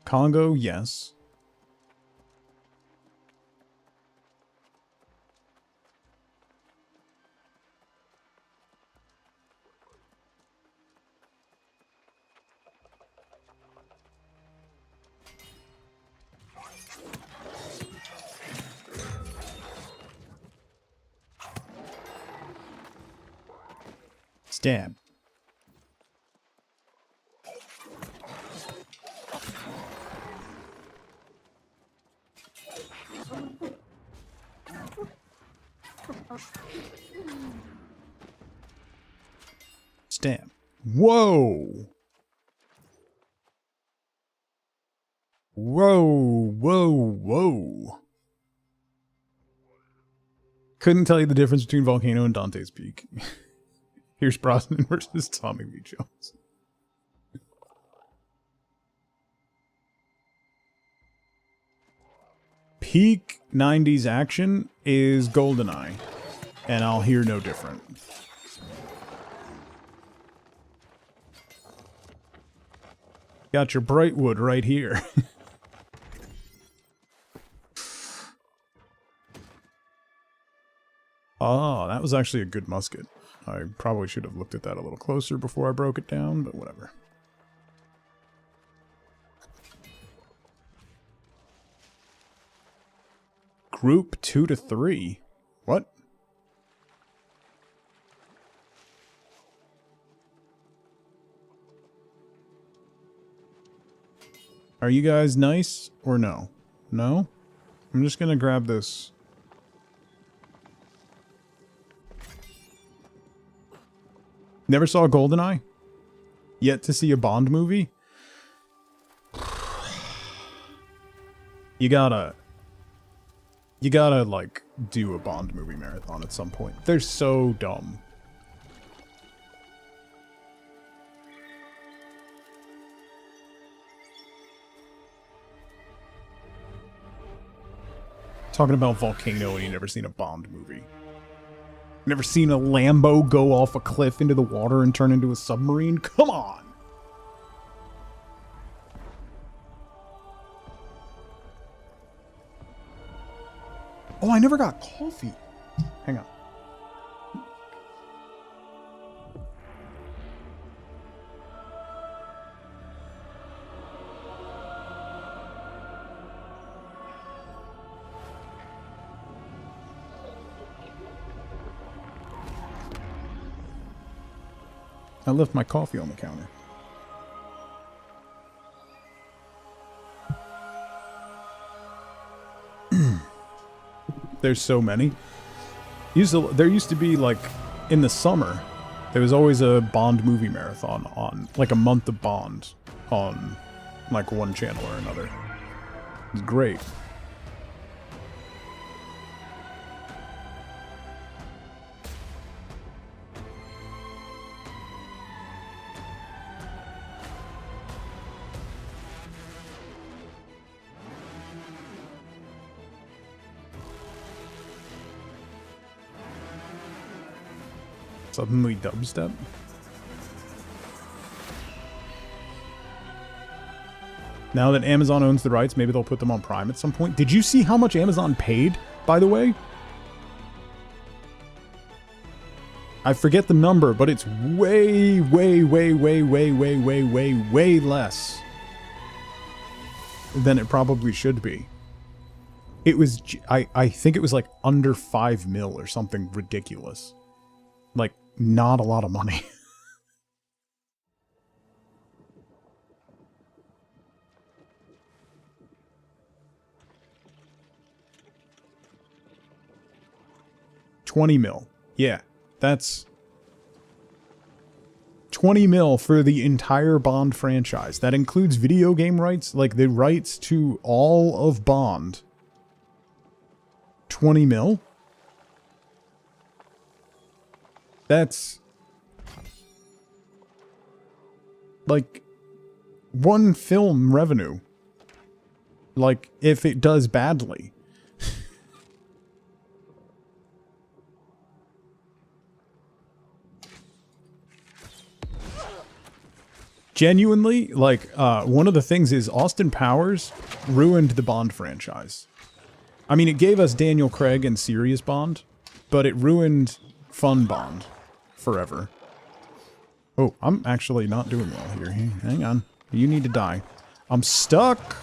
Congo, yes. Stab. Stab. Whoa! Whoa, whoa, whoa. Couldn't tell you the difference between Volcano and Dante's Peak. Here's Brosnan versus Tommy Lee Jones. Peak 90s action is GoldenEye, and I'll hear no different. Got your Brightwood right here. Oh, that was actually a good musket. I probably should have looked at that a little closer before I broke it down, but whatever. Group 2 to 3. What? Are you guys nice or no? No? I'm just gonna grab this. Never saw GoldenEye? Yet to see a Bond movie? You gotta, like, do a Bond movie marathon at some point. They're so dumb. Talking about Volcano and you never seen a Bond movie. Never seen a Lambo go off a cliff into the water and turn into a submarine? Come on! Oh, I never got coffee. Hang on. I left my coffee on the counter. There's so many. There used to be, like, in the summer, there was always a Bond movie marathon on, like, a month of Bond on, like, one channel or another. It was great. Suddenly dubstep? Now that Amazon owns the rights, maybe they'll put them on Prime at some point. Did you see how much Amazon paid, by the way? I forget the number, but it's way, way, way, way, way, way, way, way, way less than it probably should be. It was, I think it was like under 5 mil or something ridiculous. Like, not a lot of money. $20 mil. Yeah, that's 20 mil for the entire Bond franchise. That includes video game rights, like the rights to all of Bond. 20 mil? That's like one film revenue. Like, if it does badly. Genuinely, like, one of the things is Austin Powers ruined the Bond franchise. I mean, it gave us Daniel Craig and Serious Bond, but it ruined Fun Bond forever. Oh, I'm actually not doing well here. Hang on. You need to die. I'm stuck!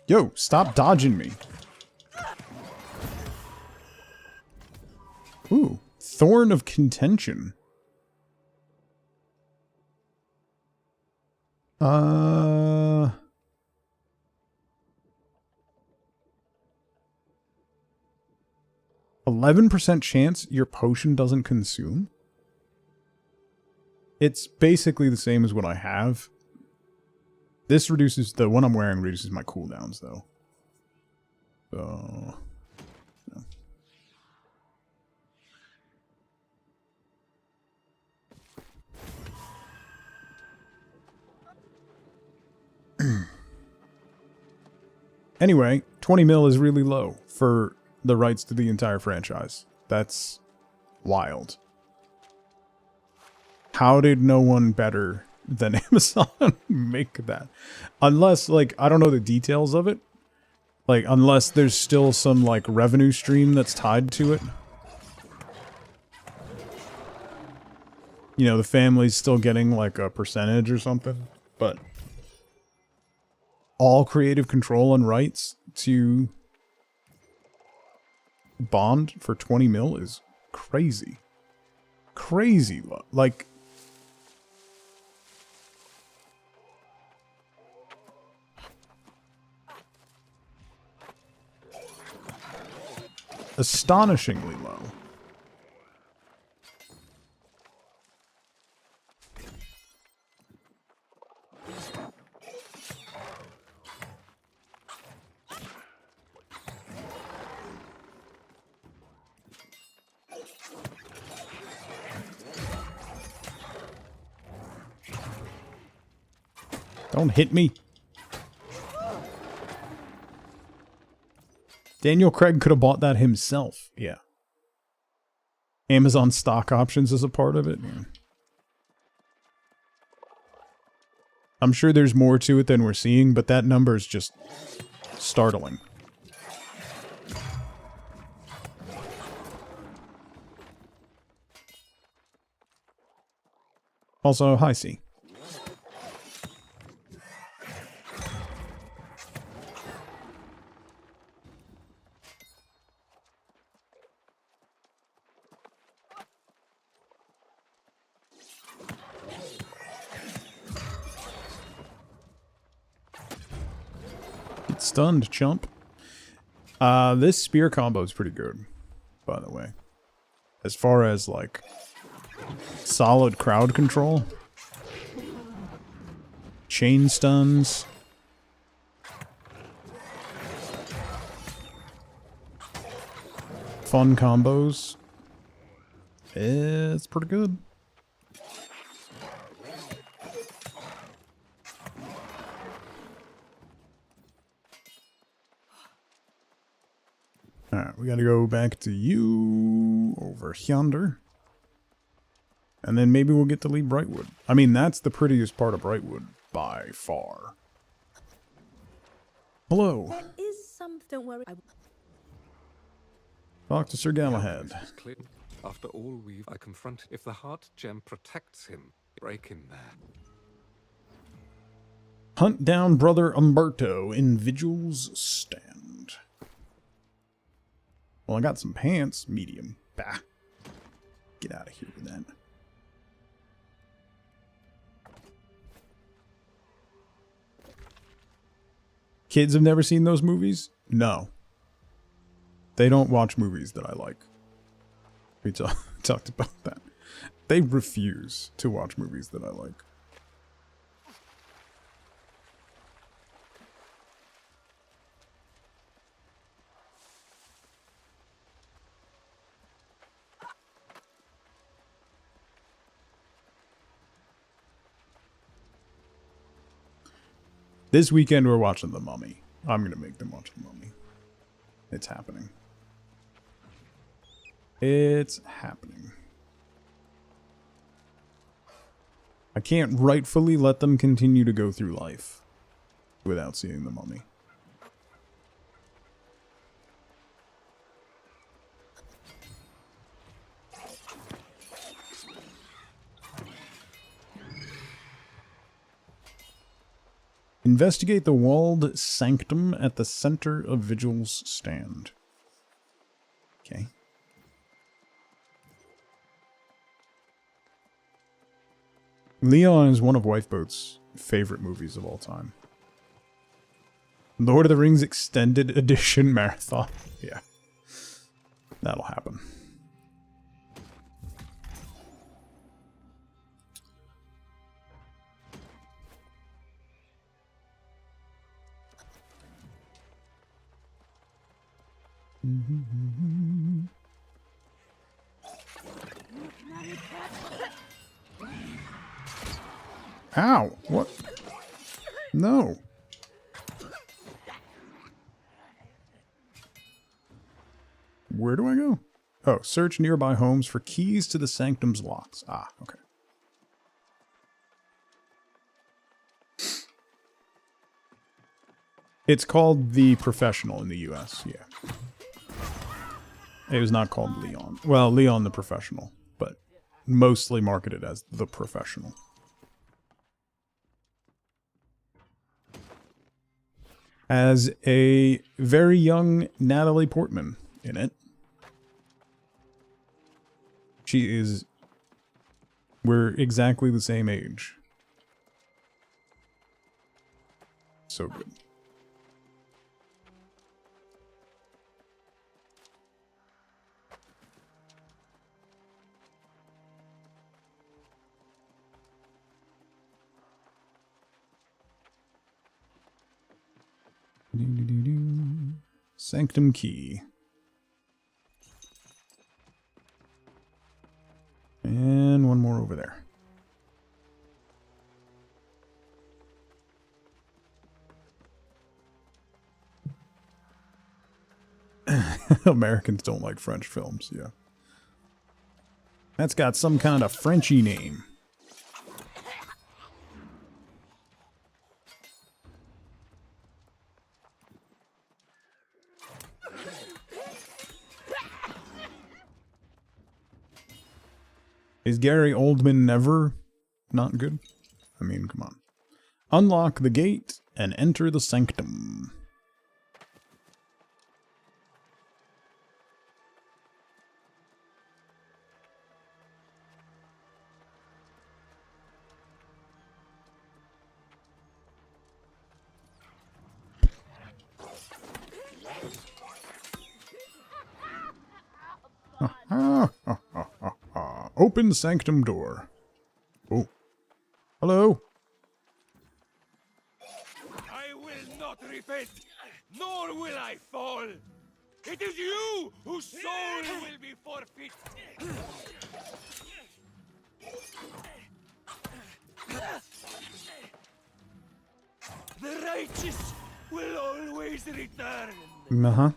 Yo, stop dodging me. Ooh, Thorn of Contention. 11% chance your potion doesn't consume? It's basically the same as what I have. This reduces, the one I'm wearing reduces my cooldowns though. So... Anyway, 20 mil is really low for the rights to the entire franchise. That's wild. How did no one better than Amazon make that? Unless, like, I don't know the details of it. Like, unless there's still some, like, revenue stream that's tied to it. You know, the family's still getting, like, a percentage or something. But... all creative control and rights to Bond for 20 mil is crazy. Crazy. Like, astonishingly low. Don't hit me. Daniel Craig could have bought that himself. Yeah. Amazon stock options is a part of it. Yeah. I'm sure there's more to it than we're seeing, but that number is just startling. Also, hi C. Get stunned, chump. This spear combo is pretty good, by the way. As far as, like, solid crowd control. Chain stuns. Fun combos. It's pretty good. Alright, we gotta go back to you over yonder. And then maybe we'll get to leave Brightwood. I mean, that's the prettiest part of Brightwood by far. Hello. There is something where Talk to Sir Galahad. It's clear. After all I confront. If the heart gem protects him, break him there. Hunt down Brother Umberto in Vigil's Stand. Well, I got some pants. Medium. Bah. Get out of here with that. Kids have never seen those movies? No. They don't watch movies that I like. We talked about that. They refuse to watch movies that I like. This weekend we're watching The Mummy. I'm going to make them watch The Mummy. It's happening. It's happening. I can't rightfully let them continue to go through life without seeing The Mummy. Investigate the walled sanctum at the center of Vigil's Stand. Okay. Leon is one of Wifeboat's favorite movies of all time. Lord of the Rings Extended Edition Marathon. Yeah. That'll happen. Ow! What? No. Where do I go? Oh, search nearby homes for keys to the sanctum's locks. Ah, okay. It's called The Professional in the US, yeah. It was not called Leon. Well, Leon the Professional, but mostly marketed as The Professional. As a very young Natalie Portman in it. She is... We're exactly the same age. So good. Sanctum key. And one more over there. Americans don't like French films, yeah. That's got some kind of Frenchy name. Is Gary Oldman never not good? I mean, come on. Unlock the gate and enter the sanctum. Open sanctum door. Oh. Hello. I will not repent, nor will I fall. It is you whose soul will be forfeit. The righteous will always return. Uh-huh.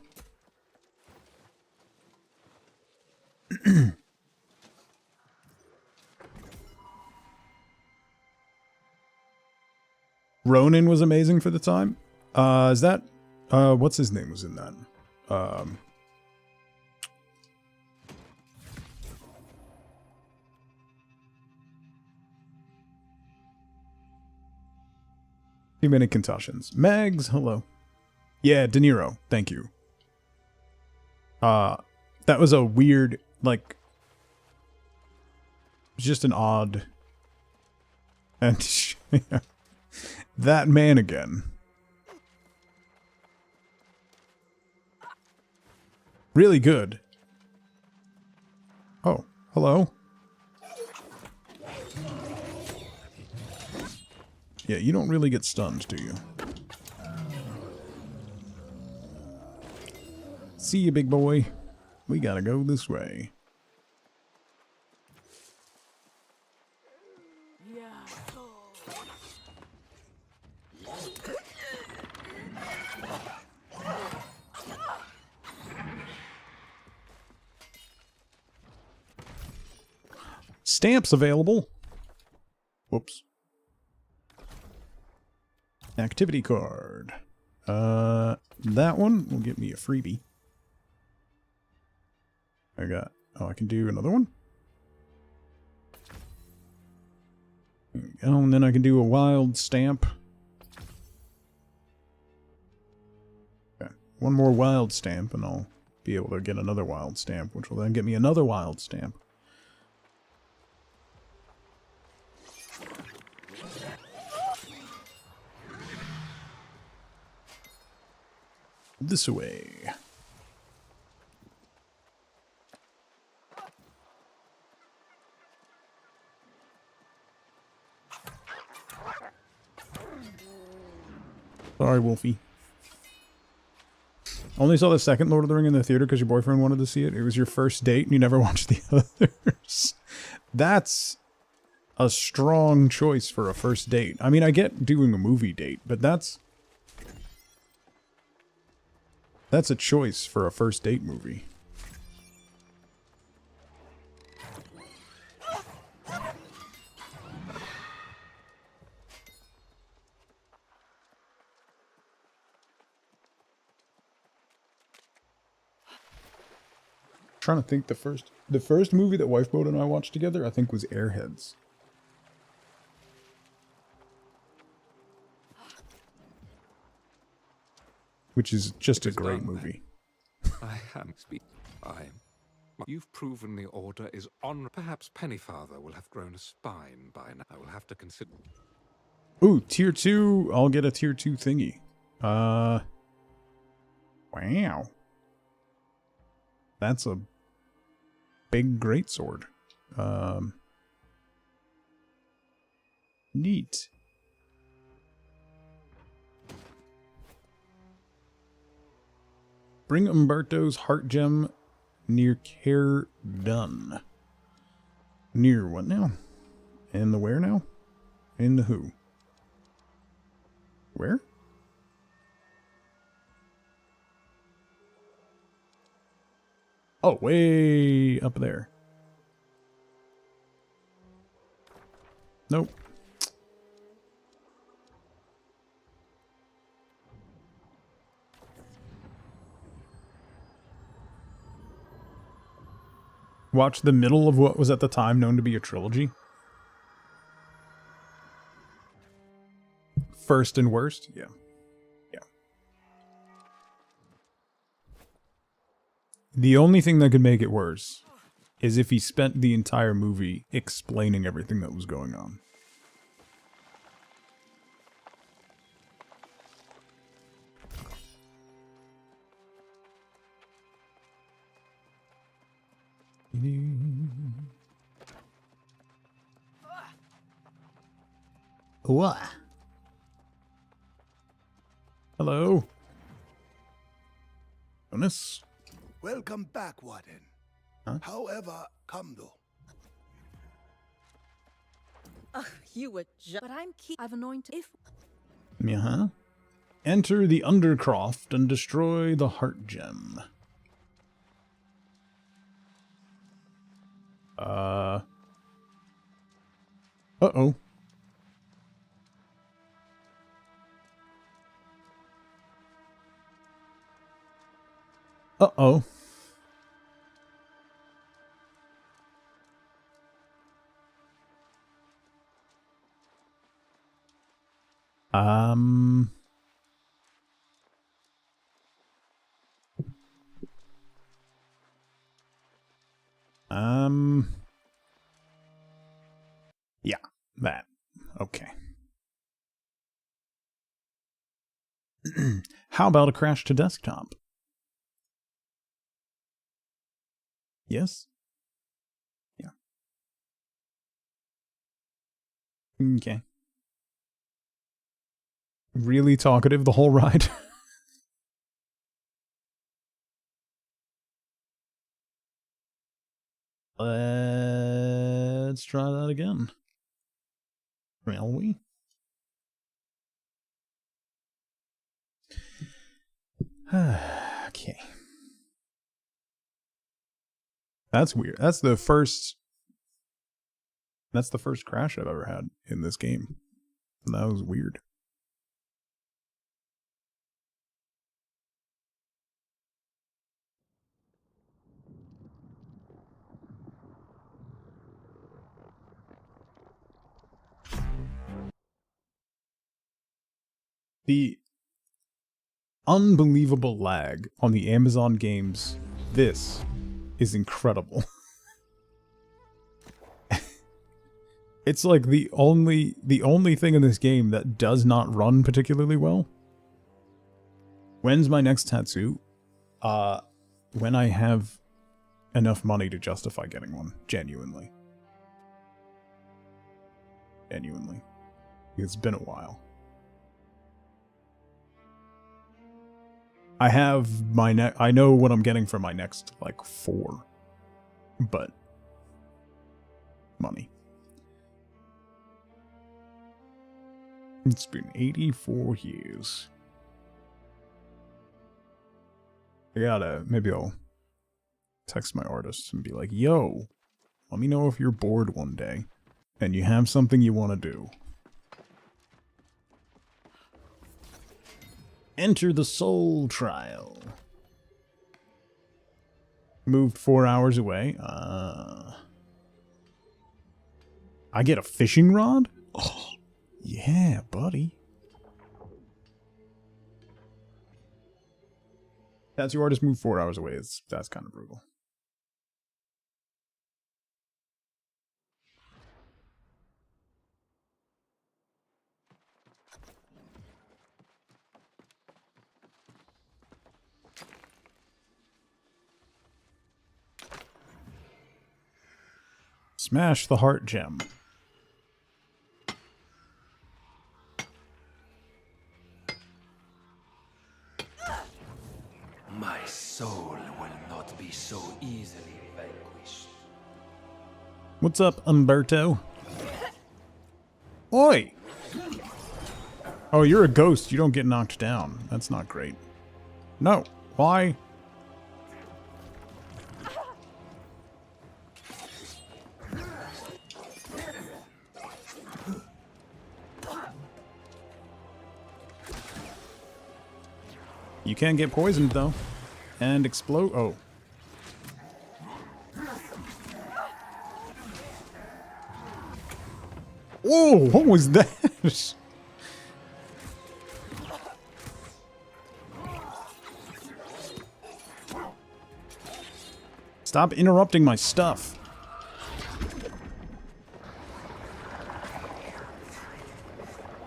Ronan was amazing for the time. Is that what's his name was in that? Too many concussions. Mags, hello. Yeah, De Niro, thank you. That was a weird, like, it was just an odd, and that man again. Really good. Oh, hello. Yeah, you don't really get stunned, do you? See you, big boy. We gotta go this way. Stamps available. Whoops. Activity card. That one will get me a freebie. Oh, I can do another one? There we go, and then I can do a wild stamp. Okay, one more wild stamp, and I'll be able to get another wild stamp, which will then get me another wild stamp. This way. Sorry, Wolfie. Only saw the second Lord of the Ring in the theater because your boyfriend wanted to see it. It was your first date and you never watched the others. That's a strong choice for a first date. I mean, I get doing a movie date, but that's a choice for a first date movie. Trying to think, the first movie that Wifeboat and I watched together, I think, was Airheads. Which is just a great movie. I am speak. You've proven the order is on. Perhaps Pennyfather will have grown a spine by now. I will have to consider. Ooh, tier 2. I'll get a tier 2 thingy. Wow. That's a big greatsword. Neat. Bring Umberto's heart gem near Care Done. Near what now? In the where now? In the who? Where? Oh, way up there. Nope. Watch the middle of what was at the time known to be a trilogy. First and worst? Yeah. Yeah. The only thing that could make it worse is if he spent the entire movie explaining everything that was going on. What? Hello. Jonas. Welcome back, Warden. Huh? However, come though. You were just. But I've anointed. If. Uh-huh. Enter the Undercroft and destroy the heart gem. Uh-oh. Uh-oh. Yeah, that. Okay. How about a crash to desktop? Yes? Yeah. Okay. Really talkative the whole ride? Let's try that again. Shall we? Okay. That's weird. That's the first crash I've ever had in this game. That was weird. The unbelievable lag on the Amazon games. This is incredible. It's like the only thing in this game that does not run particularly well. When's my next tattoo? When I have enough money to justify getting one. Genuinely. Genuinely. It's been a while. I have my I know what I'm getting for my next, like, 4. But money. It's been 84 years. Maybe I'll text my artists and be like, yo, let me know if you're bored one day and you have something you want to do. Enter the Soul Trial. Moved 4 hours away. I get a fishing rod? Oh, yeah, buddy. Tattoo artist moved 4 hours away. That's kind of brutal. Smash the heart gem. My soul will not be so easily vanquished. What's up, Umberto? Oi! Oh, you're a ghost. You don't get knocked down. That's not great. No. Why? You can get poisoned, though. And explode. Oh. Whoa, what was that? Stop interrupting my stuff.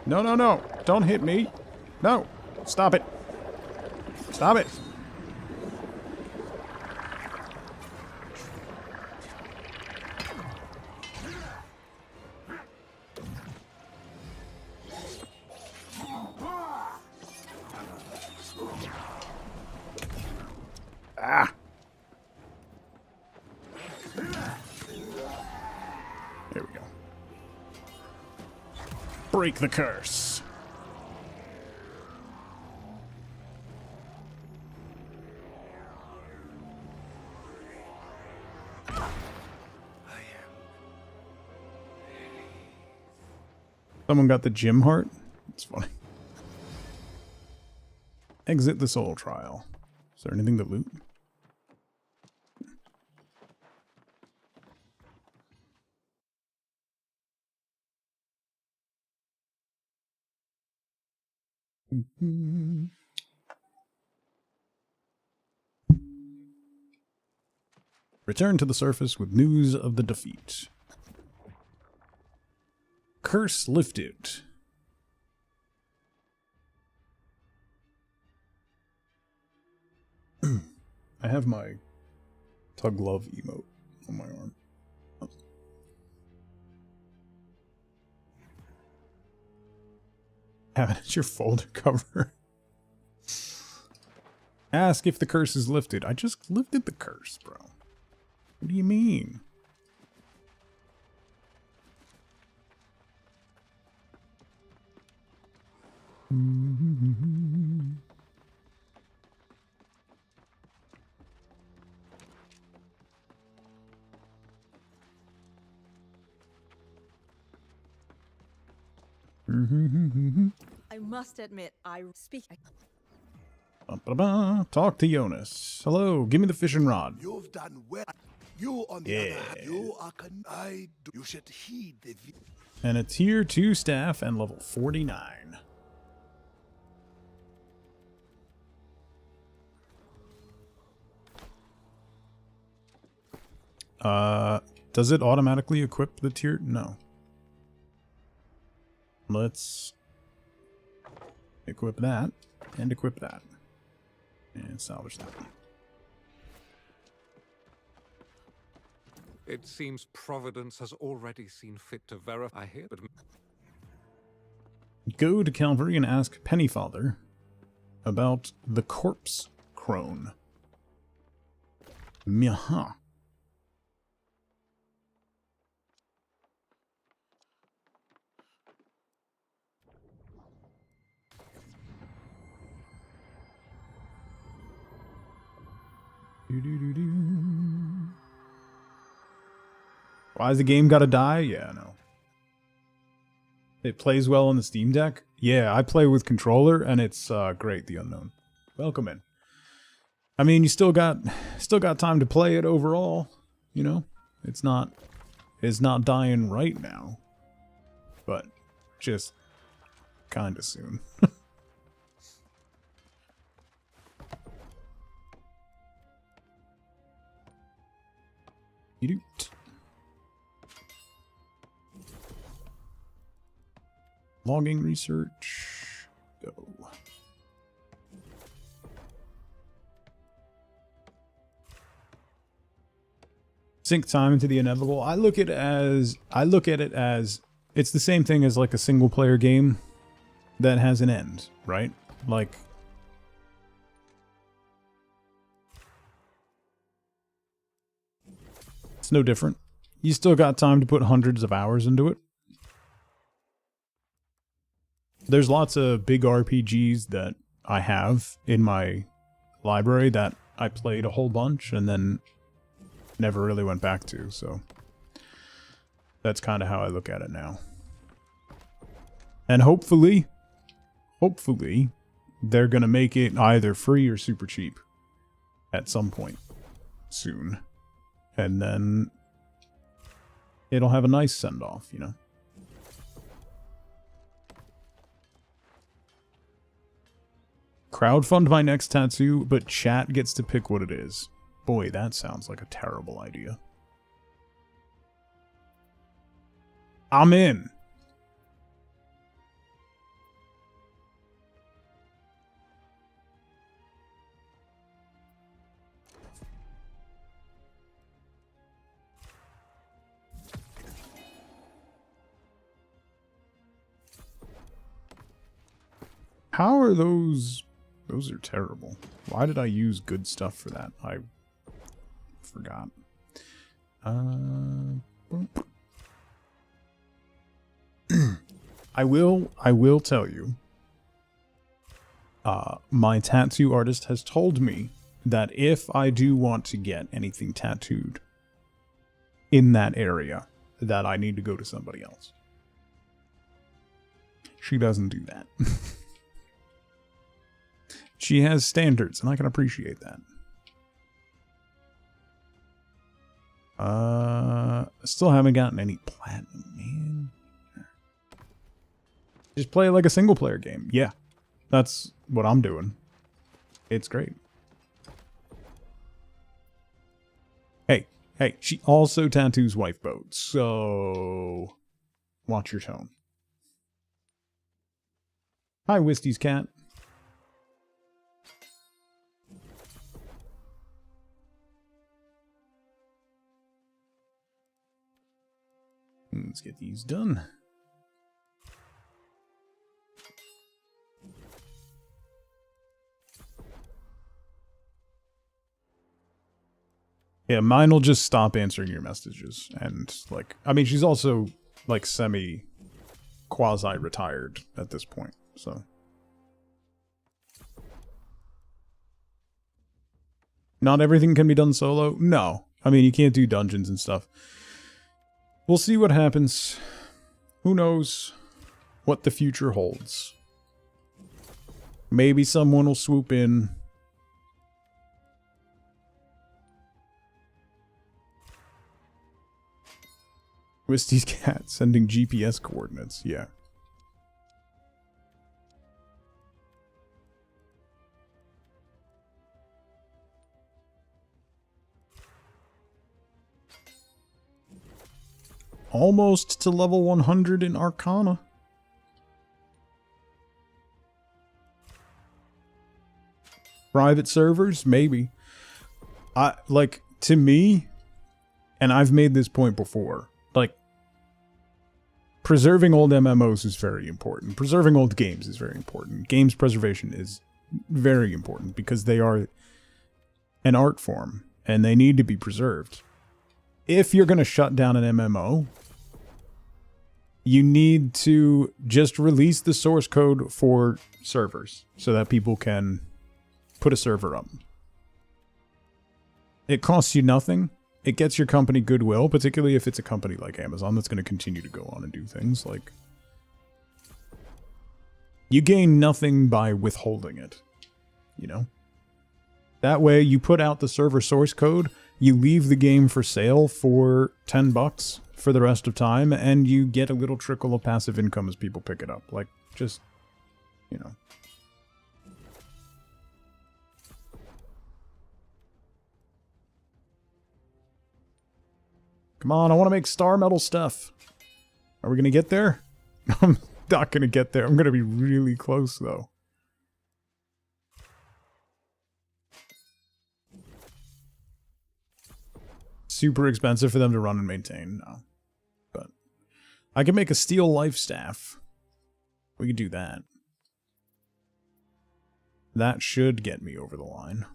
No, no, no. Don't hit me. No. Stop it. Stop it. Ah. There we go. Break the curse. Someone got the gym heart? It's funny. Exit the soul trial. Is there anything to loot? Return to the surface with news of the defeat. Curse lifted. I have my tug love emote on my arm. Have it as your folder cover. Ask if the curse is lifted. I just lifted the curse, bro. What do you mean? I must admit, I speak. Talk to Jonas. Hello, give me the fishing rod. You've done well. You on the other hand, you are you should heed the And a tier 2 staff and level 49. Does it automatically equip the tier? No. Let's equip that and equip that. And salvage that one. It seems Providence has already seen fit to verify here, but Go to Calvary and ask Pennyfather about the corpse crone. Myaha. Why's the game gotta die? Yeah, no. It plays well on the Steam Deck? Yeah, I play with controller, and it's great, The Unknown. Welcome in. I mean, you still got time to play it overall, you know? It's not dying right now. But just kinda soon. Yeet. Logging research. Go. Sink time into the inevitable. I look at it as it's the same thing as like a single player game that has an end, right? Like it's no different. You still got time to put hundreds of hours into it. There's lots of big RPGs that I have in my library that I played a whole bunch and then never really went back to, so that's kind of how I look at it now. And hopefully, they're gonna make it either free or super cheap at some point soon. And then it'll have a nice send-off, you know? Crowdfund my next tattoo, but chat gets to pick what it is. Boy, that sounds like a terrible idea. I'm in. How are those... Those are terrible. Why did I use good stuff for that? I forgot. I will tell you. My tattoo artist has told me that if I do want to get anything tattooed in that area, that I need to go to somebody else. She doesn't do that. She has standards, and I can appreciate that. Still haven't gotten any platinum, man. Just play it like a single player game. Yeah, that's what I'm doing. It's great. Hey, she also tattoos wife boats, so watch your tone. Hi, Wisty's cat. Let's get these done. Yeah, mine will just stop answering your messages. And, like, I mean, she's also, like, quasi-retired at this point, so. Not everything can be done solo? No. I mean, you can't do dungeons and stuff. We'll see what happens. Who knows what the future holds. Maybe someone will swoop in. Wisty's cat sending GPS coordinates, yeah. Almost to level 100 in Arcana. Private servers? Maybe. Like, to me, and I've made this point before, like, preserving old MMOs is very important. Preserving old games is very important. Games preservation is very important because they are an art form and they need to be preserved. If you're going to shut down an MMO, you need to just release the source code for servers so that people can put a server up. It costs you nothing. It gets your company goodwill, particularly if it's a company like Amazon that's going to continue to go on and do things like... You gain nothing by withholding it, you know? That way, you put out the server source code, you leave the game for sale for $10 for the rest of time, and you get a little trickle of passive income as people pick it up. Like, just, you know. Come on, I want to make star metal stuff. Are we going to get there? I'm not going to get there. I'm going to be really close, though. Super expensive for them to run and maintain, no. But I can make a steel life staff. We could do that. That should get me over the line.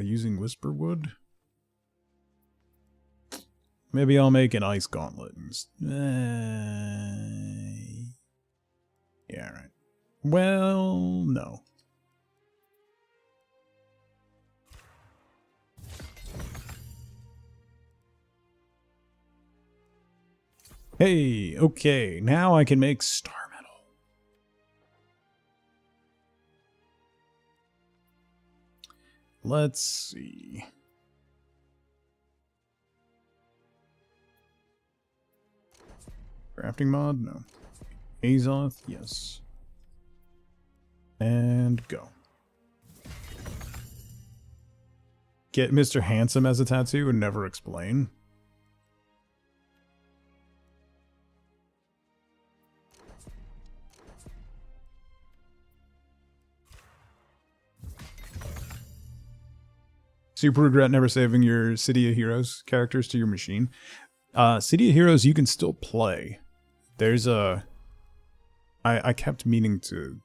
Using Whisperwood? Maybe I'll make an ice gauntlet. Yeah, right. Well, no. Hey, okay, now I can make star metal. Let's see. Crafting mod? No. Azoth? Yes. And go. Get Mr. Handsome as a tattoo and never explain. Super regret never saving your City of Heroes characters to your machine. City of Heroes you can still play. There's a... I kept meaning to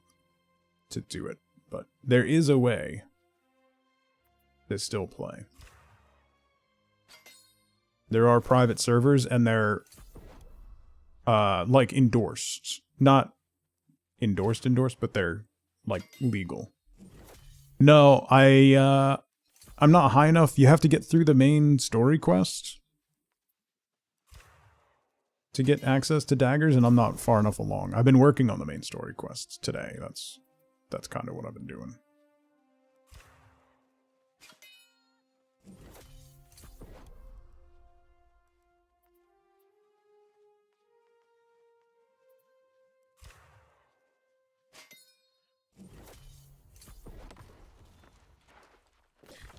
do it, but there is a way to still play. There are private servers and they're like endorsed. Not endorsed, but they're like legal. No, I'm not high enough. You have to get through the main story quest to get access to daggers, and I'm not far enough along. I've been working on the main story quests today. That's kind of what I've been doing.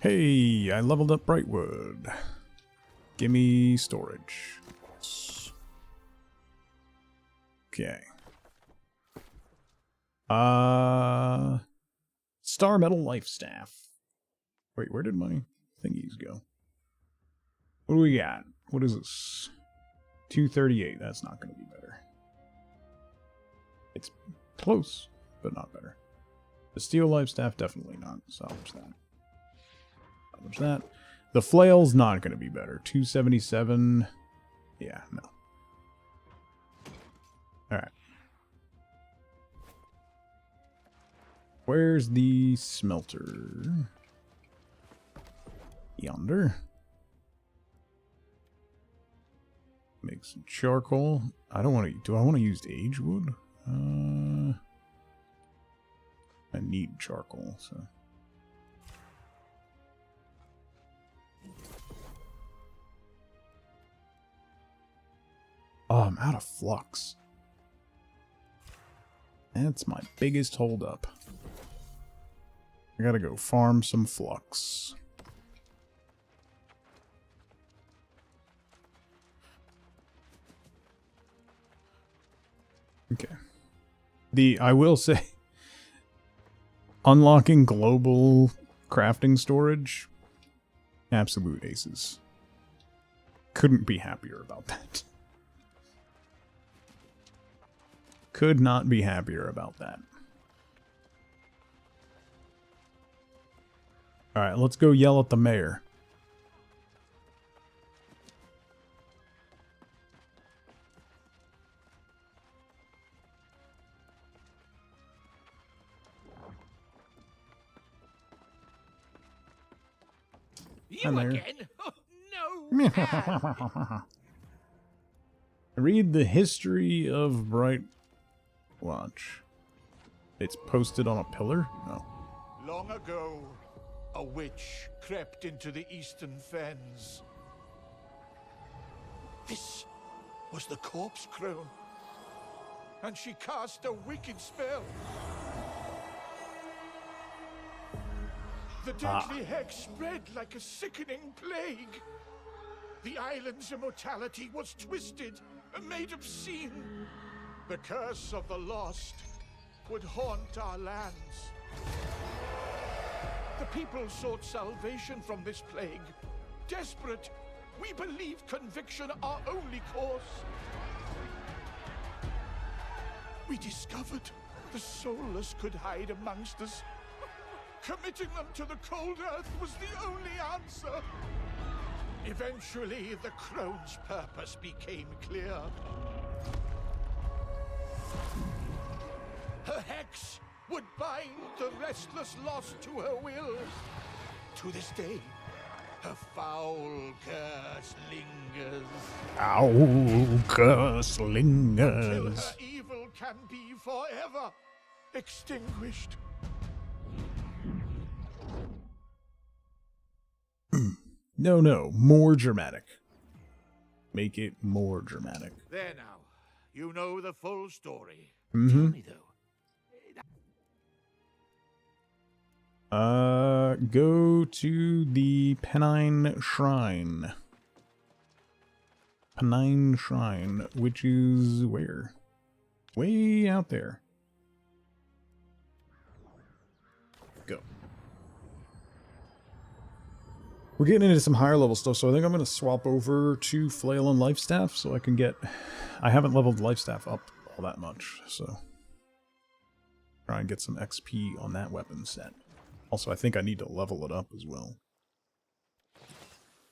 Hey, I leveled up Brightwood. Gimme storage. Okay. Star Metal Life Staff. Wait, where did my thingies go? What do we got? What is this? 238. That's not going to be better. It's close, but not better. The Steel Life Staff, definitely not. Salvage that. Salvage that. The Flail's not going to be better. 277. Yeah, no. Alright. Where's the smelter? Yonder. Make some charcoal. I don't want to... Do I want to use age wood? I need charcoal, so... Oh, I'm out of flux. That's my biggest holdup. I gotta go farm some flux. Okay. I will say, unlocking global crafting storage, absolute aces. Couldn't be happier about that. Could not be happier about that. Alright, let's go yell at the mayor. You Mayor. again? Oh, no! Read the history of Bright Watch. It's posted on a pillar? No. Long ago, a witch crept into the eastern fens. This was the corpse crone. And she cast a wicked spell. The deadly hex spread like a sickening plague. The island's immortality was twisted and made obscene. The curse of the lost would haunt our lands. The people sought salvation from this plague. Desperate, we believed conviction our only course. We discovered the soulless could hide amongst us. Committing them to the cold earth was the only answer. Eventually, the crone's purpose became clear. Her hex would bind the restless lost to her will. To this day, her foul curse lingers. Ow, curse Till lingers. her evil can be forever extinguished. No, more dramatic. Make it more dramatic. There now. You know the full story. Mm-hmm. Tell me, though. Go to the Pennine Shrine. Pennine Shrine, which is where? Way out there. Go. We're getting into some higher level stuff, so I think I'm going to swap over to Flail and Lifestaff so I can get... I haven't leveled Lifestaff up all that much, so... Try and get some XP on that weapon set. Also, I think I need to level it up as well.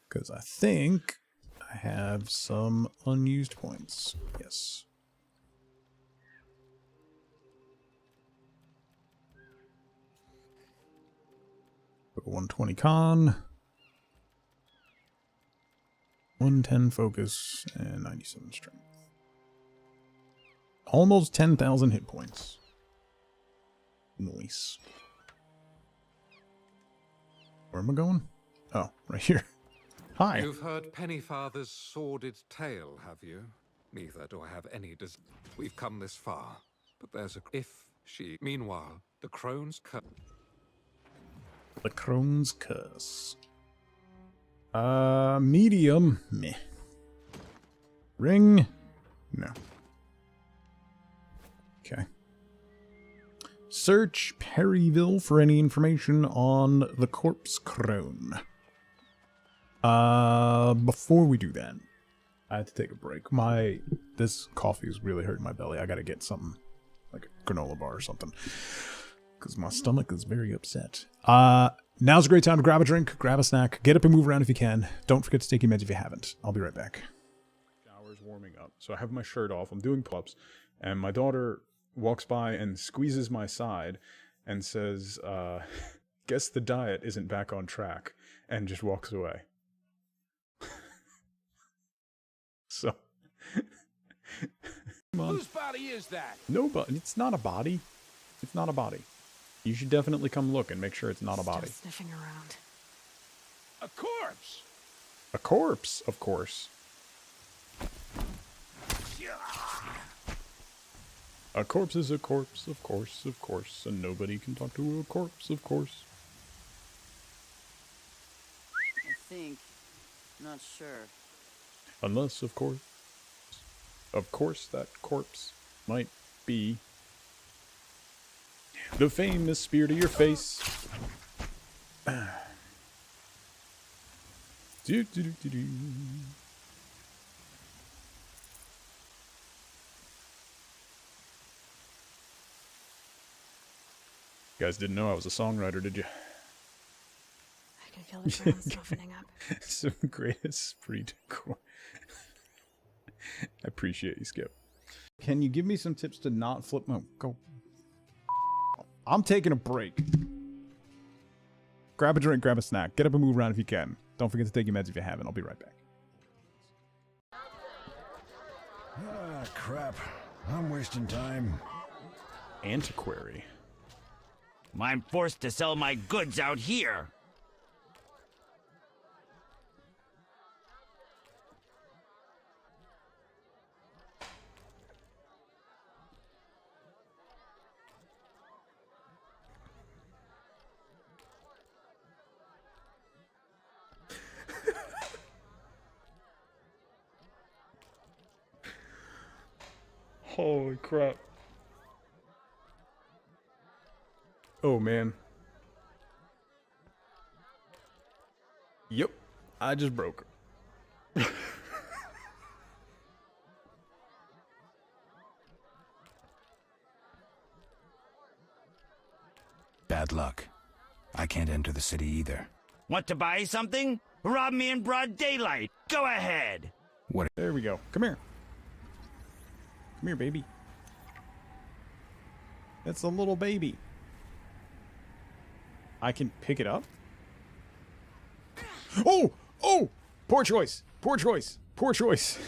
Because I think I have some unused points. Yes. Go 120 con. 110 focus and 97 strength. Almost 10,000 hit points. Nice. Where am I going? Oh, right here. Hi. You've heard Pennyfather's sordid tale, have you? Neither do I have any We've come this far, but there's a... If she... Meanwhile, the crone's curse... The Crone's Curse. Medium. Meh. Ring. No. Okay. Search Perryville for any information on the Corpse Crone. Before we do that, I had to take a break. This coffee is really hurting my belly. I gotta get something, like a granola bar or something, because my stomach is very upset. Now's a great time to grab a drink, grab a snack, get up and move around if you can. Don't forget to take your meds if you haven't. I'll be right back. Shower's warming up, so I have my shirt off. I'm doing pull-ups, and my daughter walks by and squeezes my side and says, guess the diet isn't back on track, and just walks away. So, Whose body is that? nobody. It's not a body. It's not a body. You should definitely come look and make sure it's not a body. Still sniffing around. A corpse! A corpse, of course. A corpse is a corpse, of course, and nobody can talk to a corpse, of course. I think. Not sure. Unless, of course, that corpse might be the famous spear to your face. Do, do, do, do, do. You guys didn't know I was a songwriter, did you? feel the ground softening up. Some great esprit de corps. I appreciate you, Skip. Can you give me some tips to not flip my... Go. I'm taking a break. Grab a drink, grab a snack. Get up and move around if you can. Don't forget to take your meds if you haven't. I'll be right back. Ah, crap. I'm wasting time. Antiquary. I'm forced to sell my goods out here. Holy crap. Oh, man. Yep. I just broke her. Bad luck. I can't enter the city either. Want to buy something? Rob me in broad daylight. Go ahead. What? There we go. Come here. Come here, baby. That's a little baby. I can pick it up? Oh! Oh! Poor choice. Poor choice. Poor choice.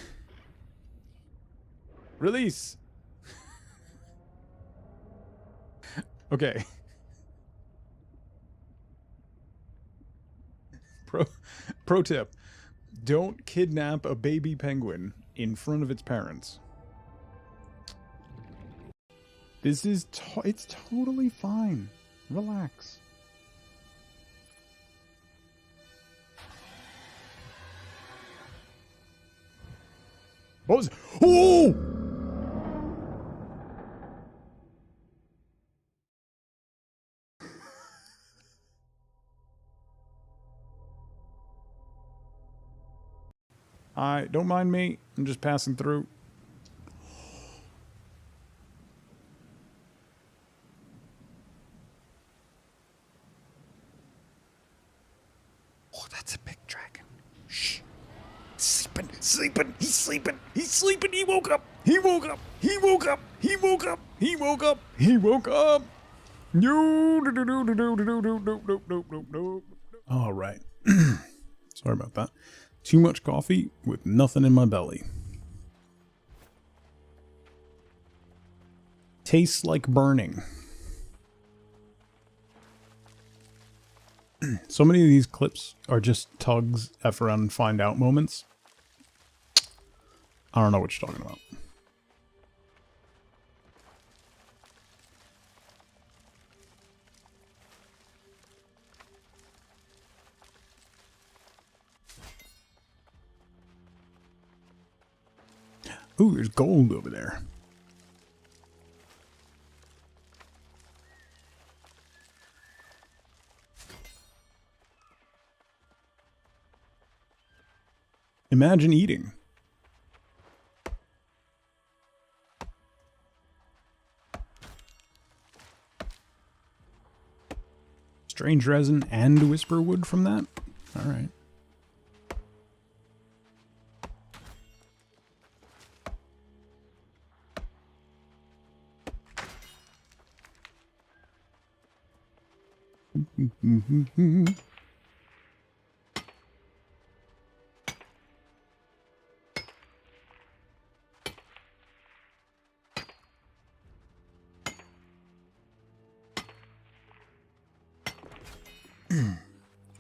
Release. Okay. Pro tip. Don't kidnap a baby penguin in front of its parents. This is it's totally fine. Relax. What was... Oh! Don't mind me. I'm just passing through. Oh, that's a big dragon. Shh. Sleeping, sleeping, he's sleeping, he's sleeping, he woke up, he woke up, he woke up, he woke up, he woke up, he woke up. No, no, no, no, no, no, no, no, no, no, no, no, no. All right. Sorry about that. Too much coffee with nothing in my belly. Tastes like burning. So many of these clips are just Tugs F around and find out moments. I don't know what you're talking about. Ooh, there's gold over there. Imagine eating. Strange resin and whisper wood from that? Alright.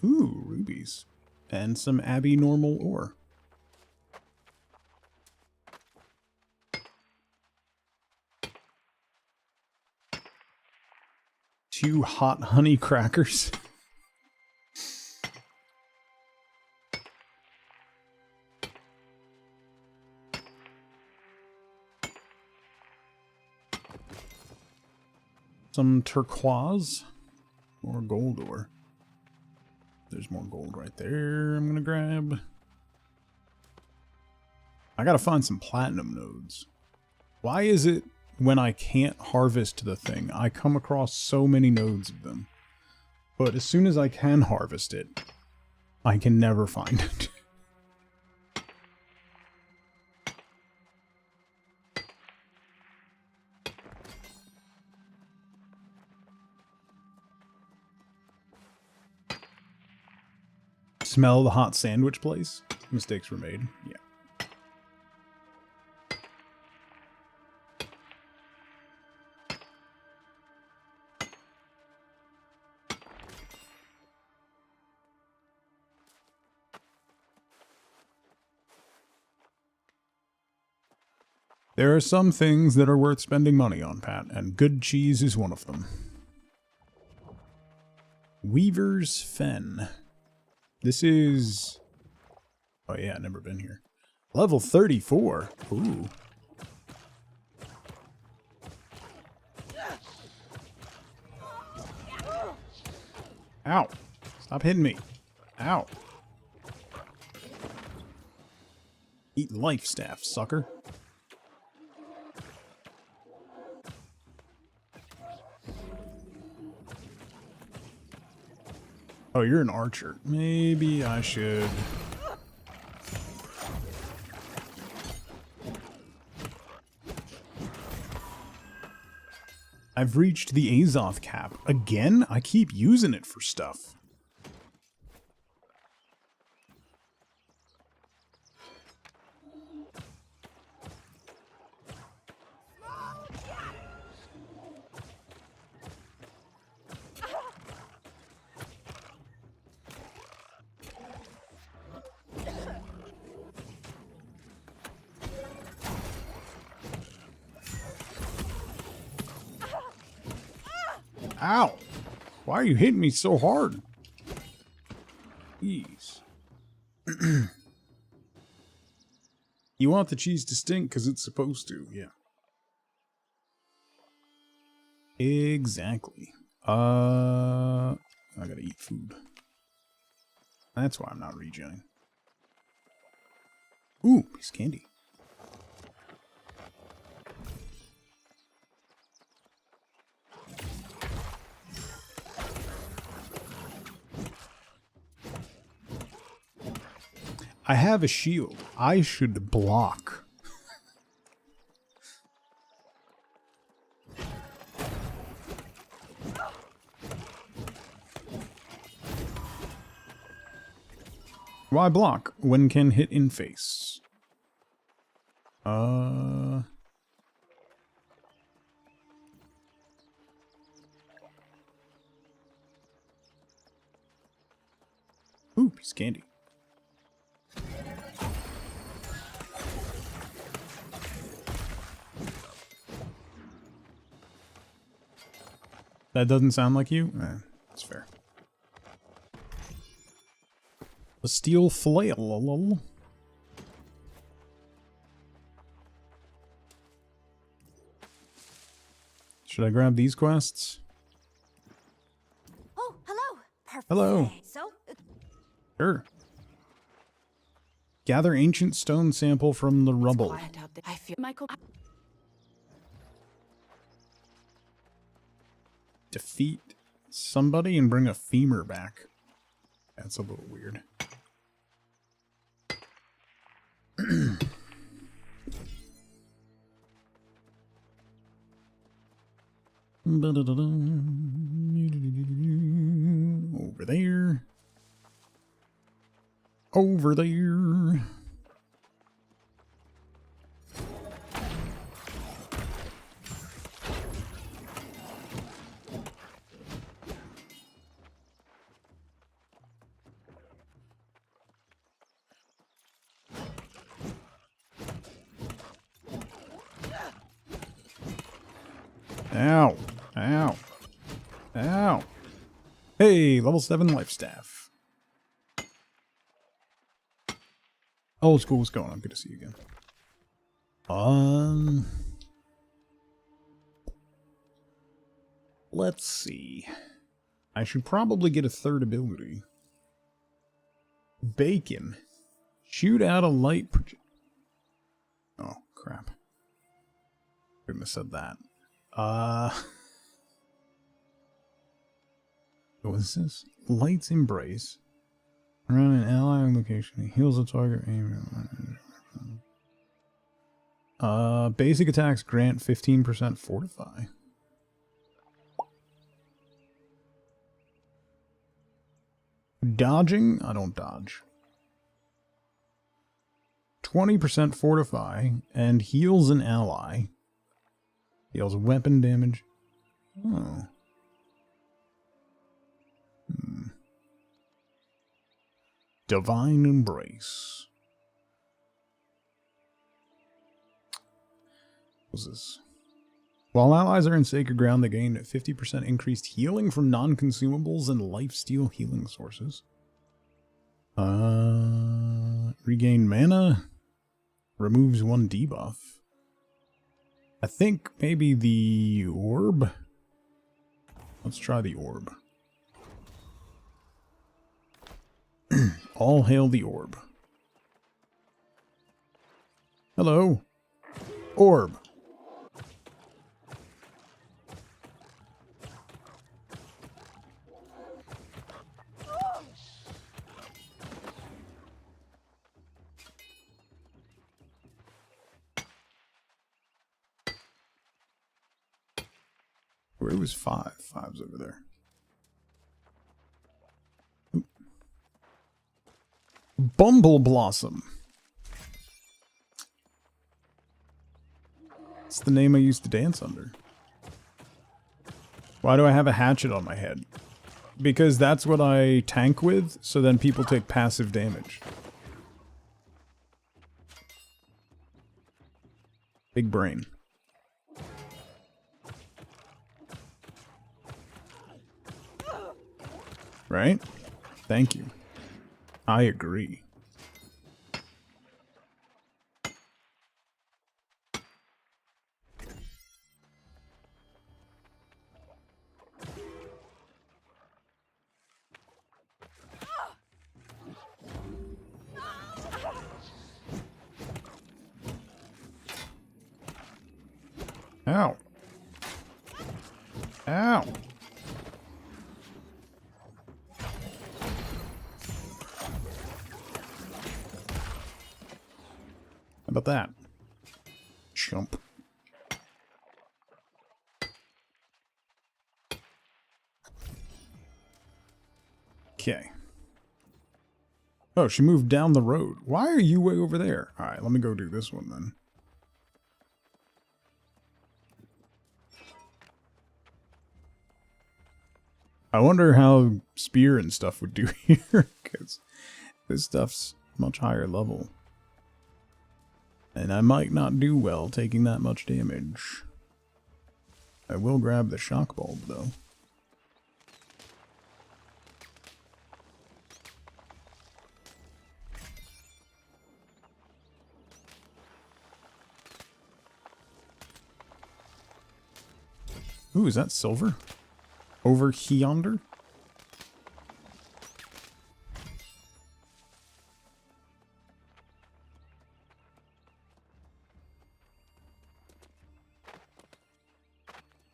Ooh, rubies. And some Abbey normal ore. Two hot honey crackers. Some turquoise. More gold ore. There's more gold right there I'm gonna grab. I gotta find some platinum nodes. Why is it when I can't harvest the thing, I come across so many nodes of them? But as soon as I can harvest it, I can never find it. Smell the hot sandwich place? Mistakes were made. Yeah. There are some things that are worth spending money on, Pat, and good cheese is one of them. Weaver's Fen. This is... Oh yeah, never been here. Level 34. Ooh. Ow. Stop hitting me. Ow. Eat life staff, sucker. Oh, you're an archer. Maybe I should... I've reached the Azoth cap. Again? I keep using it for stuff. Ow! Why are you hitting me so hard? Jeez. You want the cheese to stink because it's supposed to, yeah. Exactly. I gotta eat food. That's why I'm not regenning. Ooh, piece of candy. I have a shield. I should block. Why block when can hit in face? Ooh, piece of candy. That doesn't sound like you? That's fair. A steel flail. Should I grab these quests? Oh, hello. Perfect. Hello. So, Sure. Gather ancient stone sample from the rubble. Quiet out there. I feel Michael. Defeat somebody and bring a femur back. That's a little weird. Over there. Over there. Ow. Ow. Ow. Hey, level 7 life staff. Old school, what's going on? Good to see you again. Let's see. I should probably get a third ability. Bacon. Shoot out a light project. Oh, crap. Couldn't have said that. What is this? Light's Embrace. Around an ally location. Heals a target. Basic attacks grant 15% fortify. Dodging? I don't dodge. 20% fortify and heals an ally. Deals weapon damage. Oh. Divine Embrace. What's this? While allies are in sacred ground, they gain 50% increased healing from non-consumables and lifesteal healing sources. Regain mana. Removes one debuff. I think maybe the orb. Let's try the orb. All hail the orb. Hello. Orb. Where was 5? 5's over there. Oop. Bumble Blossom. It's the name I used to dance under. Why do I have a hatchet on my head? Because that's what I tank with, so then people take passive damage. Big brain. Right? Thank you. I agree. Ow. Ow. How about that? Chump. Okay. Oh, she moved down the road. Why are you way over there? Alright, let me go do this one then. I wonder how spear and stuff would do here, because this stuff's much higher level. And I might not do well taking that much damage. I will grab the shock bulb, though. Ooh, is that silver? Over yonder?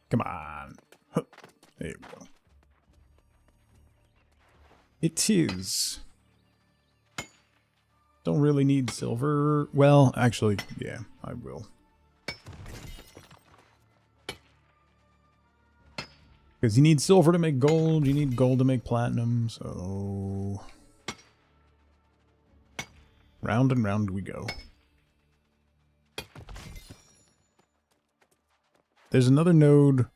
Come on. Huh. There we go. It is. Don't really need silver. Well, actually, yeah, I will. Because you need silver to make gold, you need gold to make platinum, so... Round and round we go. There's another node.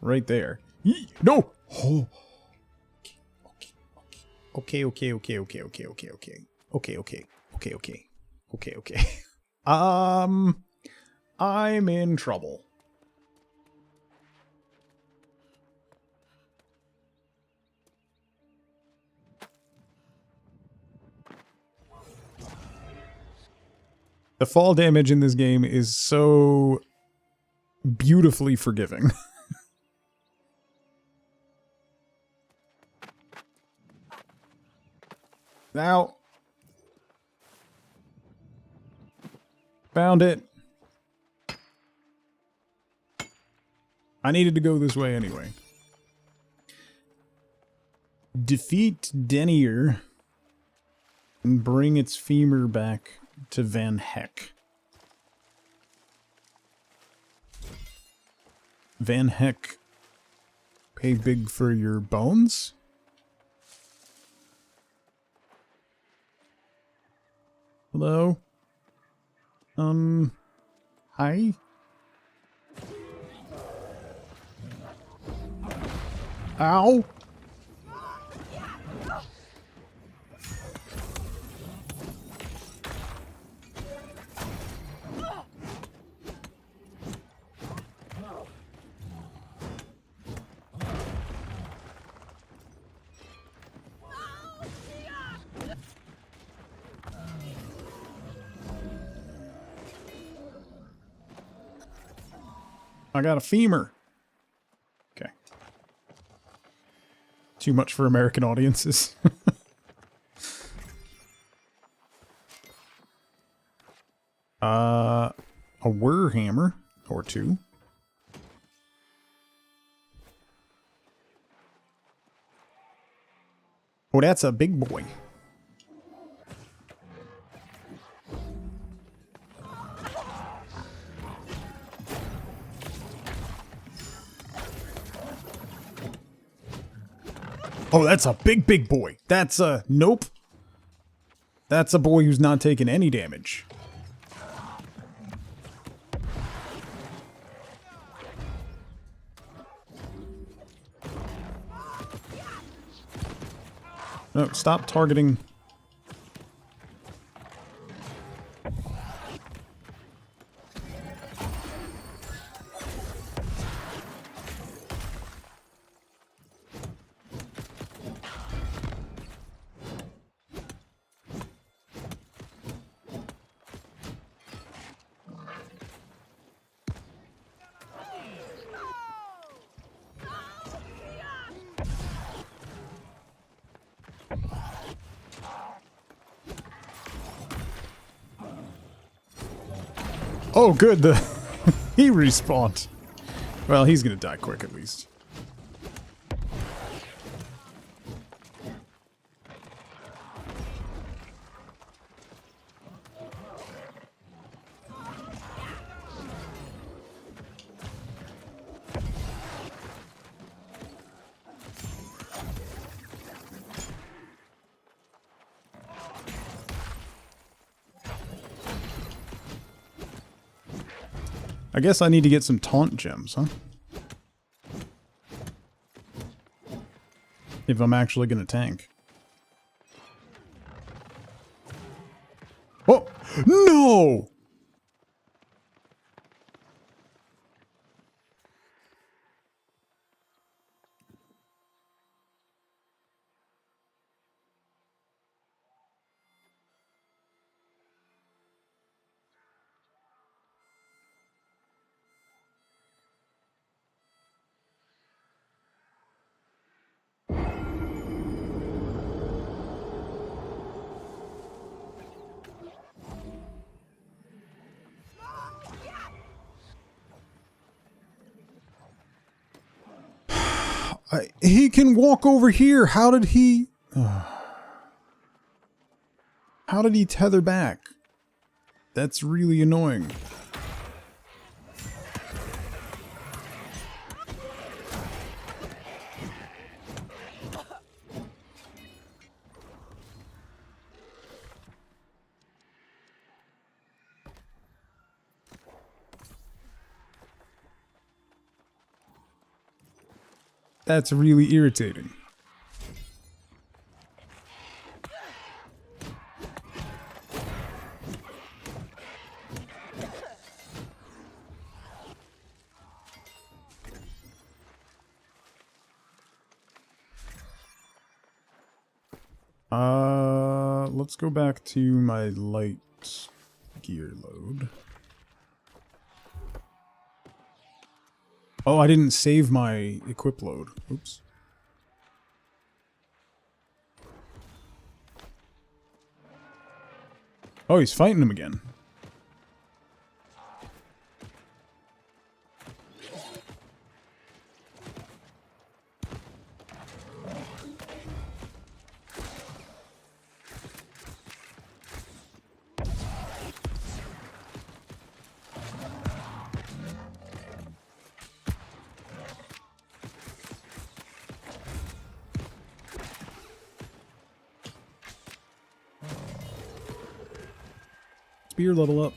Right there. No! Oh. Okay. I'm in trouble. The fall damage in this game is so beautifully forgiving. Now. Found it. I needed to go this way anyway. Defeat Denier and bring its femur back to Van Heck. Van Heck, pay big for your bones? Hello? Hi? Ow! I got a femur. Okay. Too much for American audiences. A Warhammer or two. Oh, that's a big boy. Oh, that's a big boy. That's a... Nope. That's a boy who's not taking any damage. No, stop targeting... Oh, good. He respawned. Well, he's gonna die quick at least. I guess I need to get some taunt gems, huh? If I'm actually gonna tank. Oh! No! He can walk over here. How did he... How did he tether back? That's really annoying. That's really irritating. Let's go back to my light gear load. Oh, I didn't save my equip load. Oops. Oh, he's fighting him again. Spear level up.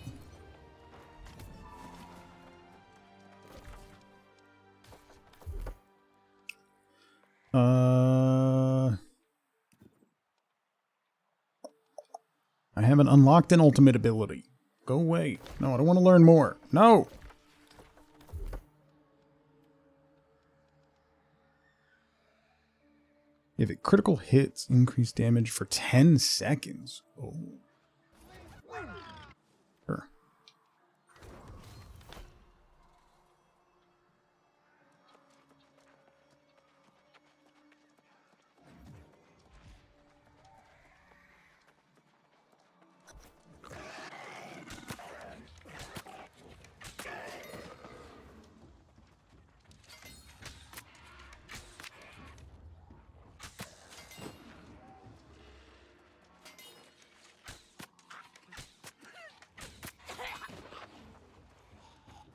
I haven't unlocked an ultimate ability. Go away. No, I don't want to learn more. No! If it critical hits, increase damage for 10 seconds. Oh. Sure.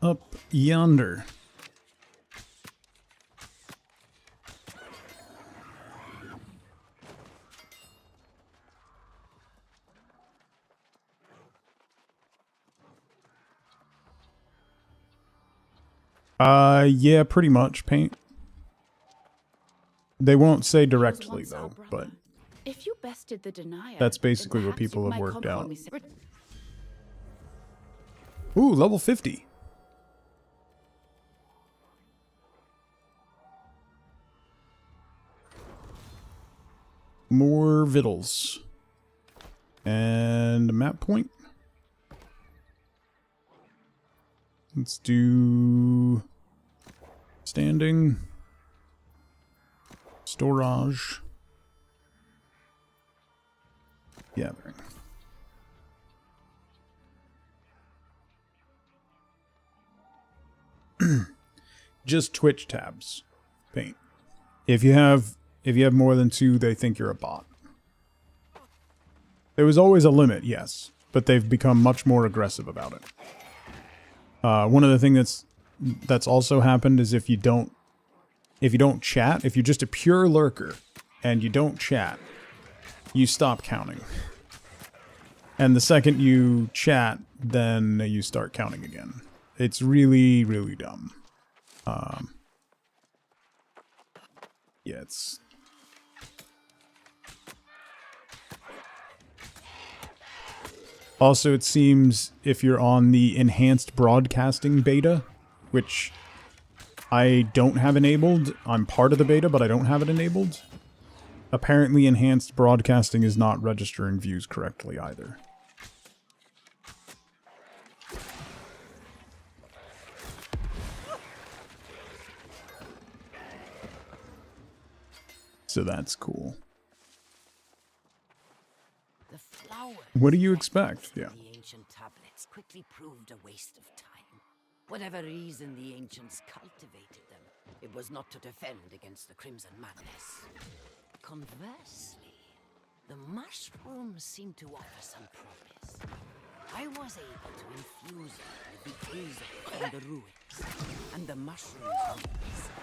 Up yonder. Yeah, pretty much, Paint. They won't say directly, though, but if you bested the denier, that's basically what people have worked out. Ooh, level 50. More victuals. And a map point. Let's do standing, storage, gathering. Just Twitch tabs, Paint. If you have more than 2, they think you're a bot. There was always a limit, yes, but they've become much more aggressive about it. One of the things that's also happened is if you don't chat, if you're just a pure lurker and you don't chat, you stop counting. And the second you chat, then you start counting again. It's really, really dumb. Yeah, it's... Also, it seems if you're on the enhanced broadcasting beta, which I don't have enabled, I'm part of the beta, but I don't have it enabled. Apparently, enhanced broadcasting is not registering views correctly either. So that's cool. What do you expect? Yeah. The ancient tablets quickly proved a waste of time. Whatever reason the ancients cultivated them, it was not to defend against the Crimson Madness. Conversely, the mushrooms seem to offer some promise. I was able to infuse them with the Aesop from the ruins, and the mushrooms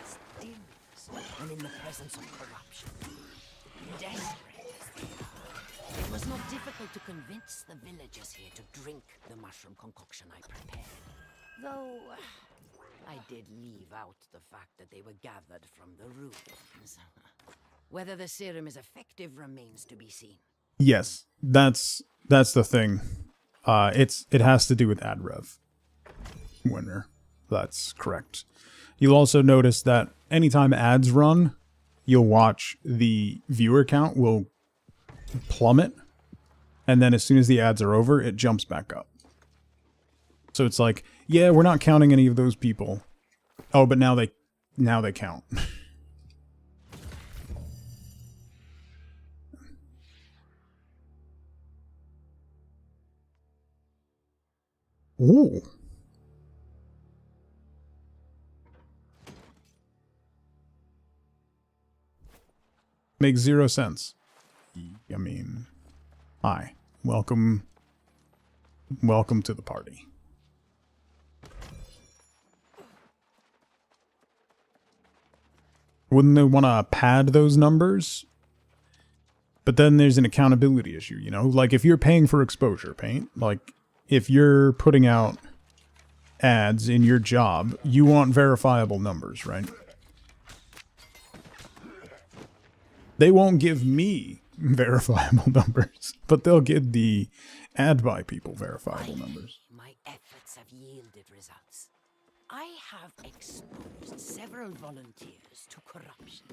as stillness when in the presence of corruption. Desperate as they are, it was not difficult to convince the villagers here to drink the mushroom concoction I prepared. Though, I did leave out the fact that they were gathered from the ruins. Whether the serum is effective remains to be seen. Yes, that's the thing. It has to do with ad rev. Winner. That's correct. You'll also notice that anytime ads run, you'll watch the viewer count will plummet, and then as soon as the ads are over, it jumps back up. So it's like, yeah, we're not counting any of those people. Oh, but now they count. Ooh. Makes 0 sense. I mean, hi. Welcome to the party. Wouldn't they want to pad those numbers? But then there's an accountability issue, you know? Like, if you're paying for exposure, Paint, like, if you're putting out ads in your job, you want verifiable numbers, right? They won't give me verifiable numbers, but they'll give the ad buy people verifiable numbers. My efforts have yielded results. I have exposed several volunteers to corruption.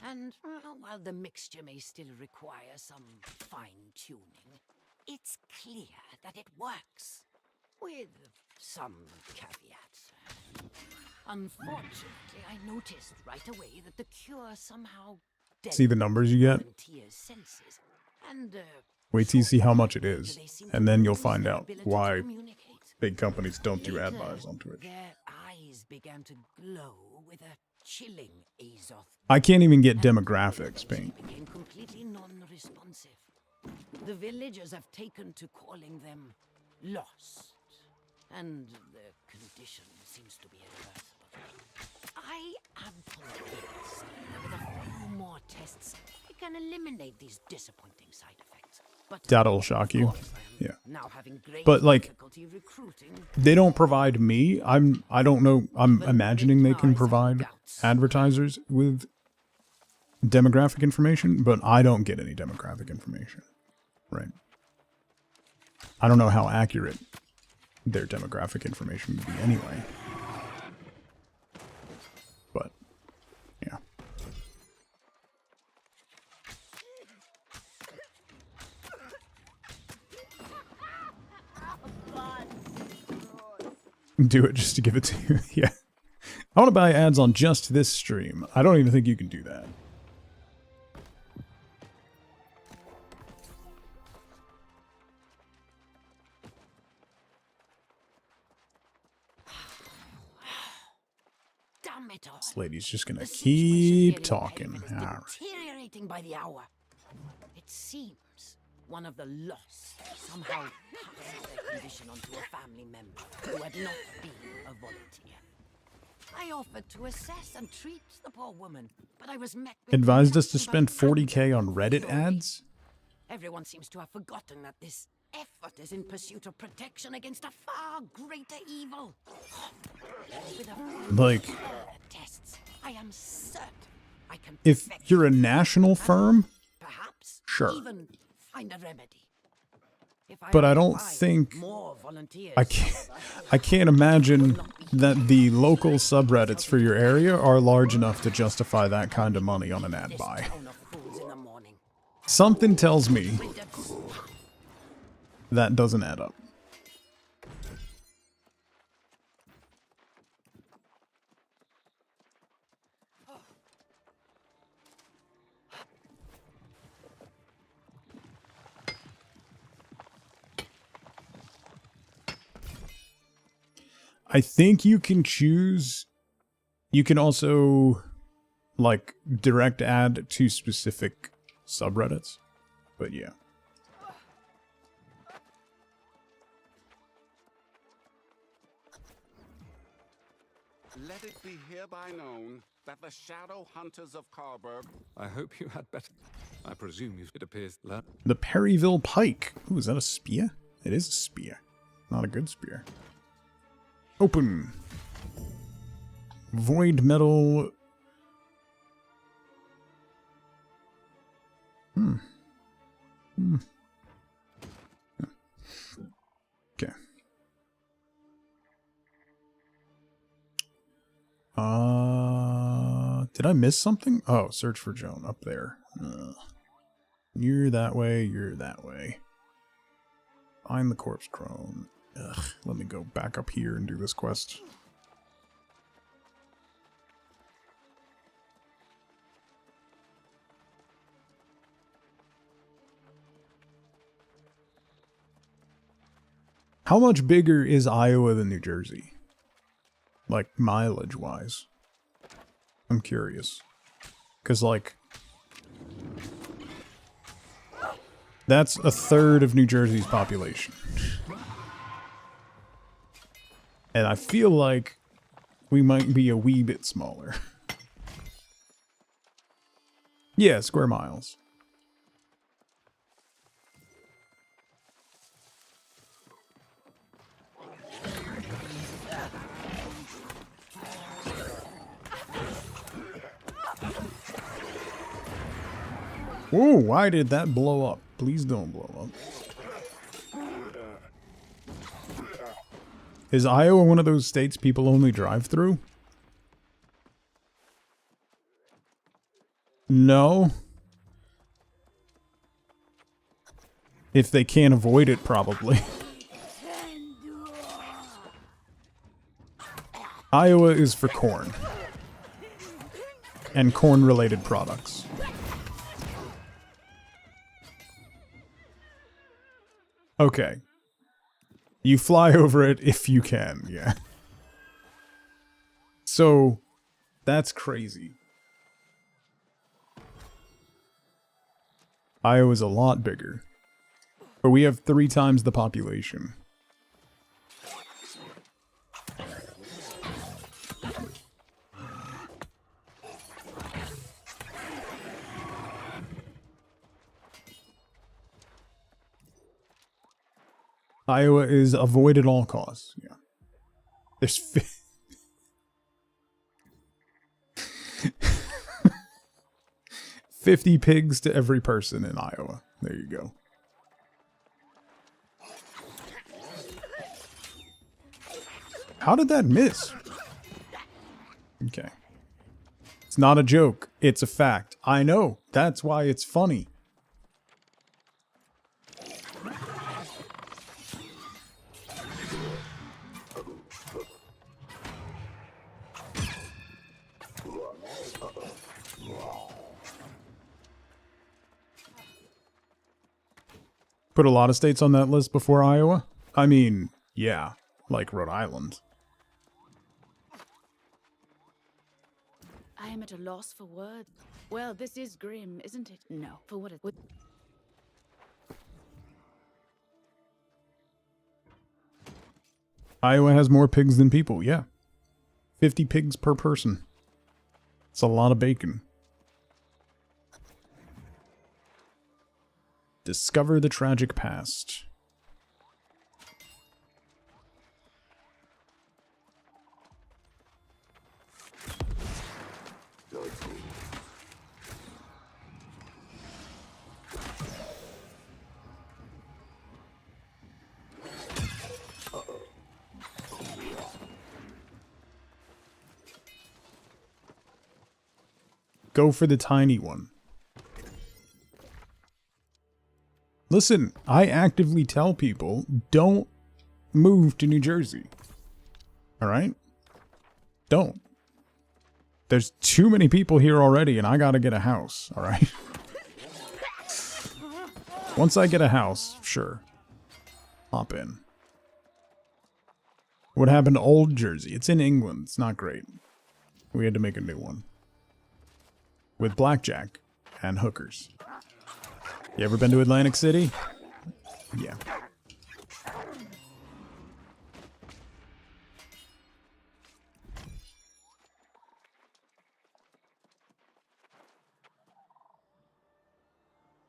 And while the mixture may still require some fine-tuning, it's clear that it works. With some caveats. Unfortunately, I noticed right away that the cure somehow... See the numbers you get? Senses, and, wait till you see how much it is, and then you'll find out why big companies don't do ad buys on Twitch. Their eyes began to glow with a chilling azoth. I can't even get demographics, Paint. Became completely non-responsive. The villagers have taken to calling them lost, and the condition seems to be irreversible. I am convinced that with a few more tests, we can eliminate these disappointing side effects. But that'll shock you. Yeah. now having great but like, difficulty recruiting. they don't provide me. I don't know. I'm imagining they can provide advertisers with demographic information, but I don't get any demographic information. Right. I don't know how accurate their demographic information would be anyway. But, yeah. Do it just to give it to you. Yeah. I want to buy ads on just this stream. I don't even think you can do that. This lady's just gonna keep talking. Deteriorating by the hour. It seems one of the lost somehow passed their condition onto a family member who had not been a volunteer. I offered to assess and treat the poor woman, but I was met with Advised us to spend 40K on Reddit ads? Everyone seems to have forgotten that this effort is in pursuit of protection against a far greater evil. Like, tests, I am certain I can if you're a national firm, perhaps sure. even find a remedy. But I don't think I can't imagine that the local subreddits for your area are large enough to justify that kind of money on an ad buy. Something tells me that doesn't add up. I think you can choose, you can also like direct ad to specific subreddits, but yeah. Let it be hereby known that the Shadow Hunters of Carberg... I hope you had better. I presume it appears that... The Perryville Pike. Ooh, is that a spear? It is a spear. Not a good spear. Open. Void metal. Okay. Did I miss something? Oh, search for Joan up there. You're that way, you're that way. Find the corpse crone. Ugh, let me go back up here and do this quest. How much bigger is Iowa than New Jersey? Like, mileage-wise. I'm curious. Because, like, that's a third of New Jersey's population. And I feel like we might be a wee bit smaller. Yeah, square miles. Whoa, why did that blow up? Please don't blow up. Is Iowa one of those states people only drive through? No. If they can't avoid it, probably. Iowa is for corn. And corn-related products. Okay. You fly over it if you can, yeah. So, that's crazy. Iowa's a lot bigger. But we have 3 times the population. Iowa is avoid at all costs. Yeah. There's 50 pigs to every person in Iowa. There you go. How did that miss? Okay. It's not a joke. It's a fact. I know. That's why it's funny. Put a lot of states on that list before Iowa? I mean, yeah, like Rhode Island. I am at a loss for words. Well, this is grim, isn't it? No, for what it would. Iowa has more pigs than people, yeah. 50 pigs per person. It's a lot of bacon. Discover the tragic past. Go for the tiny one. Listen, I actively tell people, don't move to New Jersey. Alright? Don't. There's too many people here already and I gotta get a house, alright? Once I get a house, sure. Hop in. What happened to Old Jersey? It's in England. It's not great. We had to make a new one. With blackjack and hookers. You ever been to Atlantic City? Yeah.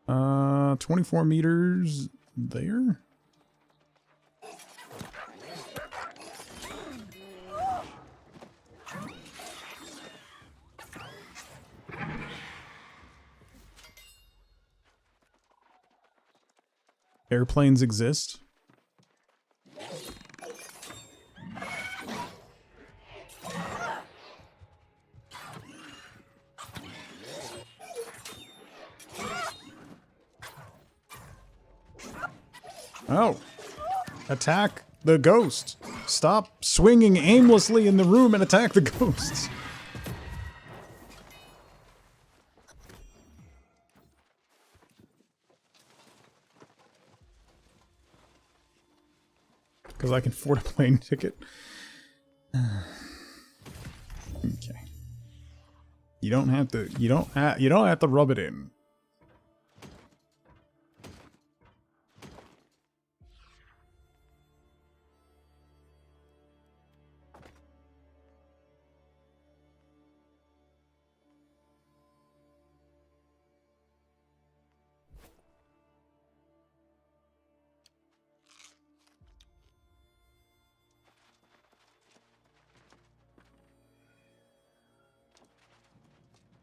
Uh, 24 meters there? Airplanes exist. Oh. Attack the ghost. Stop swinging aimlessly in the room and attack the ghosts. Because I can afford a plane ticket. Okay. You don't have to rub it in.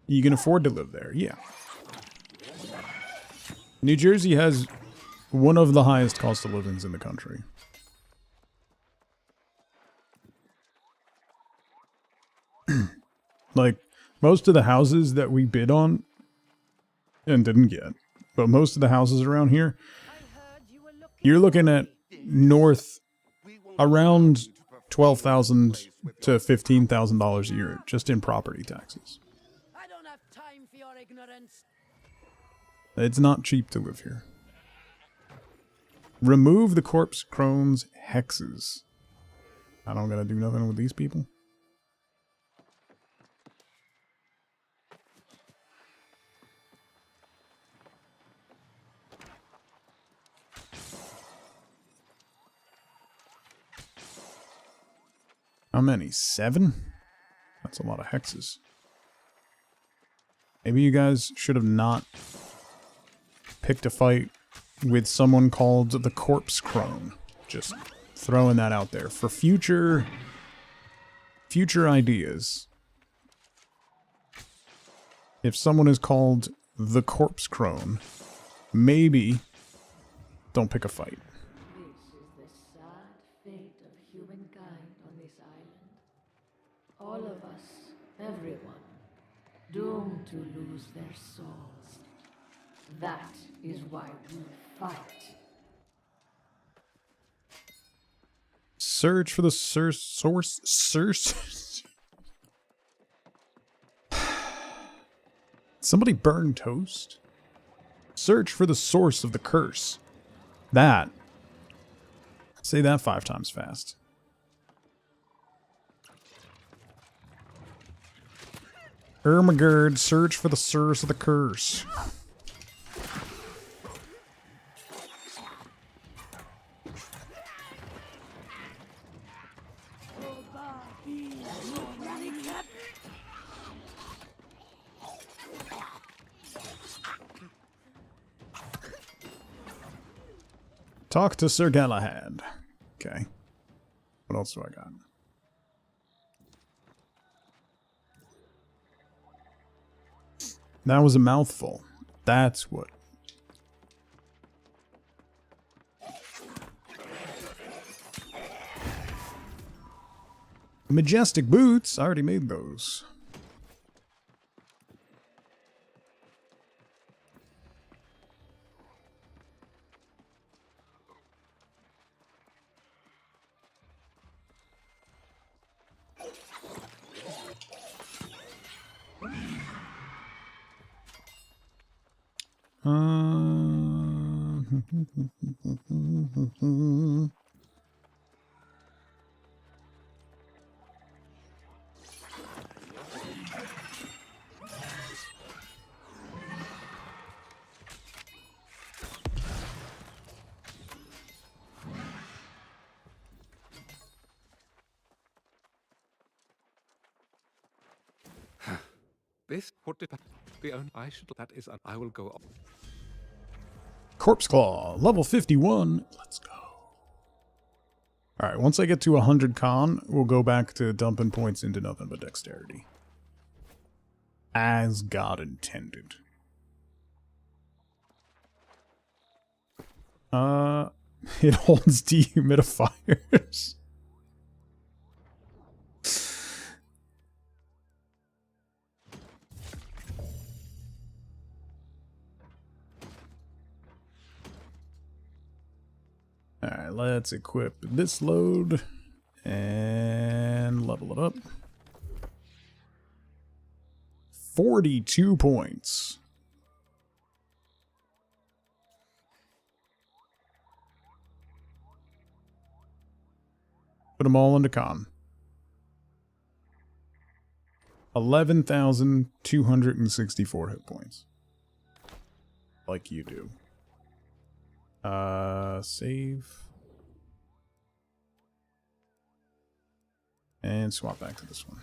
You can afford to live there, yeah. New Jersey has one of the highest cost of livings in the country. Like, most of the houses that we bid on and didn't get, but most of the houses around here, you're looking at north around $12,000 to $15,000 a year just in property taxes. I don't have time for your ignorance. It's not cheap to live here. Remove the corpse crone's hexes. I don't gotta do nothing with these people. How many? 7? That's a lot of hexes. Maybe you guys should have not picked a fight with someone called the Corpse Crone. Just throwing that out there for future ideas. If someone is called the Corpse Crone, maybe don't pick a fight. All of us, everyone, doomed to lose their souls. That is why we fight. Search for the source. Somebody burn toast? Search for the source of the curse. That. Say that 5 times fast. Ermagerd, search for the source of the curse. Talk to Sir Galahad. Okay. What else do I got? That was a mouthful. That's what. Majestic boots. I already made those. This would be only I should. That is, I will go on. Corpse Claw, level 51. Let's go. Alright, once I get to 100 con, we'll go back to dumping points into nothing but dexterity. As God intended. It holds dehumidifiers. Alright, let's equip this load and level it up. 42 points. Put them all into con. 11,264 hit points. Like you do. Save. And swap back to this one.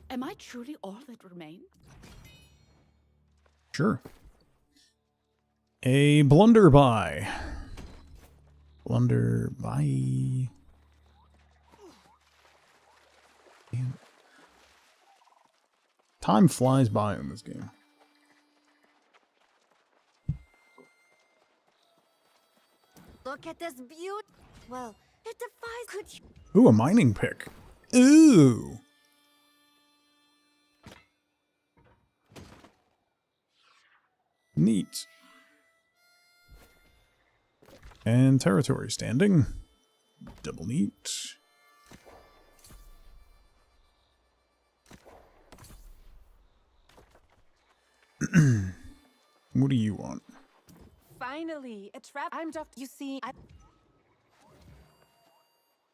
Am I truly all that remain? Sure. A blunderby. Blunderby. Time flies by in this game. Look at this beauty. Well, it defies. Could you? Ooh, a mining pick. Ooh. Neat. And territory standing. Double neat. What do you want? Finally, a trap. I'm just. You see,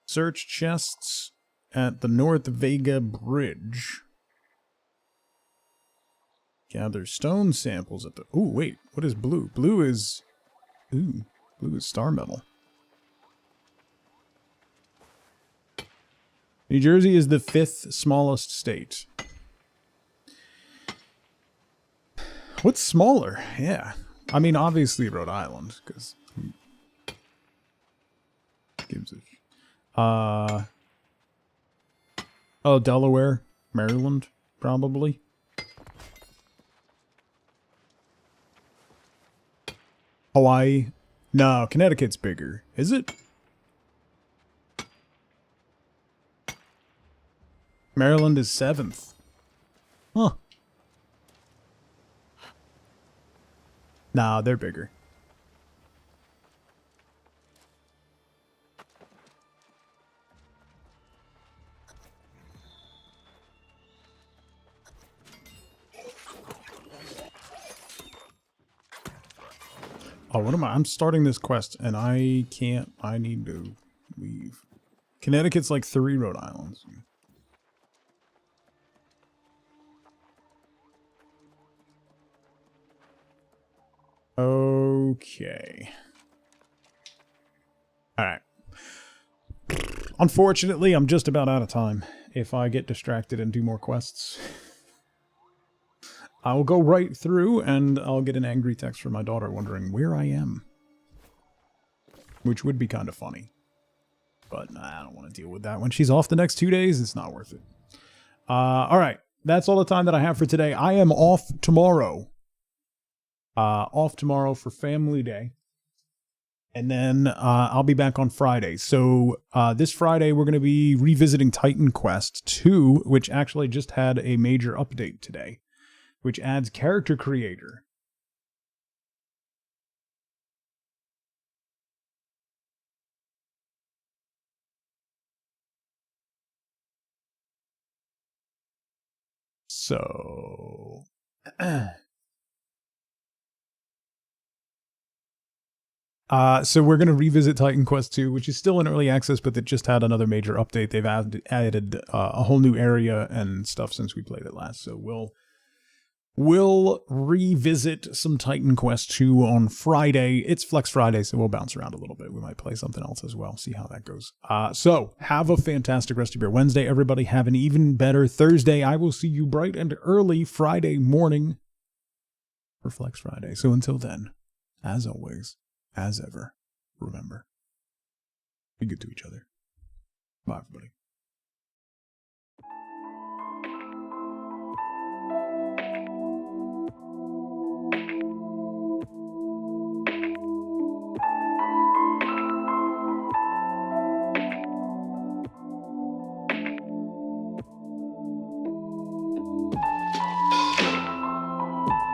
Search chests at the North Vega Bridge. Gather stone samples at the... Ooh, wait. What is blue? Blue is... Ooh. Blue is star metal. New Jersey is the 5th smallest state. What's smaller? Yeah. I mean, obviously Rhode Island, because... Gives it... Oh, Delaware, Maryland, probably. Hawaii. No, Connecticut's bigger. Is it? Maryland is 7th. Huh. Nah, they're bigger. Oh, what am I? I'm starting this quest and I can't. I need to leave. Connecticut's like 3 Rhode Islands. Okay. Alright. Unfortunately, I'm just about out of time. If I get distracted and do more quests, I'll go right through and I'll get an angry text from my daughter wondering where I am. Which would be kind of funny. But nah, I don't want to deal with that. When she's off the next 2 days, it's not worth it. Alright. That's all the time that I have for today. I am off tomorrow. Off tomorrow for Family Day. And then I'll be back on Friday. So this Friday, we're going to be revisiting Titan Quest 2, which actually just had a major update today, which adds character creator. So... so we're going to revisit Titan Quest 2, which is still in early access, but it just had another major update. They've added a whole new area and stuff since we played it last. So we'll revisit some Titan Quest 2 on Friday. It's Flex Friday, so we'll bounce around a little bit. We might play something else as well, see how that goes. So have a fantastic rest of your Wednesday, everybody. Have an even better Thursday. I will see you bright and early Friday morning for Flex Friday. So until then, as always, as ever, remember, be good to each other. Bye, everybody.